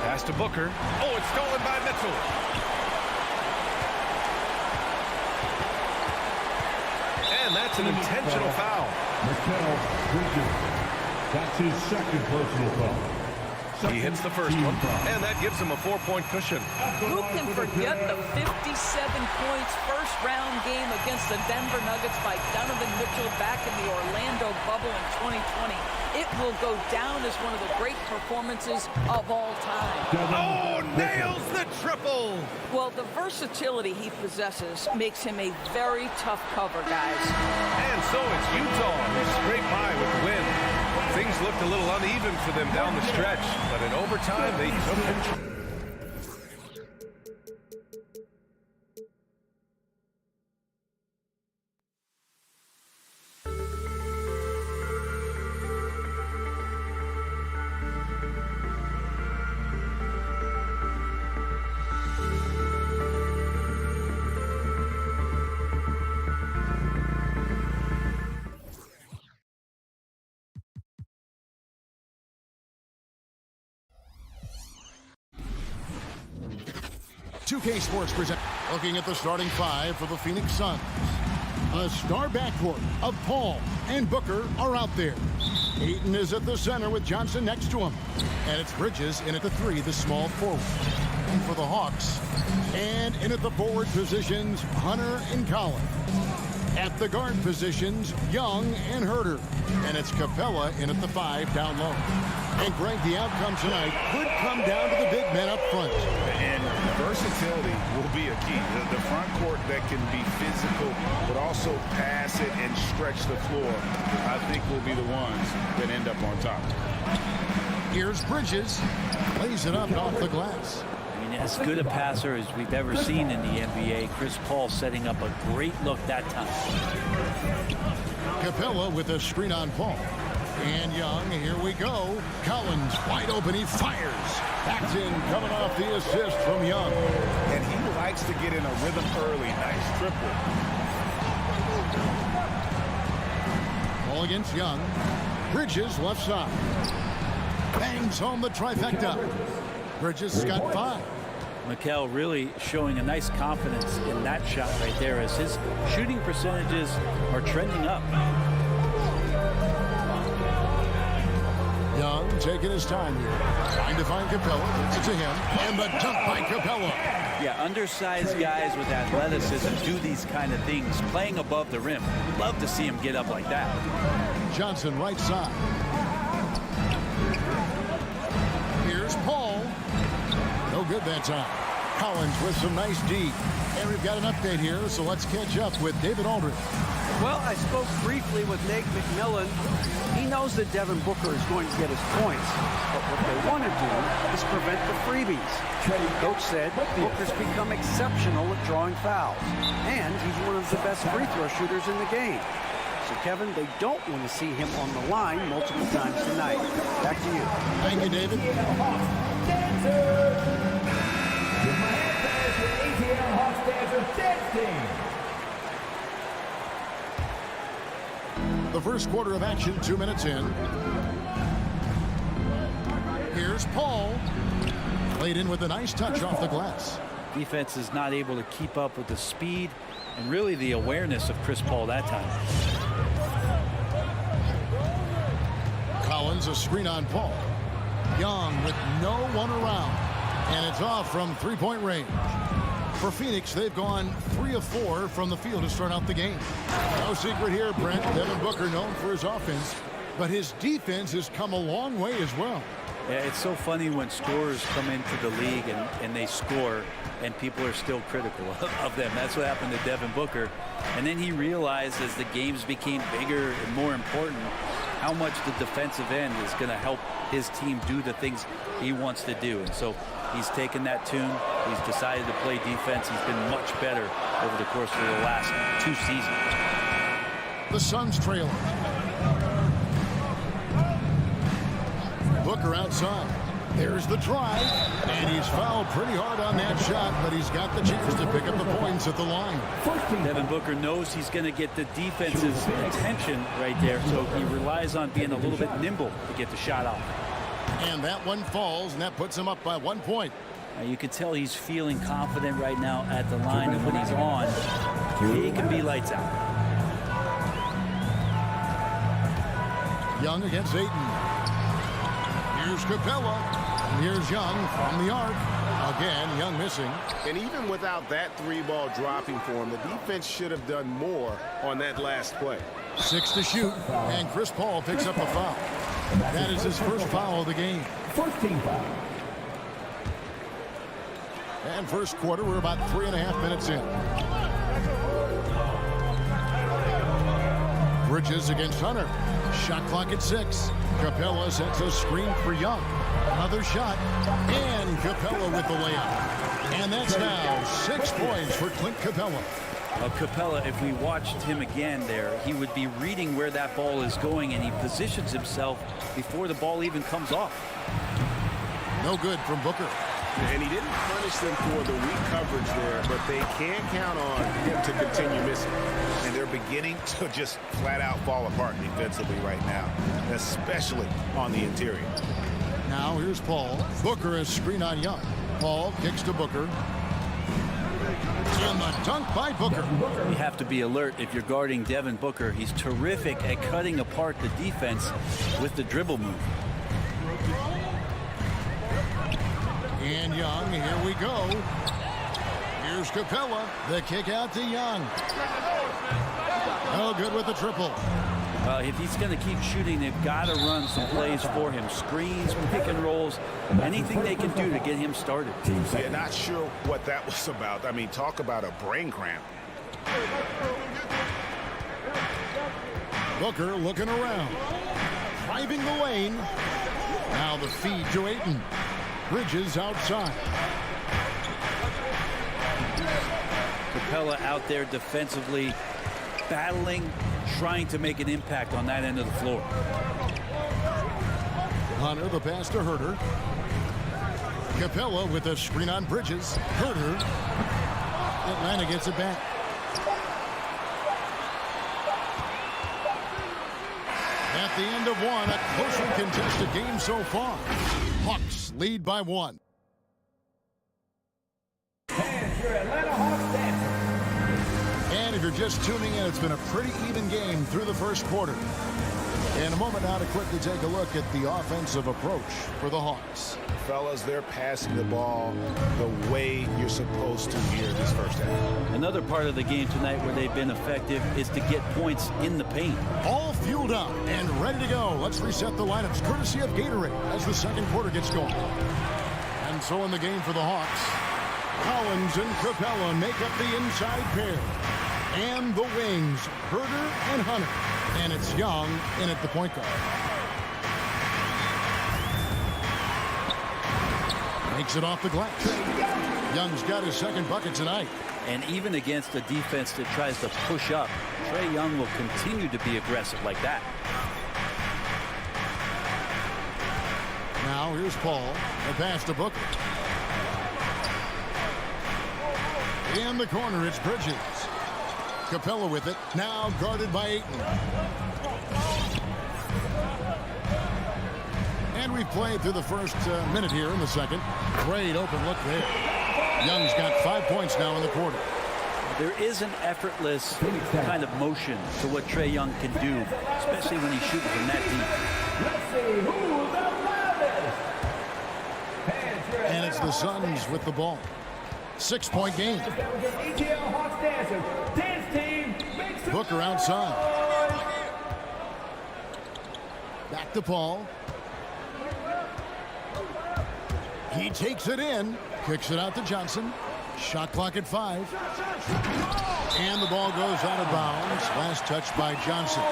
Pass to Booker. Oh, it's stolen by Mitchell. And that's an intentional foul. Mikal Bridges. That's his 2nd personal foul. He hits the first one, and that gives him a 4-point cushion. Who can forget the 57 points first-round game against the Denver Nuggets by Donovan Mitchell back in the Orlando bubble in 2020? It will go down as one of the great performances of all time. Oh, nails the triple! Well, the versatility he possesses makes him a very tough cover, guys. And so it's Utah who scraped by with the win. Things looked a little uneven for them down the stretch, but in overtime they took control. K Sports present. Looking at the starting 5 for the Phoenix Suns. A star backcourt of Paul and Booker are out there. Ayton is at the center with Johnson next to him. And it's Bridges in at the 3, the small forward. And for the Hawks. And in at the forward positions, Hunter and Collins. At the guard positions, Young and Herter. And it's Capella in at the 5 down low. And Greg, the outcome tonight could come down to the big men up front. And versatility will be a key. The front court that can be physical, but also pass it and stretch the floor, I think will be the ones that end up on top. Here's Bridges. Lays it up off the glass. I mean, as good a passer as we've ever seen in the NBA. Chris Paul setting up a great look that time. Capella with a screen on Paul. And Young, here we go. Collins wide open, he fires. Backed in, coming off the assist from Young. And he likes to get in a rhythm early. Nice triple. Ball against Young. Bridges left side. Bangs home the trifecta. Bridges has got 5. Mikel really showing a nice confidence in that shot right there as his shooting percentages are trending up. Young taking his time here. Trying to find Capella. It's to him. And the dunk by Capella. Yeah, undersized guys with athleticism do these kind of things, playing above the rim. Love to see him get up like that. Johnson right side. Here's Paul. No good that time. Collins with some nice D. And we've got an update here, so let's catch up with David Aldridge. Well, I spoke briefly with Nate McMillan. He knows that Devin Booker is going to get his points, but what they want to do is prevent the freebies. Coach said Booker's become exceptional at drawing fouls, and he's one of the best free throw shooters in the game. So, Kevin, they don't want to see him on the line multiple times tonight. Back to you. Thank you, David. The first quarter of action, 2 minutes in. Here's Paul. Played in with a nice touch off the glass. Defense is not able to keep up with the speed and really the awareness of Chris Paul that time. Collins a screen on Paul. Young with no one around. And it's off from three-point range. For Phoenix, they've gone 3 of 4 from the field to start out the game. No secret here, Brent. Devin Booker known for his offense, but his defense has come a long way as well. Yeah, it's so funny when scorers come into the league and they score and people are still critical of them. That's what happened to Devin Booker. And then he realized as the games became bigger and more important how much the defensive end is going to help his team do the things he wants to do. And so he's taken that tune. He's decided to play defense. He's been much better over the course of the last 2 seasons. The Suns trailing. Booker outside. There's the drive. And he's fouled pretty hard on that shot, but he's got the chance to pick up the points at the line. Devin Booker knows he's going to get the defense's attention right there, so he relies on being a little bit nimble to get the shot off. And that one falls, and that puts him up by 1 point. You can tell he's feeling confident right now at the line, and when he's on, he can be lights out. Young against Ayton. Here's Capella. And here's Young from the arc. Again, Young missing. And even without that 3-ball dropping for him, the defense should have done more on that last play. 6 to shoot, and Chris Paul picks up a foul. That is his first foul of the game. First team foul. And first quarter, we're about 3.5 minutes in. Bridges against Hunter. Shot clock at 6. Capella sets a screen for Young. Another shot, and Capella with the layup. And that's now 6 points for Clint Capella. Capella, if we watched him again there, he would be reading where that ball is going, and he positions himself before the ball even comes off. No good from Booker. And he didn't punish them for the weak coverage there, but they can't count on him to continue missing. And they're beginning to just flat out fall apart defensively right now, especially on the interior. Now here's Paul. Booker is screen on Young. Paul kicks to Booker. And the dunk by Booker. You have to be alert if you're guarding Devin Booker. He's terrific at cutting apart the defense with the dribble move. And Young, here we go. Here's Capella. The kick out to Young. Oh, good with the triple. If he's going to keep shooting, they've got to run some plays for him. Screens, pick and rolls, anything they can do to get him started. Yeah, not sure what that was about. I mean, talk about a brain cramp. Booker looking around. Driving the lane. Now the feed to Ayton. Bridges outside. Capella out there defensively, battling, trying to make an impact on that end of the floor. Hunter, the pass to Herter. Capella with a screen on Bridges. Herter. Atlanta gets it back. At the end of one, a closely contested game so far. Hawks lead by 1. And if you're just tuning in, it's been a pretty even game through the first quarter. In a moment now to quickly take a look at the offensive approach for the Hawks. Fellas, they're passing the ball the way you're supposed to here this first half. Another part of the game tonight where they've been effective is to get points in the paint. All fueled up and ready to go. Let's reset the lineups courtesy of Gatorade as the second quarter gets going. And so in the game for the Hawks, Collins and Capella make up the inside pair. And the wings, Herter and Hunter. And it's Young in at the point guard. Makes it off the glass. Young's got his second bucket tonight. And even against a defense that tries to push up, Trey Young will continue to be aggressive like that. Now here's Paul. The pass to Booker. In the corner, it's Bridges. Capella with it. Now guarded by Ayton. And we've played through the first minute here in the second. Great open look there. Young's got 5 points now in the quarter. There is an effortless kind of motion to what Trey Young can do, especially when he's shooting from that deep. Let's see who's the loudest. And it's the Suns with the ball. 6-point game. Booker outside. Back to Paul. He takes it in. Kicks it out to Johnson. Shot clock at 5. And the ball goes out of bounds. Last touch by Johnson.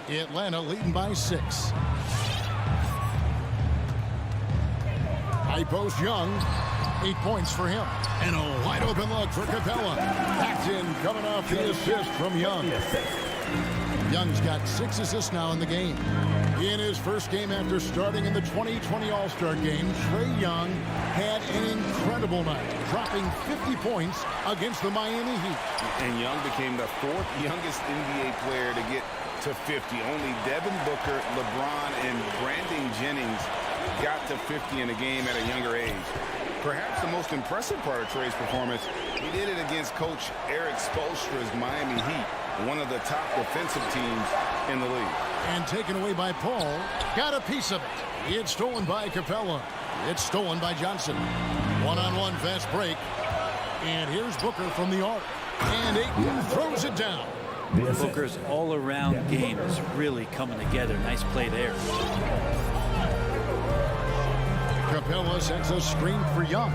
Atlanta leading by 6. High post Young. 8 points for him. And a wide open look for Capella. That's in, coming off the assist from Young. Young's got 6 assists now in the game. In his first game after starting in the 2020 All-Star game, Trey Young had an incredible night, dropping 50 points against the Miami Heat. And Young became the 4th youngest NBA player to get to 50. Only Devin Booker, LeBron, and Brandon Jennings got to 50 in a game at a younger age. Perhaps the most impressive part of Trey's performance, he did it against Coach Eric Spoelstra's Miami Heat, one of the top defensive teams in the league. And taken away by Paul. Got a piece of it. It's stolen by Capella. It's stolen by Johnson. One-on-one fast break. And here's Booker from the arc. And Ayton throws it down. Booker's all-around game is really coming together. Nice play there. Capella sets a screen for Young.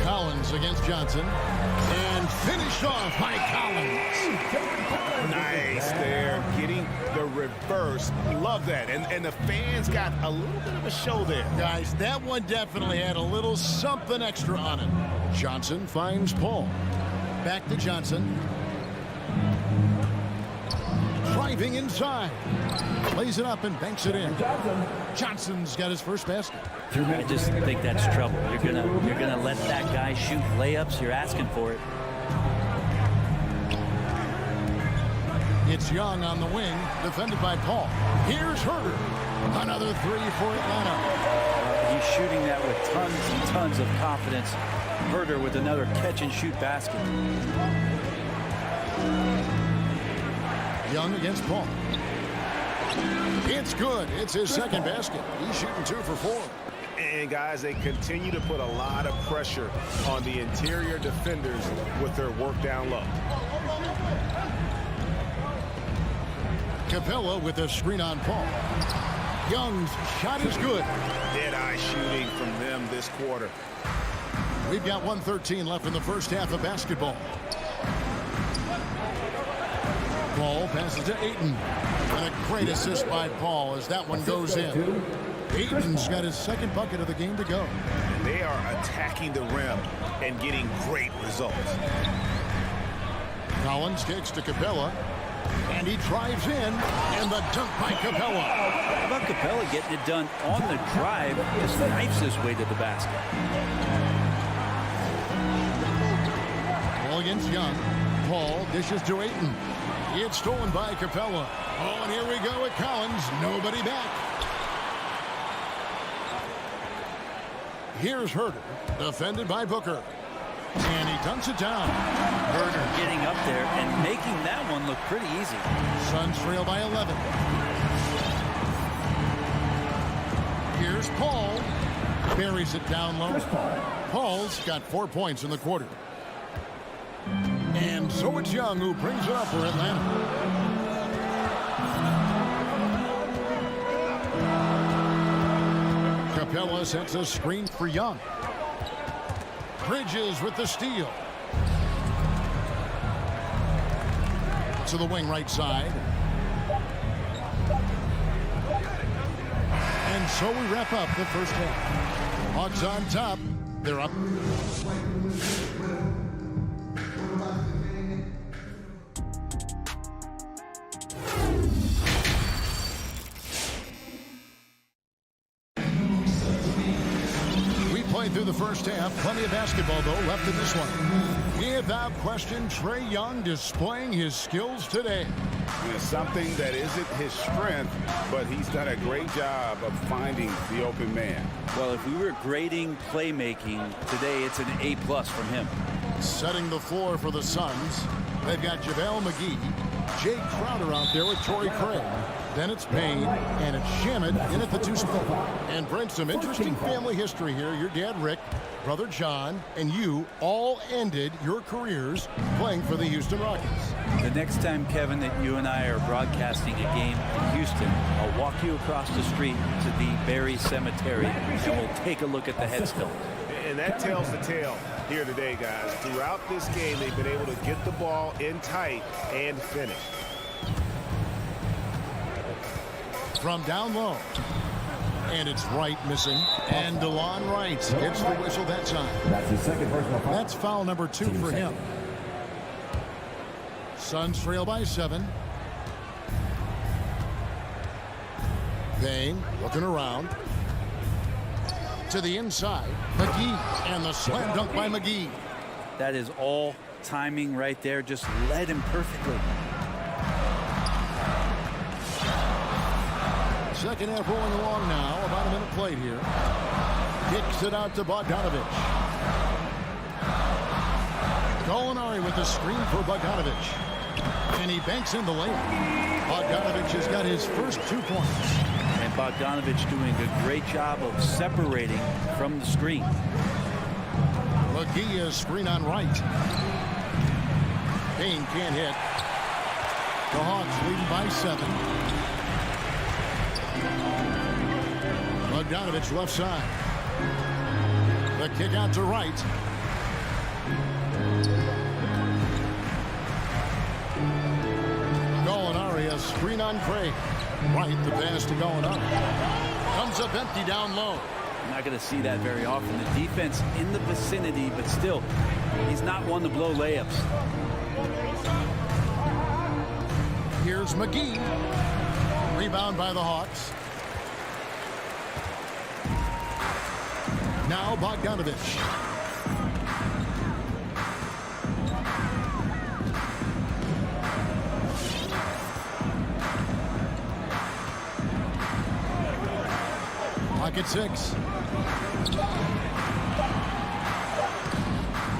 Collins against Johnson. And finished off by Collins. Nice there, getting the reverse. Love that. And the fans got a little bit of a show there. Guys, that one definitely had a little something extra on it. Johnson finds Paul. Back to Johnson. Driving inside. Plays it up and banks it in. Johnson's got his first basket. I just think that's trouble. You're gonna let that guy shoot layups. You're asking for it. It's Young on the wing, defended by Paul. Here's Herter. Another 3 for Atlanta. He's shooting that with tons and tons of confidence. Herter with another catch-and-shoot basket. Young against Paul. It's good. It's his second basket. He's shooting 2 for 4. And guys, they continue to put a lot of pressure on the interior defenders with their work down low. Capella with a screen on Paul. Young's shot is good. Dead-eye shooting from them this quarter. We've got 1:13 left in the first half of basketball. Paul passes to Ayton. And a great assist by Paul as that one goes in. Ayton's got his second bucket of the game to go. They are attacking the rim and getting great results. Collins kicks to Capella. And he drives in. And the dunk by Capella. How about Capella getting it done on the drive? Just knifes his way to the basket. Ball against Young. Paul dishes to Ayton. It's stolen by Capella. Oh, and here we go with Collins. Nobody back. Here's Herder, defended by Booker. And he dunks it down. Herder getting up there and making that one look pretty easy. Suns trail by 11. Here's Paul. Buries it down low. Paul's got 4 points in the quarter. And so it's Young who brings it up for Atlanta. Capella sets a screen for Young. Bridges with the steal. To the wing right side. And so we wrap up the first half. Hawks on top. They're up. Through the first half, plenty of basketball though left in this one. Without question, Trey Young displaying his skills today. It's something that isn't his strength, but he's done a great job of finding the open man. Well, if we were grading playmaking today, it's an A+ from him. Setting the floor for the Suns, they've got Javale Mcgee, Jay Crowder out there with Torrey Craig. Then it's Payne, and it's Shamet in at the 2 spot. And Brent, some interesting family history here. Your dad, Rick, brother John, and you all ended your careers playing for the Houston Rockets. The next time, Kevin, that you and I are broadcasting a game in Houston, I'll walk you across the street to the Berry Cemetery, and we'll take a look at the headstone. And that tells the tale here today, guys. Throughout this game, they've been able to get the ball in tight and finish. From down low. And it's Wright missing. And DeLon Wright gets the whistle that time. That's his second personal foul. That's foul number 2 for him. Suns trail by 7. Payne looking around. To the inside. Mcgee. And the slam dunk by Mcgee. That is all timing right there. Just led him perfectly. Second half rolling along now. About a minute played here. Kicks it out to Bogdanovich. Gallinari with the screen for Bogdanovich. And he banks in the layup. Bogdanovich has got his first 2 points. And Bogdanovich doing a great job of separating from the screen. Mcgee is screen on Wright. Payne can't hit. The Hawks leading by 7. Bogdanovich left side. The kick out to Wright. Gallinari a screen on Craig. Wright the pass to Gallinari. Comes up empty down low. I'm not going to see that very often. The defense in the vicinity, but still, he's not one to blow layups. Here's Mcgee. Rebound by the Hawks. Now Bogdanovich. Pocket 6.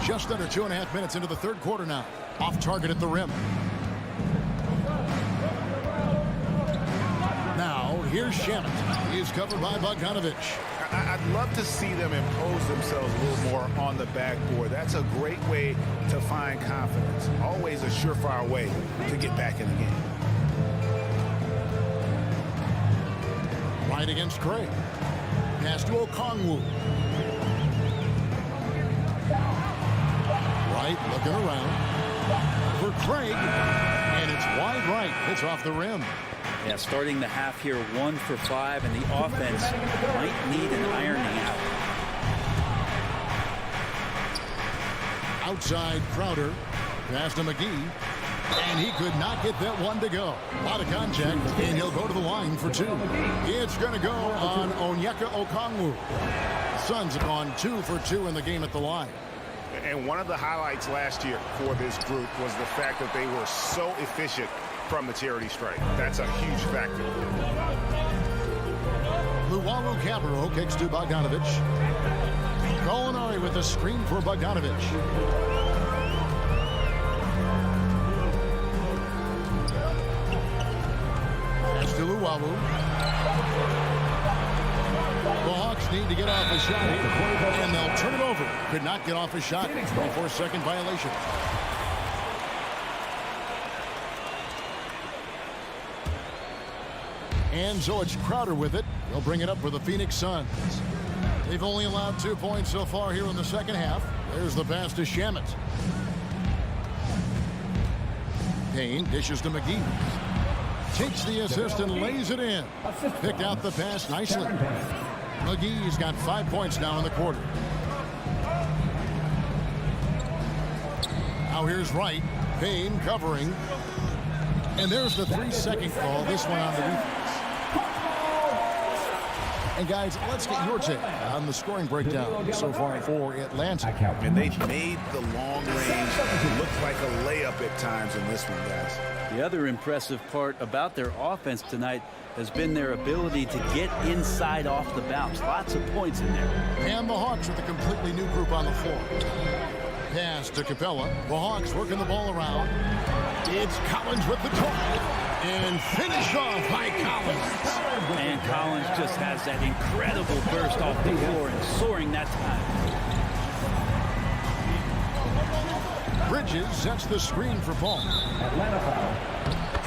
Just under 2.5 minutes into the third quarter now. Off target at the rim. Here's Shamet. He is covered by Bogdanovich. I'd love to see them impose themselves a little more on the backboard. That's a great way to find confidence. Always a surefire way to get back in the game. Right against Craig. Pass to Okongwu. Right, looking around. For Craig. And it's wide right. It's off the rim. Yeah, starting the half here 1 for 5, and the offense might need an ironing out. Outside Crowder. Pass to McGee. And he could not get that one to go. A lot of contact, and he'll go to the line for 2. It's going to go on Onyeka Okongwu. Suns have gone 2 for 2 in the game at the line. And one of the highlights last year for this group was the fact that they were so efficient from the charity strike. That's a huge factor. Luwawu-Cabarrot kicks to Bogdanovich. Gallinari with a screen for Bogdanovich. Pass to Luwawu. The Hawks need to get off a shot, and they'll turn it over. Could not get off a shot. 24-second violation. And so it's Crowder with it. They'll bring it up for the Phoenix Suns. They've only allowed 2 points so far here in the second half. There's the pass to Shamet. Payne dishes to McGee. Takes the assist and lays it in. Picked out the pass nicely. McGee's got 5 points now in the quarter. Now here's Wright. Payne covering. And there's the 3-second call. This one on the defense. And guys, let's get your take on the scoring breakdown so far for Atlanta. And they've made the long range look like a layup at times in this one, guys. The other impressive part about their offense tonight has been their ability to get inside off the bounce. Lots of points in there. And the Hawks with a completely new group on the floor. Pass to Capella. The Hawks working the ball around. It's Collins with the drive. And finished off by Collins. And Collins just has that incredible burst off the floor and soaring that time. Bridges sets the screen for Paul. Atlanta foul.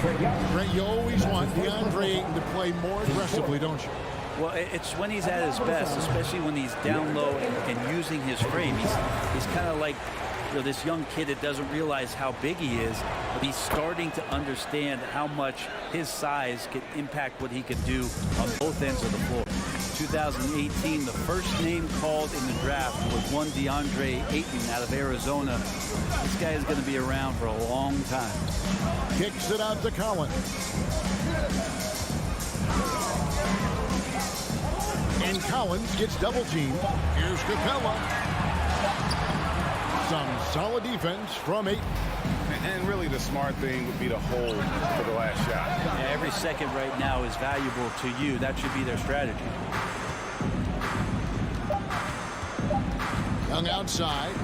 Trey Young. Trey, you always want DeAndre to play more aggressively, don't you? Well, it's when he's at his best, especially when he's down low and using his frame. He's kind of like, you know, this young kid that doesn't realize how big he is, but he's starting to understand how much his size can impact what he can do on both ends of the floor. 2018, the first name called in the draft was one DeAndre Ayton out of Arizona. This guy is going to be around for a long time. Kicks it out to Collins. And Collins gets double teamed. Here's Capella. Some solid defense from Ayton. And really the smart thing would be to hold for the last shot. Yeah, every second right now is valuable to you. That should be their strategy. Young outside.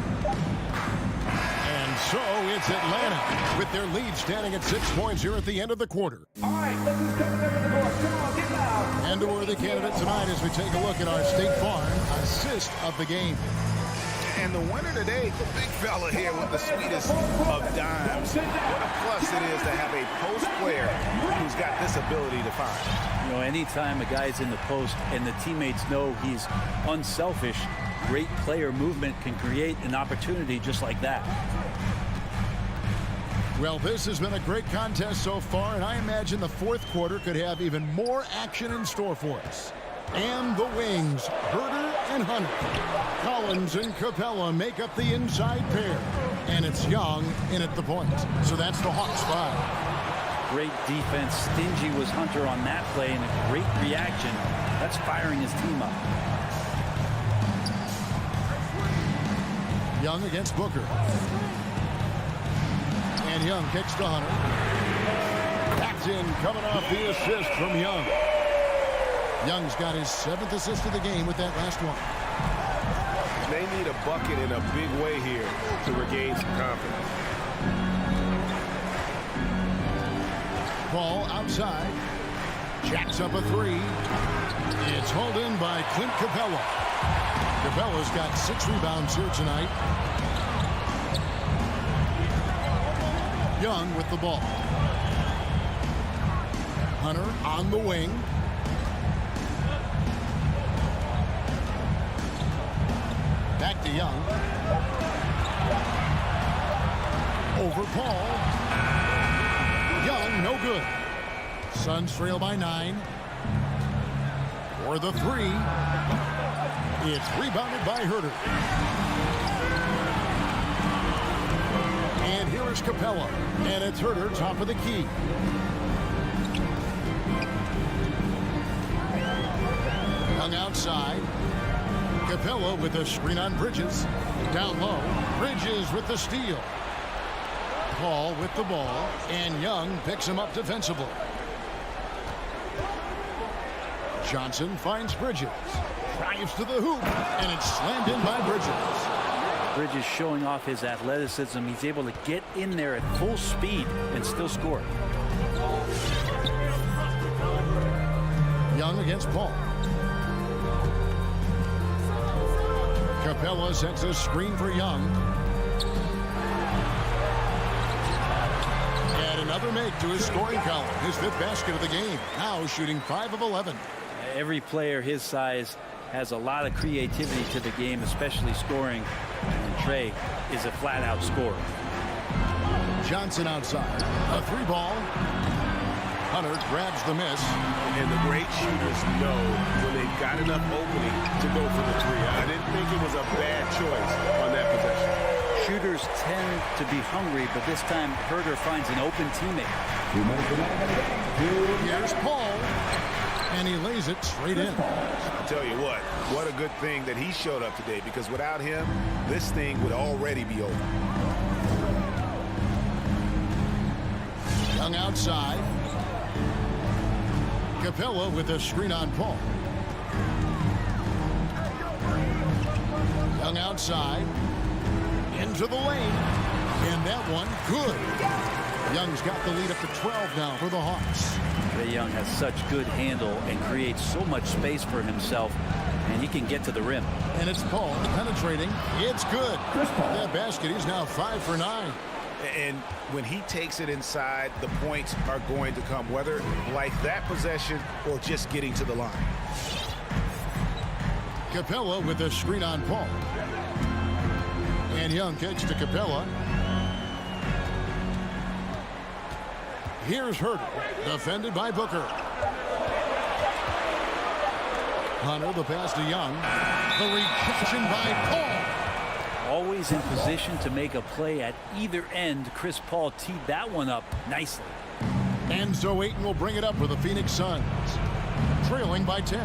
And so it's Atlanta with their lead standing at 6 points here at the end of the quarter. All right, look who's coming over the door. Come on, get loud. And a worthy candidate tonight as we take a look at our State Farm assist of the game. And the winner today, the big fella here with the sweetest of dimes. What a plus it is to have a post player who's got this ability to find. You know, anytime a guy's in the post and the teammates know he's unselfish, great player movement can create an opportunity just like that. Well, this has been a great contest so far, and I imagine the fourth quarter could have even more action in store for us. And the wings, Herder and Hunter. Collins and Capella make up the inside pair. And it's Young in at the point. So that's the Hawks 5. Great defense. Stingy was Hunter on that play, and a great reaction. That's firing his team up. Young against Booker. And Young kicks to Hunter. That's in, coming off the assist from Young. Young's got his 7th assist of the game with that last one. They need a bucket in a big way here to regain some confidence. Ball outside. Jacks up a three. It's hauled in by Clint Capella. Capella's got 6 rebounds here tonight. Young with the ball. Hunter on the wing. Back to Young. Over Paul. Young, no good. Suns trail by 9. For the three. It's rebounded by Herder. And here is Capella. And it's Herder, top of the key. Young outside. Capella with a screen on Bridges. Down low. Bridges with the steal. Paul with the ball. And Young picks him up defensively. Johnson finds Bridges. Drives to the hoop. And it's slammed in by Bridges. Bridges showing off his athleticism. He's able to get in there at full speed and still score. Young against Paul. Capella sets a screen for Young. And another make to his scoring column. His 5th basket of the game. Now shooting 5 of 11. Every player his size has a lot of creativity to the game, especially scoring. And Trey is a flat-out scorer. Johnson outside. A 3-ball. Hunter grabs the miss. And the great shooters know when they've got enough opening to go for the three. I didn't think it was a bad choice on that possession. Shooters tend to be hungry, but this time Herder finds an open teammate. Here's Paul. And he lays it straight in. I'll tell you what a good thing that he showed up today, because without him, this thing would already be over. Young outside. Capella with a screen on Paul. Young outside. Into the lane. And that one, good. Young's got the lead up to 12 now for the Hawks. Trey Young has such good handle and creates so much space for himself, and he can get to the rim. And it's Paul penetrating. It's good. That basket, he's now 5 for 9. And when he takes it inside, the points are going to come, whether like that possession or just getting to the line. Capella with a screen on Paul. And Young kicks to Capella. Here's Herder, defended by Booker. Hunter, the pass to Young. The rejection by Paul. Always in position to make a play at either end. Chris Paul teed that one up nicely. And so Ayton will bring it up for the Phoenix Suns, trailing by 10.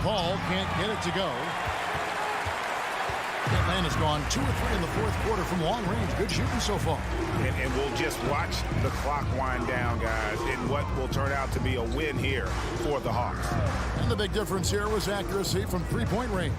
Paul can't get it to go. Atlanta's gone 2 or 3 in the 4th quarter from long range. Good shooting so far. And we'll just watch the clock wind down, guys, in what will turn out to be a win here for the Hawks. And the big difference here was accuracy from 3-point range.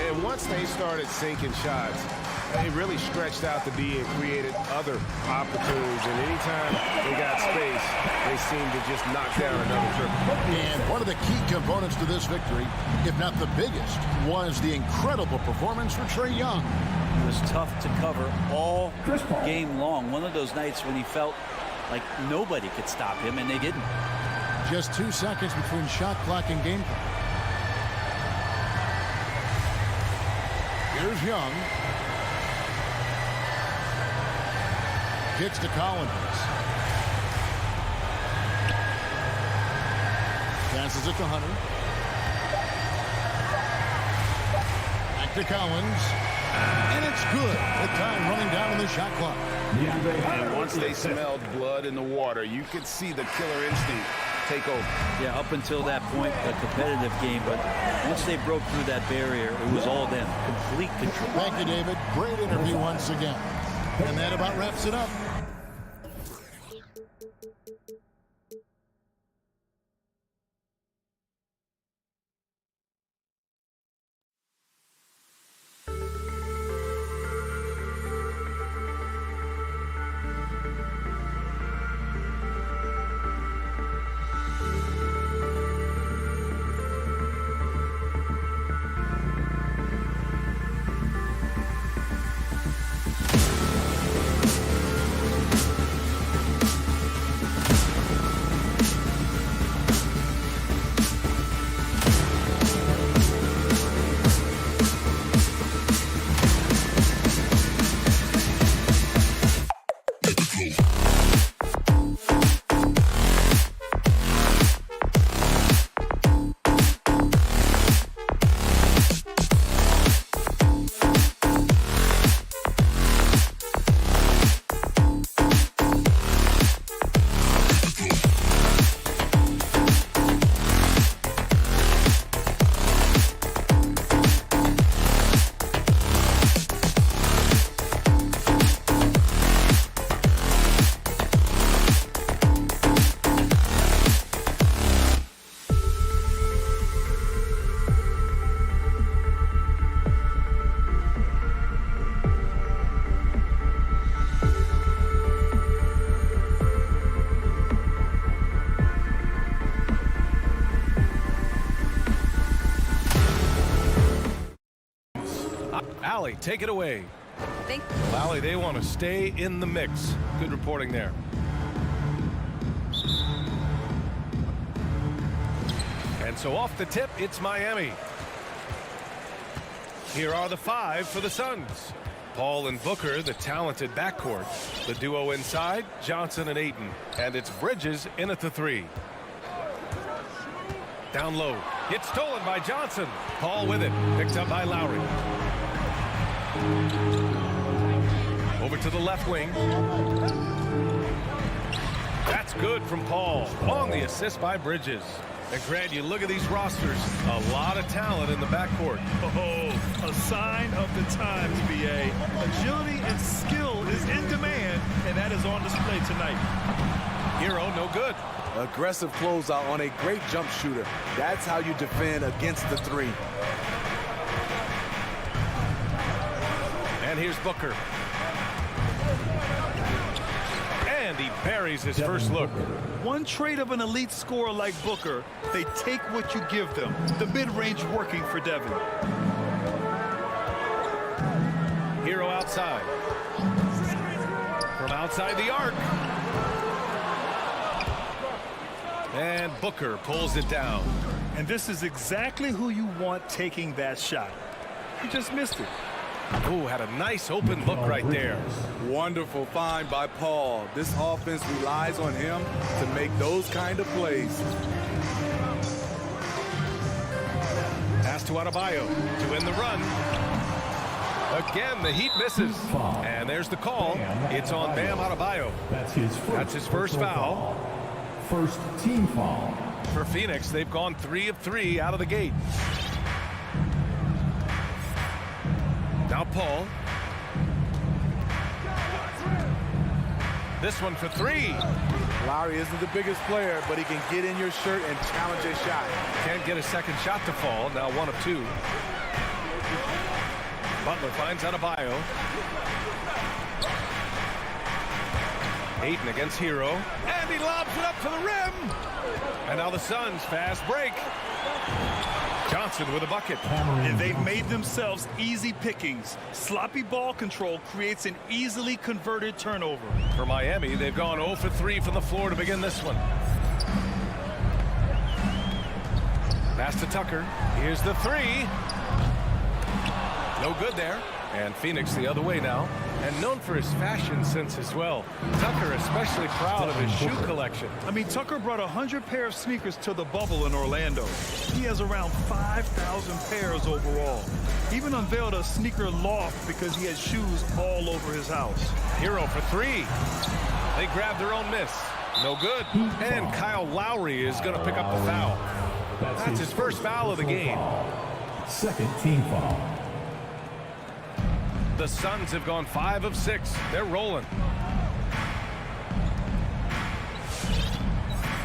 And once they started sinking shots, they really stretched out the D and created other opportunities. And anytime they got space, they seemed to just knock down another triple. And one of the key components to this victory, if not the biggest, was the incredible performance for Trey Young. It was tough to cover all game long. One of those nights when he felt like nobody could stop him, and they didn't. Just 2 seconds between shot clock and game clock. Here's Young. Kicks to Collins. Passes it to Hunter. Back to Collins. And it's good. The time running down in the shot clock. And once they smelled blood in the water, you could see the killer instinct take over. Yeah, up until that point, a competitive game, but once they broke through that barrier, it was all them. Complete control. Thank you, David. Great interview once again. And that about wraps it up. Lally, take it away. Lally, they want to stay in the mix. Good reporting there. And so off the tip, it's Miami. Here are the 5 for the Suns. Paul and Booker, the talented backcourt. The duo inside, Johnson and Ayton. And it's Bridges in at the 3. Down low. It's stolen by Johnson. Paul with it. Picked up by Lowry. Over to the left wing. That's good from Paul. On the assist by Bridges. And Grant, you look at these rosters, a lot of talent in the backcourt. Oh, a sign of the times, BA. Agility and skill is in demand, and that is on display tonight. Hero, no good. Aggressive closeout on a great jump shooter. That's how you defend against the 3. And here's Booker. And he buries his first look. One trait of an elite scorer like Booker, they take what you give them. The mid-range working for Devin. Hero outside. From outside the arc. And Booker pulls it down. And this is exactly who you want taking that shot. He just missed it. Ooh, had a nice open look right there. Wonderful find by Paul. This offense relies on him to make those kind of plays. Pass to Adebayo to end the run. Again, the Heat misses. And there's the call. It's on Bam Adebayo. That's his first foul. First team foul. For Phoenix, they've gone 3 of 3 out of the gate. Now Paul. This one for 3. Lowry isn't the biggest player, but he can get in your shirt and challenge a shot. Can't get a second shot to fall. Now 1 of 2. Butler finds Adebayo. Ayton against Hero. And he lobs it up to the rim. And now the Suns fast break. Johnson with a bucket. And they've made themselves easy pickings. Sloppy ball control creates an easily converted turnover. For Miami, they've gone 0 for 3 from the floor to begin this one. Pass to Tucker. Here's the 3. No good there. And Phoenix the other way now. And known for his fashion sense as well. Tucker especially proud of his shoe collection. I mean, Tucker brought 100 pair of sneakers to the bubble in Orlando. He has around 5,000 pairs overall. He even unveiled a sneaker loft because he has shoes all over his house. Hero for 3. They grab their own miss. No good. And Kyle Lowry is going to pick up the foul. That's his first foul of the game. Second team foul. The Suns have gone 5 of 6. They're rolling.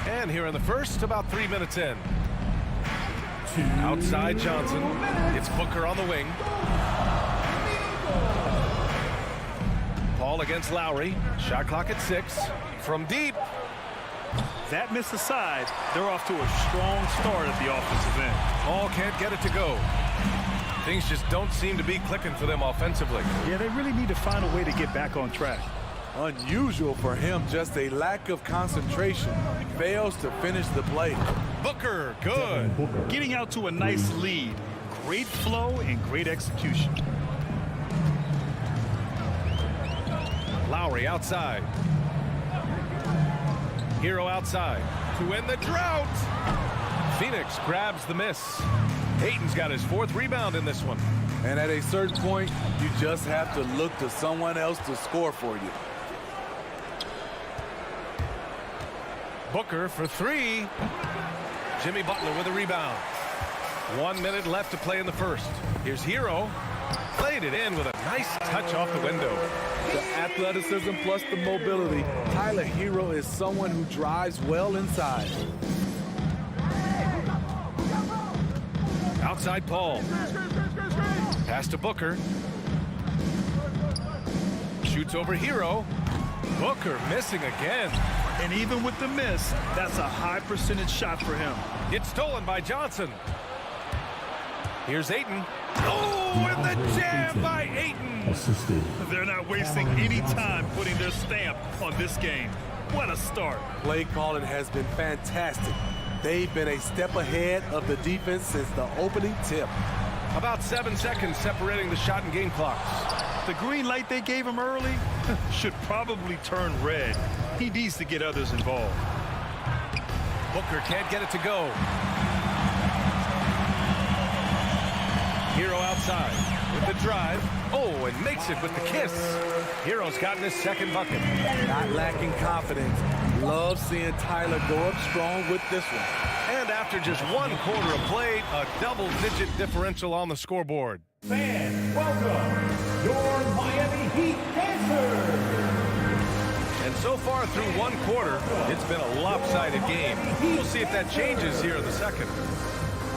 And here in the first, about 3 minutes in. Outside Johnson. It's Booker on the wing. Paul against Lowry. Shot clock at 6. From deep. That miss aside, they're off to a strong start at the offensive end. Paul can't get it to go. Things just don't seem to be clicking for them offensively. Yeah, they really need to find a way to get back on track. Unusual for him, just a lack of concentration. Fails to finish the play. Booker, good. Getting out to a nice lead. Great flow and great execution. Lowry outside. Hero outside to end the drought. Phoenix grabs the miss. Ayton's got his 4th rebound in this one. And at a certain point, you just have to look to someone else to score for you. Booker for 3. Jimmy Butler with a rebound. 1 minute left to play in the first. Here's Hero. Played it in with a nice touch off the window. The athleticism plus the mobility. Tyler Hero is someone who drives well inside. Outside Paul. Pass to Booker. Shoots over Hero. Booker missing again. And even with the miss, that's a high percentage shot for him. It's stolen by Johnson. Here's Ayton. Oh! and the jam by Ayton. Assisted. They're not wasting any time putting their stamp on this game. What a start. Play calling has been fantastic. They've been a step ahead of the defense since the opening tip. About 7 seconds separating the shot and game clocks. The green light they gave him early should probably turn red. He needs to get others involved. Booker can't get it to go. Hero outside with the drive. Oh, and makes it with the kiss. Hero's gotten his second bucket. Not lacking confidence. Love seeing Tyler go up strong with this one. And after just 1 quarter of play, a double-digit differential on the scoreboard. Fans, welcome your Miami Heat dancers. And so far through 1 quarter, it's been a lopsided game. We'll see if that changes here in the second.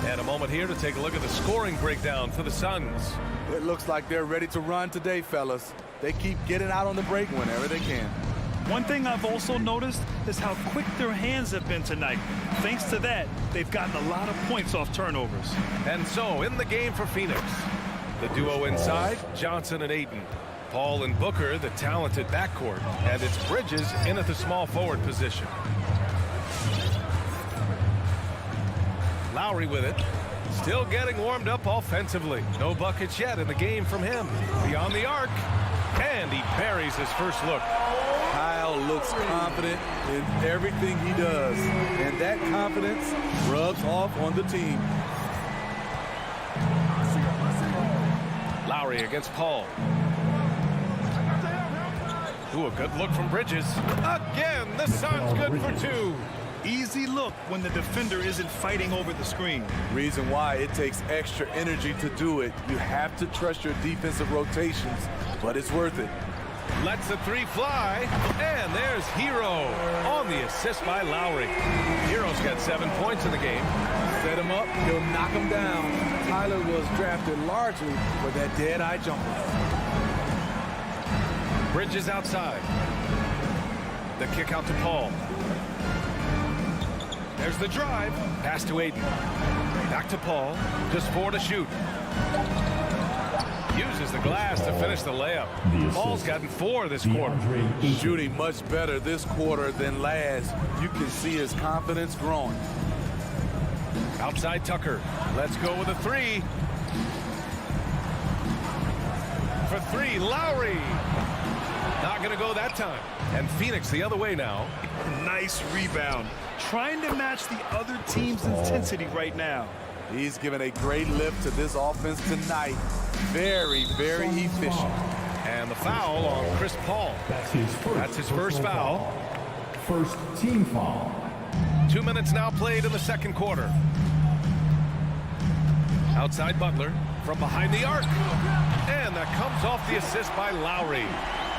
And a moment here to take a look at the scoring breakdown for the Suns. It looks like they're ready to run today, fellas. They keep getting out on the break whenever they can. One thing I've also noticed is how quick their hands have been tonight. Thanks to that, they've gotten a lot of points off turnovers. And so, in the game for Phoenix, the duo inside, Johnson and Ayton. Paul and Booker, the talented backcourt. And it's Bridges in at the small forward position. Lowry with it. Still getting warmed up offensively. No buckets yet in the game from him. Beyond the arc. And he buries his first look. Kyle looks confident in everything he does. And that confidence rubs off on the team. Lowry against Paul. Ooh, a good look from Bridges. Again, the Suns good for 2. Easy look when the defender isn't fighting over the screen. Reason why it takes extra energy to do it. You have to trust your defensive rotations, but it's worth it. Lets the 3 fly, and there's Hero on the assist by Lowry. Hero's got 7 points in the game. Set him up, he'll knock him down. Tyler was drafted largely for that dead-eye jumper. Bridges outside. The kick out to Paul. There's the drive. Pass to Ayton. Back to Paul. Just 4 to shoot. Uses the glass to finish the layup. Paul's gotten 4 this quarter. Shooting much better this quarter than last. You can see his confidence growing. Outside Tucker. Let's go with a 3. For 3, Lowry. Not going to go that time. And Phoenix the other way now. Nice rebound. Trying to match the other team's intensity right now. He's given a great lift to this offense tonight. Very, very efficient. And the foul on Chris Paul. That's his first foul. First team foul. 2 minutes now played in the second quarter. Outside Butler from behind the arc. And that comes off the assist by Lowry.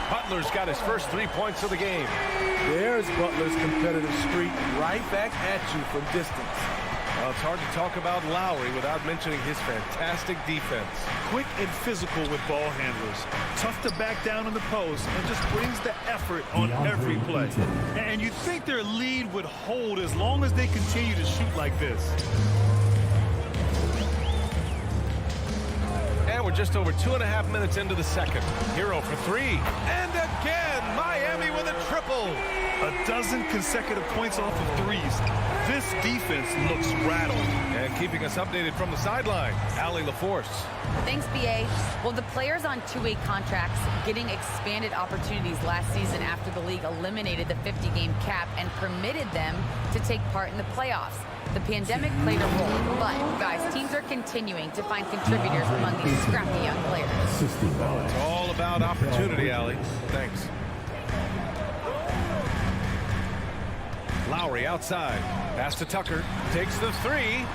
Butler's got his first 3 points of the game. There's Butler's competitive streak right back at you from distance. Well, it's hard to talk about Lowry without mentioning his fantastic defense. Quick and physical with ball handlers. Tough to back down in the post and just brings the effort on every play. And you'd think their lead would hold as long as they continue to shoot like this. And we're just over 2.5 minutes into the second. Hero for 3. And again, Miami with a triple. A dozen consecutive points off of threes. This defense looks rattled. And keeping us updated from the sideline, Allie LaForce. Thanks, BA. Well, the players on two-way contracts getting expanded opportunities last season after the league eliminated the 50-game cap and permitted them to take part in the playoffs. The pandemic played a role, but, guys, teams are continuing to find contributors among these scrappy young players. It's all about opportunity, Allie. Thanks. Lowry outside. Pass to Tucker. Takes the 3.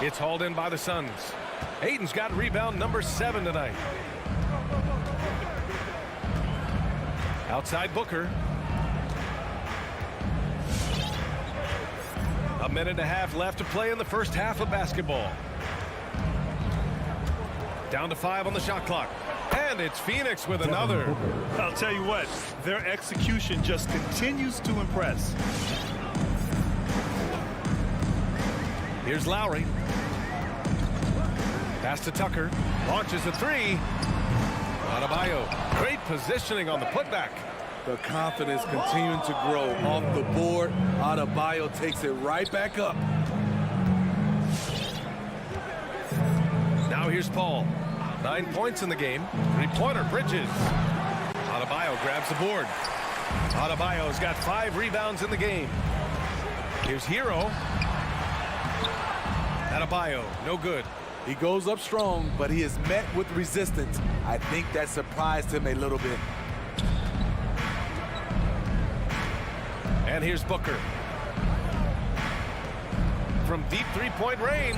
It's hauled in by the Suns. Ayton's got rebound number 7 tonight. Outside Booker. A minute and a half left to play in the first half of basketball. Down to 5 on the shot clock. And it's Phoenix with another. I'll tell you what, their execution just continues to impress. Here's Lowry. Pass to Tucker. Launches a three. Adebayo. Great positioning on the putback. The confidence continuing to grow off the board. Adebayo takes it right back up. Now here's Paul. 9 points in the game. Three-pointer, Bridges. Adebayo grabs the board. Adebayo's got 5 rebounds in the game. Here's Hero. Adebayo, no good. He goes up strong, but he is met with resistance. I think that surprised him a little bit. And here's Booker. From deep three-point range.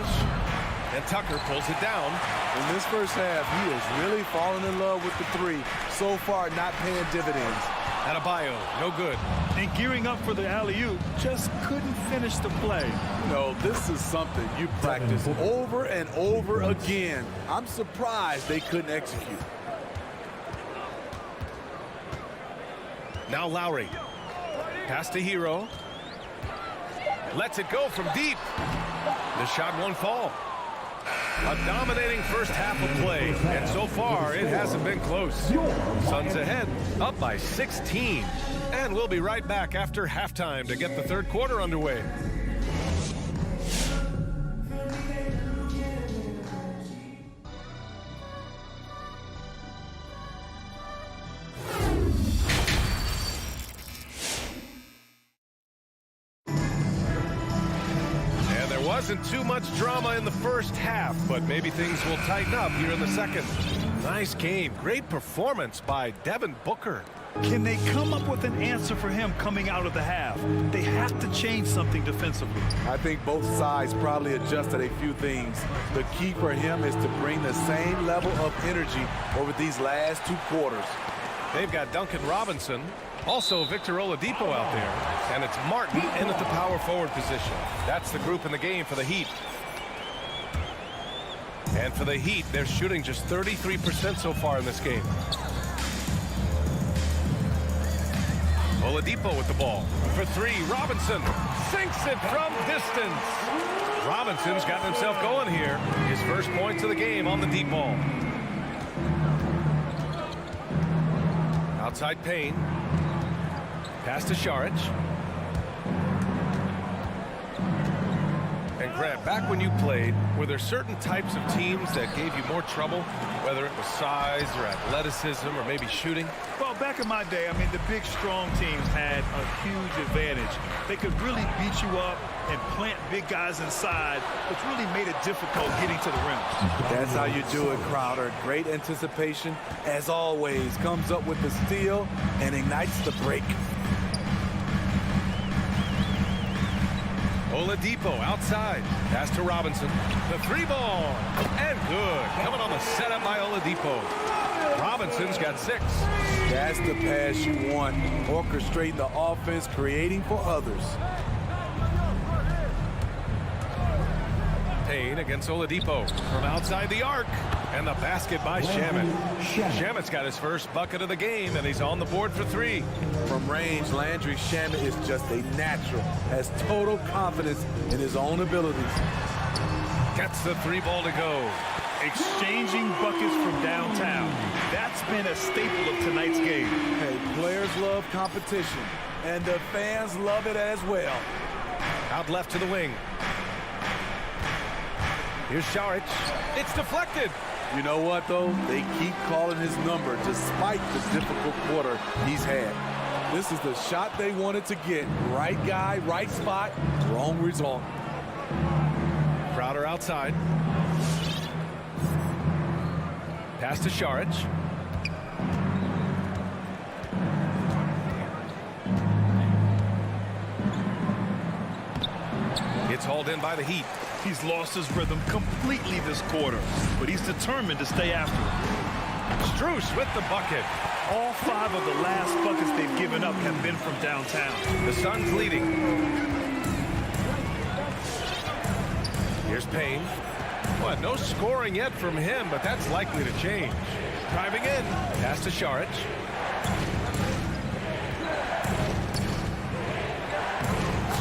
And Tucker pulls it down. In this first half, he is really falling in love with the three. So far, not paying dividends. Adebayo, no good. And gearing up for the alley-oop, just couldn't finish the play. No, this is something you practice over and over again. I'm surprised they couldn't execute. Now Lowry. Pass to Hero. Lets it go from deep. The shot won't fall. A dominating first half of play, and so far it hasn't been close. Suns ahead, up by 16. And we'll be right back after halftime to get the third quarter underway. Wasn't too much drama in the first half, but maybe things will tighten up here in the second. Nice game. Great performance by Devin Booker. Can they come up with an answer for him coming out of the half? They have to change something defensively. I think both sides probably adjusted a few things. The key for him is to bring the same level of energy over these last 2 quarters. They've got Duncan Robinson, also Victor Oladipo out there, and it's Martin in at the power forward position. That's the group in the game for the Heat. And for the Heat, they're shooting just 33% so far in this game. Oladipo with the ball. For 3, Robinson sinks it from distance. Robinson's gotten himself going here. His first points of the game on the deep ball. Outside Payne. Pass to Šarić. And Grant, back when you played, were there certain types of teams that gave you more trouble, whether it was size or athleticism or maybe shooting? Well, back in my day, I mean, the big, strong teams had a huge advantage. They could really beat you up and plant big guys inside, which really made it difficult getting to the rim. That's how you do it, Crowder. Great anticipation, as always. Comes up with the steal and ignites the break. Oladipo outside. Pass to Robinson. The 3-ball. And good. Coming on the setup by Oladipo. Robinson's got 6. That's the pass you want. Orchestrating the offense, creating for others. Payne against Oladipo from outside the arc. And the basket by Shamet. Shamet's got his first bucket of the game, and he's on the board for 3. From range, Landry Shamet is just a natural. Has total confidence in his own abilities. Gets the 3-ball to go. Exchanging buckets from downtown. That's been a staple of tonight's game. Hey, players love competition, and the fans love it as well. Out left to the wing. Here's Šarić. It's deflected. You know what, though? They keep calling his number despite the difficult quarter he's had. This is the shot they wanted to get. Right guy, right spot, wrong result. Crowder outside. Pass to Šarić. It's hauled in by the Heat. He's lost his rhythm completely this quarter, but he's determined to stay after it. Strus with the bucket. All 5 of the last buckets they've given up have been from downtown. The Suns leading. Here's Payne. What, no scoring yet from him, but that's likely to change. Driving in. Pass to Šarić.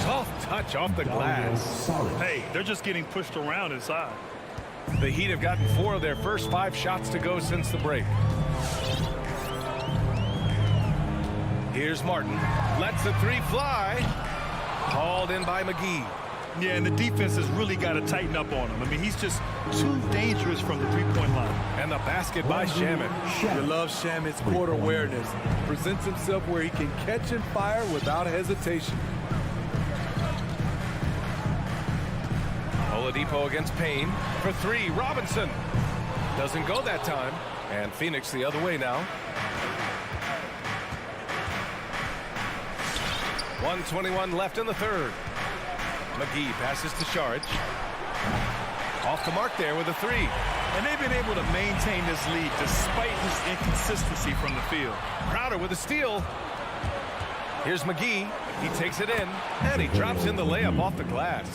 Soft touch off the glass. Hey, they're just getting pushed around inside. The Heat have gotten 4 of their first 5 shots to go since the break. Here's Martin. Lets the 3 fly. Hauled in by McGee. Yeah, and the defense has really got to tighten up on him. I mean, he's just too dangerous from the three-point line. And the basket by Shamet. You love Shamet's court awareness. Presents himself where he can catch and fire without hesitation. Oladipo against Payne. For 3, Robinson. Doesn't go that time. And Phoenix the other way now. 1:21 left in the third. McGee passes to Sharge. Off the mark there with a 3. And they've been able to maintain this lead despite his inconsistency from the field. Crowder with a steal. Here's McGee. He takes it in, and he drops in the layup off the glass.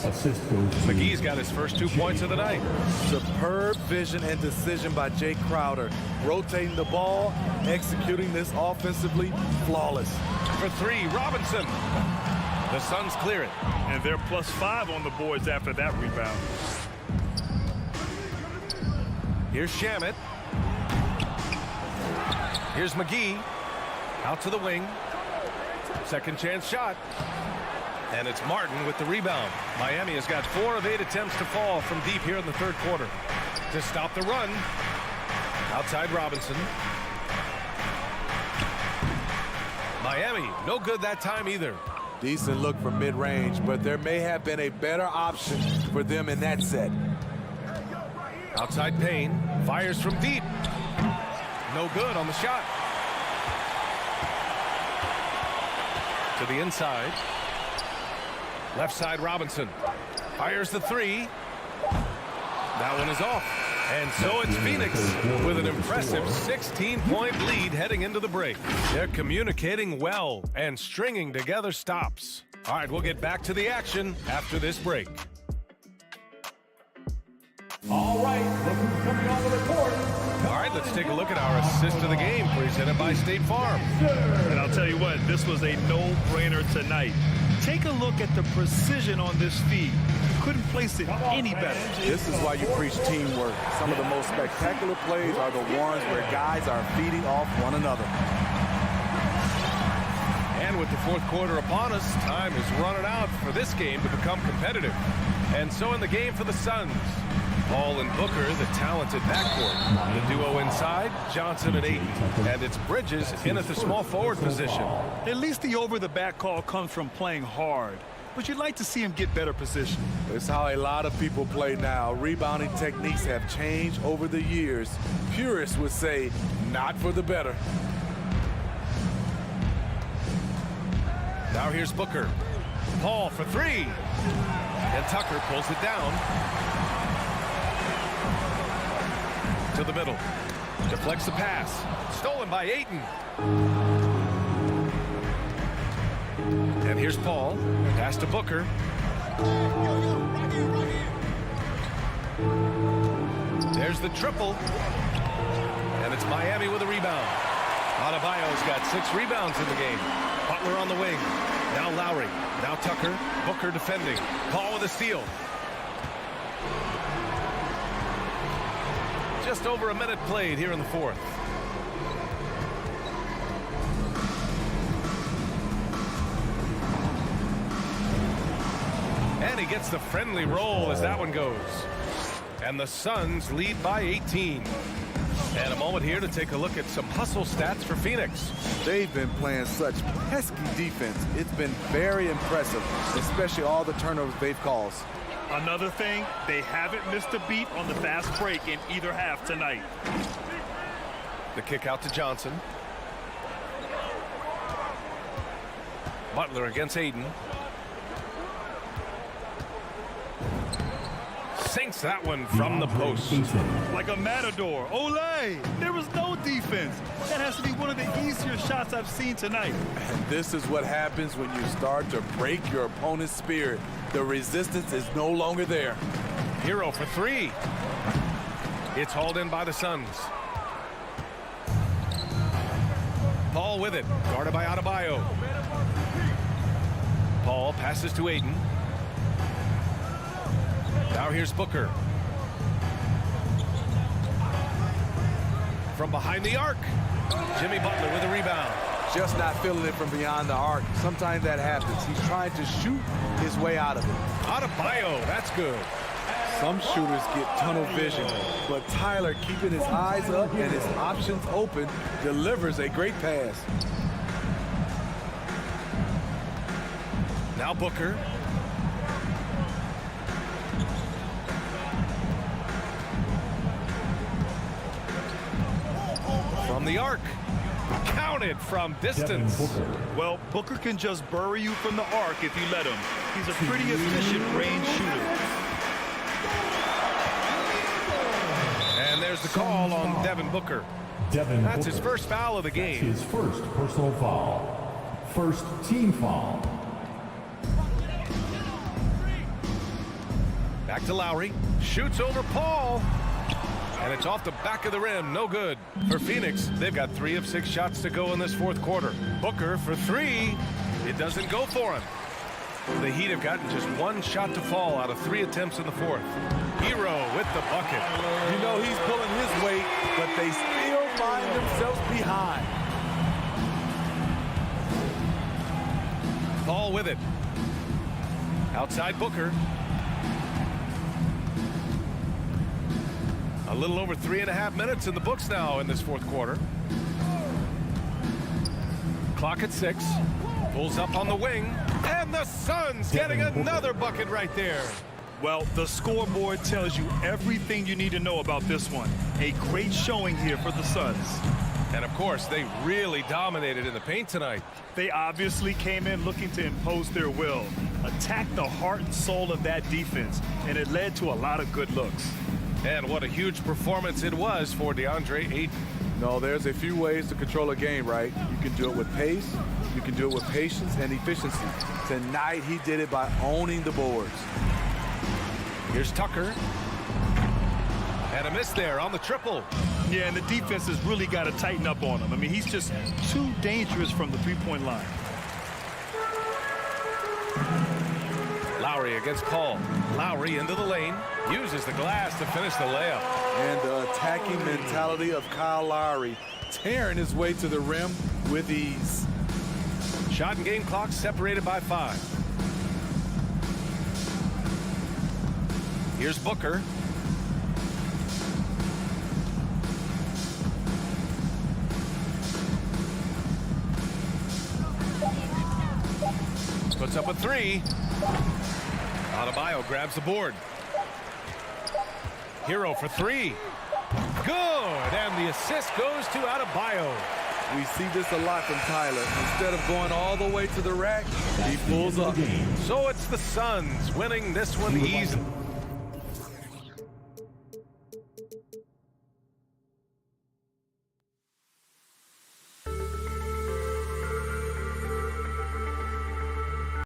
McGee's got his first 2 points of the night. Superb vision and decision by Jay Crowder. Rotating the ball, executing this offensively, flawless. For 3, Robinson. The Suns clear it. And they're +5 on the boards after that rebound. Here's Shamet. Here's McGee. Out to the wing. Second chance shot. And it's Martin with the rebound. Miami has got 4 of 8 attempts to fall from deep here in the third quarter. To stop the run. Outside Robinson. Miami, no good that time either. Decent look from mid-range, but there may have been a better option for them in that set. Outside Payne. Fires from deep. No good on the shot. To the inside. Left side Robinson. Fires the 3. That one is off. And so it's Phoenix with an impressive 16-point lead heading into the break. They're communicating well and stringing together stops. All right, we'll get back to the action after this break. All right, look who's coming onto the court. All right, let's take a look at our assist of the game presented by State Farm. And I'll tell you what, this was a no-brainer tonight. Take a look at the precision on this feed. Couldn't place it any better. This is why you preach teamwork. Some of the most spectacular plays are the ones where guys are feeding off one another. And with the fourth quarter upon us, time is running out for this game to become competitive. And so in the game for the Suns, Paul and Booker, the talented backcourt. The duo inside, Johnson and Ayton. And it's Bridges in at the small forward position. At least the over-the-back call comes from playing hard. But you'd like to see him get better position. It's how a lot of people play now. Rebounding techniques have changed over the years. Purists would say, not for the better. Now here's Booker. Paul for 3. And Tucker pulls it down. To the middle. Deflects the pass. Stolen by Ayton. And here's Paul. Pass to Booker. There's the triple. And it's Miami with a rebound. Adebayo's got 6 rebounds in the game. Butler on the wing. Now Lowry. Now Tucker. Booker defending. Paul with a steal. Just over a minute played here in the fourth. And he gets the friendly roll as that one goes. And the Suns lead by 18. And a moment here to take a look at some hustle stats for Phoenix. They've been playing such pesky defense. It's been very impressive, especially all the turnovers they've caused. Another thing, they haven't missed a beat on the fast break in either half tonight. The kick out to Johnson. Butler against Ayton. Sinks that one from the post. Like a matador. Olay! There was no defense. That has to be one of the easier shots I've seen tonight. And this is what happens when you start to break your opponent's spirit. The resistance is no longer there. Hero for 3. It's hauled in by the Suns. Paul with it. Guarded by Adebayo. Paul passes to Ayton. Now here's Booker. from behind the arc. Jimmy Butler with a rebound. Just not feeling it from beyond the arc. Sometimes that happens. He's trying to shoot his way out of it. Adebayo, that's good. Some shooters get tunnel vision, but Tyler, keeping his eyes up and his options open, delivers a great pass. Now Booker. From the arc. Counted from distance. Well, Booker can just bury you from the arc if you let him. He's a pretty efficient range shooter. And there's the call on Devin Booker. That's his first foul of the game. His first personal foul. First team foul. Back to Lowry. Shoots over Paul. And it's off the back of the rim. No good. For Phoenix, they've got 3 of 6 shots to go in this fourth quarter. Booker for 3. It doesn't go for him. The Heat have gotten just 1 shot to fall out of 3 attempts in the fourth. Hero with the bucket. You know he's pulling his weight, but they still find themselves behind. Paul with it. Outside Booker. A little over 3.5 minutes in the books now in this fourth quarter. Clock at 6. Pulls up on the wing. And the Suns getting another bucket right there. Well, the scoreboard tells you everything you need to know about this one. A great showing here for the Suns. And of course, they really dominated in the paint tonight. They obviously came in looking to impose their will, attack the heart and soul of that defense, and it led to a lot of good looks. And what a huge performance it was for DeAndre Ayton. No, there's a few ways to control a game, right? You can do it with pace, you can do it with patience and efficiency. Tonight, he did it by owning the boards. Here's Tucker. And a miss there on the triple. Yeah, and the defense has really got to tighten up on him. I mean, he's just too dangerous from the three-point line. Lowry against Paul. Lowry into the lane. Uses the glass to finish the layup. And the attacking mentality of Kyle Lowry, tearing his way to the rim with ease. Shot and game clock separated by 5. Here's Booker. Puts up a 3. Adebayo grabs the board. Hero for 3. Good, and the assist goes to Adebayo. We see this a lot from Tyler. Instead of going all the way to the rack, he pulls up. So it's the Suns winning this one easily.